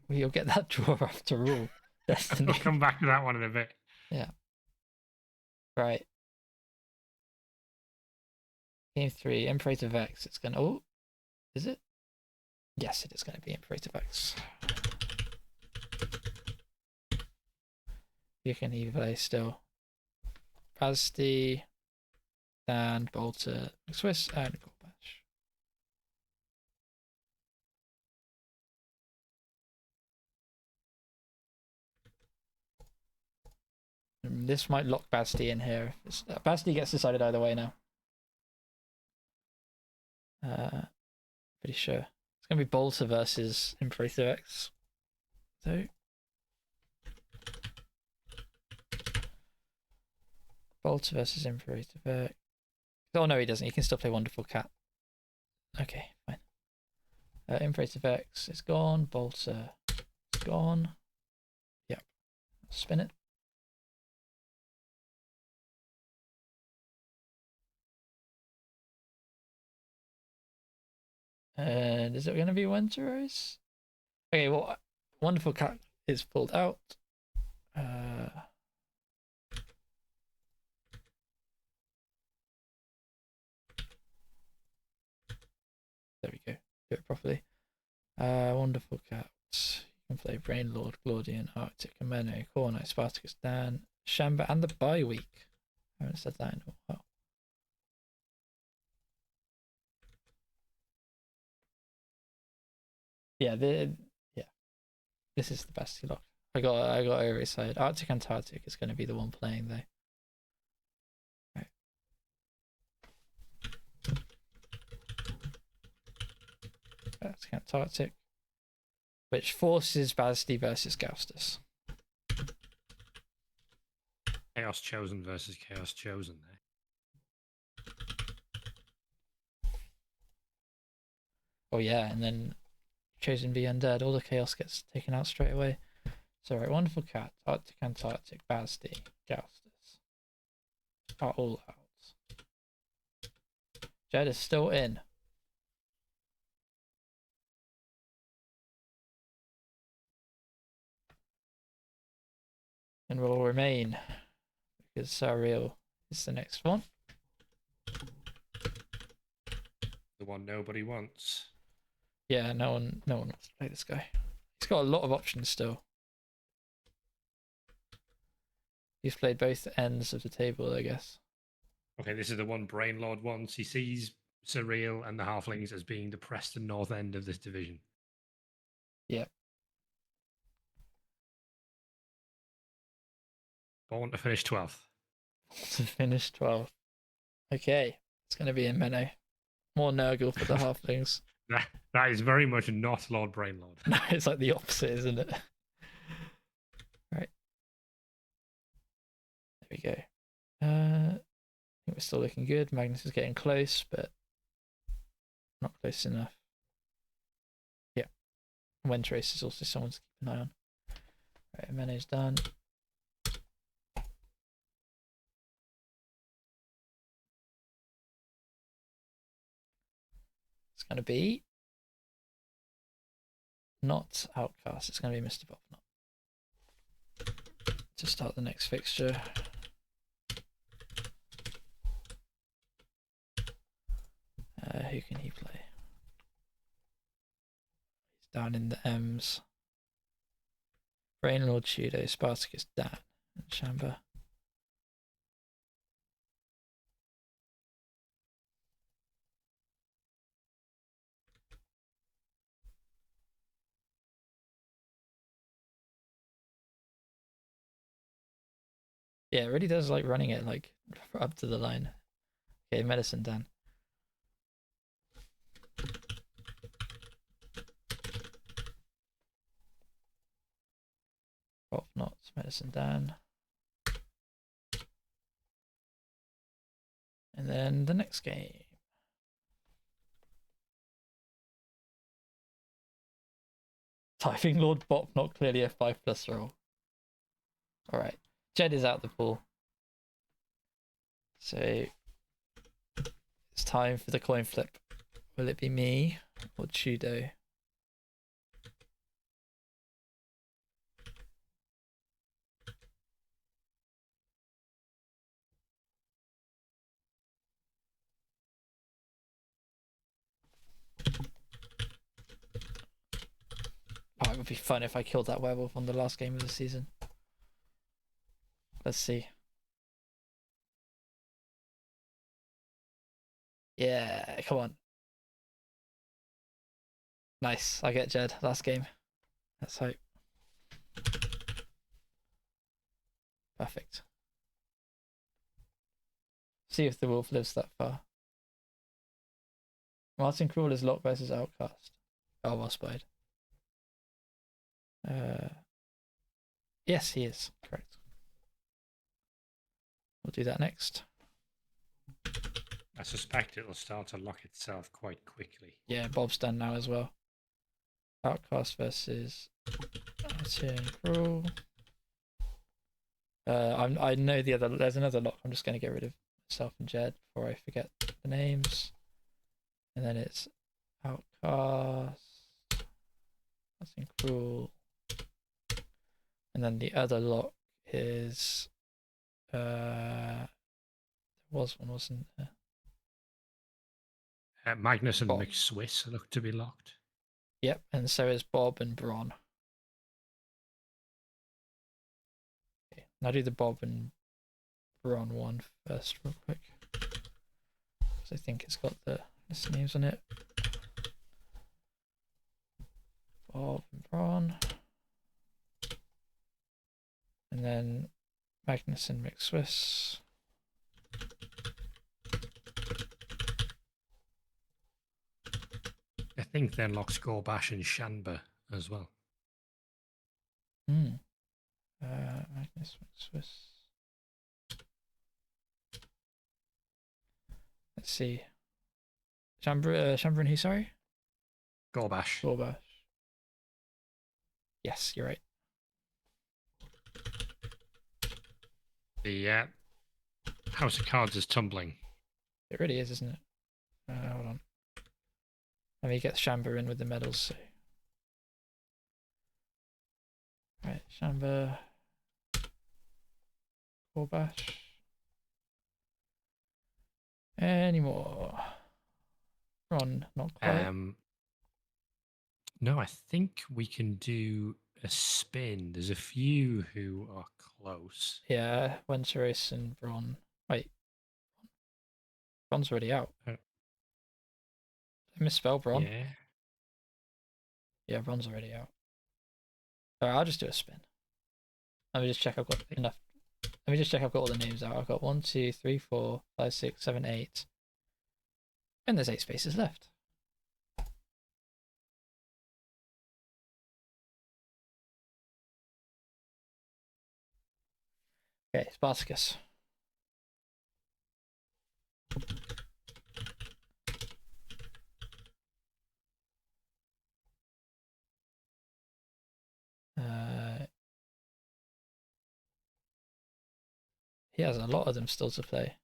Well, you'll get that draw after all. Destiny. We'll come back to that one in a bit. Yeah. Right. Game 3, Imperator Vex. It's gonna. Oh, is it? Yes, it is going to be Imperator Vex. You can either play still. Basti, Dan, Bolter, Swiss, and Gorbash. This might lock Basti in here. Basti gets decided either way now. Pretty sure. It's going to be Bolter versus Imperator X. So. Bolter versus Imperator Vex. Oh no, he doesn't. He can still play Wonderful Cat. Okay, fine. Imperative X is gone. Bolter is gone. Yep. Spin it. And is it going to be Winterose? Okay, well, Wonderful Cat is pulled out. There we go. Do it properly. Wonderful Cat. You can play Brain Lord, Glaudian, Arctic, Ameno, Corno, Spartacus, Dan, Shamba, and the bye week. I haven't said that in a while. Yeah, this is the best lock. I got overexcited. Arctic Antarctic is going to be the one playing though. Right. Arctic Antarctic, which forces Basty versus Gaustus. Chaos Chosen versus Chaos Chosen there. Oh yeah, and then Chosen be undead. All the chaos gets taken out straight away. So right, Wonderful Cat, Arctic Antarctic, Basty, Gaustus are all out. Jed is still in. And will remain because Surreal is the next one. The one nobody wants. Yeah, no one wants to play this guy. He's got a lot of options still. He's played both ends of the table, I guess. Okay, this is the one Brain Lord wants. He sees Surreal and the Halflings as being the Preston North end of this division. Yep. Born to finish 12th. To finish 12th. Okay, it's going to be in Menno. More Nurgle for the Halflings. That is very much not Lord Brainlord. No, it's like the opposite, isn't it? Right. There we go. I think we're still looking good. Magnus is getting close, but not close enough. Yeah. Wintrace is also someone to keep an eye on. Right, Menno's done. It's going to be not Outcast. It's going to be Mr. Bobnut to start the next fixture. Who can he play? He's down in the M's. Brainlord, Tudo, Spartacus, Dan, and Shamba. Yeah, it really does like running it like up to the line. Okay, Medicine Dan. Pop Knots, Medicine Dan. And then the next game. Typing Lord Bop, not clearly a 5+ roll. Alright. Jed is out the pool. So it's time for the coin flip. Will it be me or Chudo? Oh, it would be fun if I killed that werewolf on the last game of the season. Let's see. Yeah, come on. Nice. I get Jed. Last game. Let's hope. Perfect. See if the wolf lives that far. Martin Crawl is Lock versus Outcast. Oh, well spied. Yes, he is. Correct. We'll do that next. I suspect it'll start to lock itself quite quickly. Yeah, Bob's done now as well. Outcast versus Marty and Cruel. I know the other. There's another lock. I'm just going to get rid of myself and Jed before I forget the names. And then it's Outcast. That's in Cruel. And then the other lock is there was one, wasn't there? Magnus and Bob. McSwiss look to be locked. Yep, and so is Bob and Bron. Okay, now do the Bob and Bron one first, real quick, because I think it's got the names on it. Bob and Bron, and then Magnus and McSwiss. I think then locks Gorbash and Shanba as well. Magnus McSwiss. Let's see. Shanba and who, sorry? Gorbash. Yes, you're right. The House of Cards is tumbling. It really is, isn't it? Hold on. Let me get Shanba in with the medals. So. Right, Shanba. Gorbash. Any more? Ron, not quite. No, I think we can do a spin. There's a few who are close. Yeah, Wenceris and Bron. Wait. Bron's already out. Oh. Did I misspell Bron? Yeah. Yeah, Bron's already out. Alright, I'll just do a spin. Let me just check I've got enough. Let me just check I've got all the names out. I've got 1, 2, 3, 4, 5, 6, 7, 8. And there's 8 spaces left. Okay, Spartacus. He has a lot of them still to play.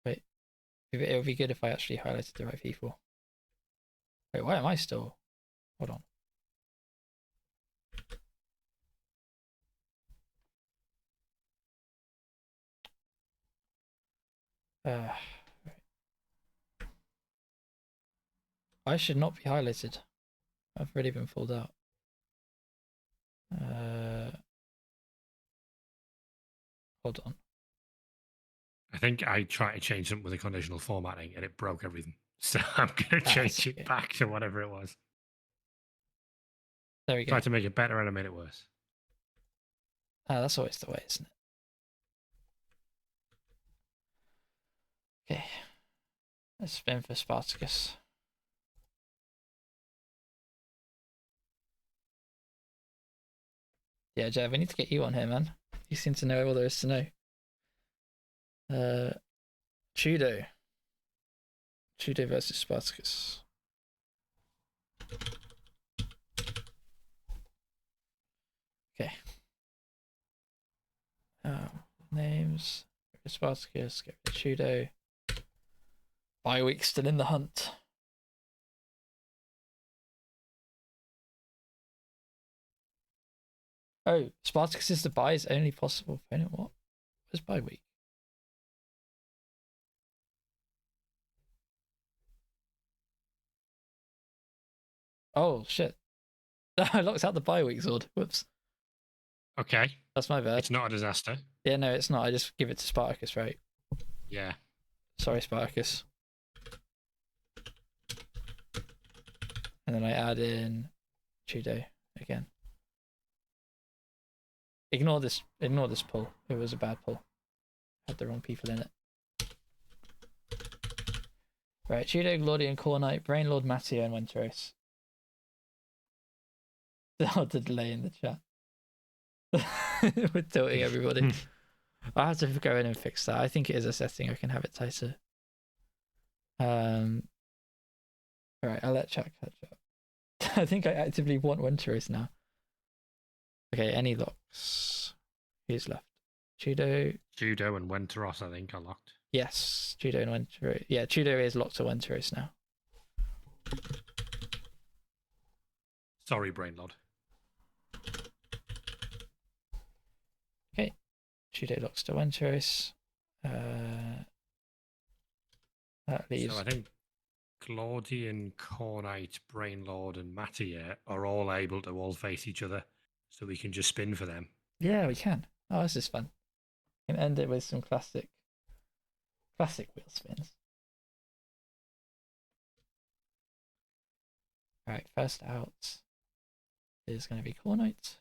Wait, it would be good if I actually highlighted the right people. Wait, why am I still? Hold on. I should not be highlighted. I've already been pulled out. Hold on. I think I tried to change something with the conditional formatting and it broke everything. So I'm going to change it back to whatever it was. There we go. Tried to make it better and I made it worse. That's always the way, isn't it? Okay. Let's spin for Spartacus. Yeah, Jeff, we need to get you on here, man. You seem to know all there is to know. Judo. Judo versus Spartacus. Okay. Names. Spartacus, get rid of Judo. Bye-week still in the hunt. Oh, Spartacus is the buy is only possible opponent. What? Where's bye-week? Oh, shit. I locked out the bye-week sword. Whoops. Okay. That's my bad. It's not a disaster. Yeah, no, it's not. I just give it to Spartacus, right? Yeah. Sorry, Spartacus. And then I add in Judo again. Ignore this pull. It was a bad pull. Had the wrong people in it. Right, Judo, Glordian, Core Knight, Brain Lord, Matteo, and Wenteros. Oh, the delay in the chat. We're tilting everybody. I have to go in and fix that. I think it is a setting. I can have it tighter. All right, I'll let chat catch up. I think I actively want Winterous now. Okay, any locks? Who's left? Judo. Judo and Wenteros, I think, are locked. Yes, Judo and Winterous. Yeah, Judo is locked to Winterous now. Sorry, Brainlord. Okay, Judo locks to Winterous. That leaves. So I think Claudian, Cornite, Brainlord, and Mattia are all able to all face each other, so we can just spin for them. Yeah, we can. Oh, this is fun. We can end it with some classic wheel spins. All right, first out is going to be Cornite.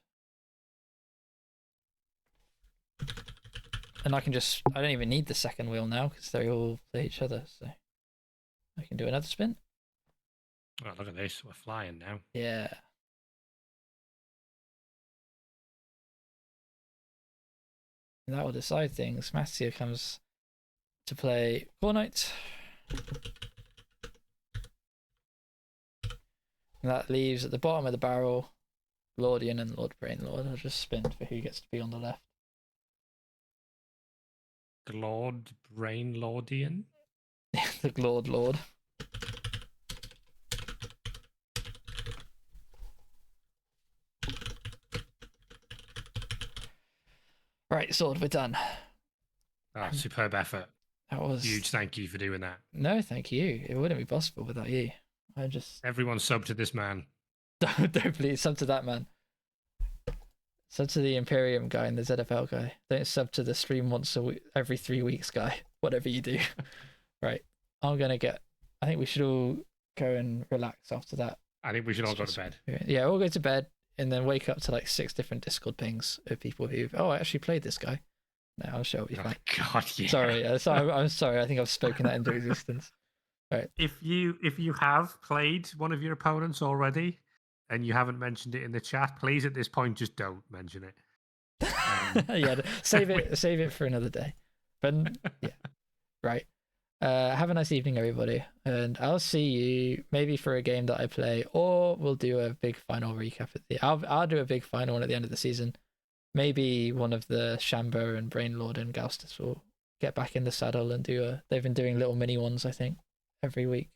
And I don't even need the second wheel now because they all play each other, so I can do another spin. Oh, look at this, we're flying now. Yeah. And that will decide things. Mattia comes to play Cornite. And that leaves at the bottom of the barrel Lordian and Lord Brainlord. I'll just spin for who gets to be on the left. Lord Brainlordian? The Lord. Right, Sword, we're done. Oh, superb effort. That was huge. Thank you for doing that. No, thank you. It wouldn't be possible without you. Everyone sub to this man. Don't please sub to that man. Sub to the Imperium guy and the ZFL guy. Don't sub to the stream once every 3 weeks guy. Whatever you do. Right. I think we should all go and relax after that. I think we should all go to bed. Yeah, we'll go to bed and then wake up to like 6 different Discord pings of people who've, I actually played this guy. No, I'm sure it'll be fine. God, yeah. Sorry, I'm sorry. I think I've spoken that into existence. Right. If you have played one of your opponents already and you haven't mentioned it in the chat, please at this point just don't mention it. Yeah, save it for another day. But yeah, right. Have a nice evening, everybody, and I'll see you maybe for a game that I play, or we'll do a big final recap I'll do a big final one at the end of the season. Maybe one of the Shamba and Brainlord and Gaustus will get back in the saddle and they've been doing little mini ones, I think, every week.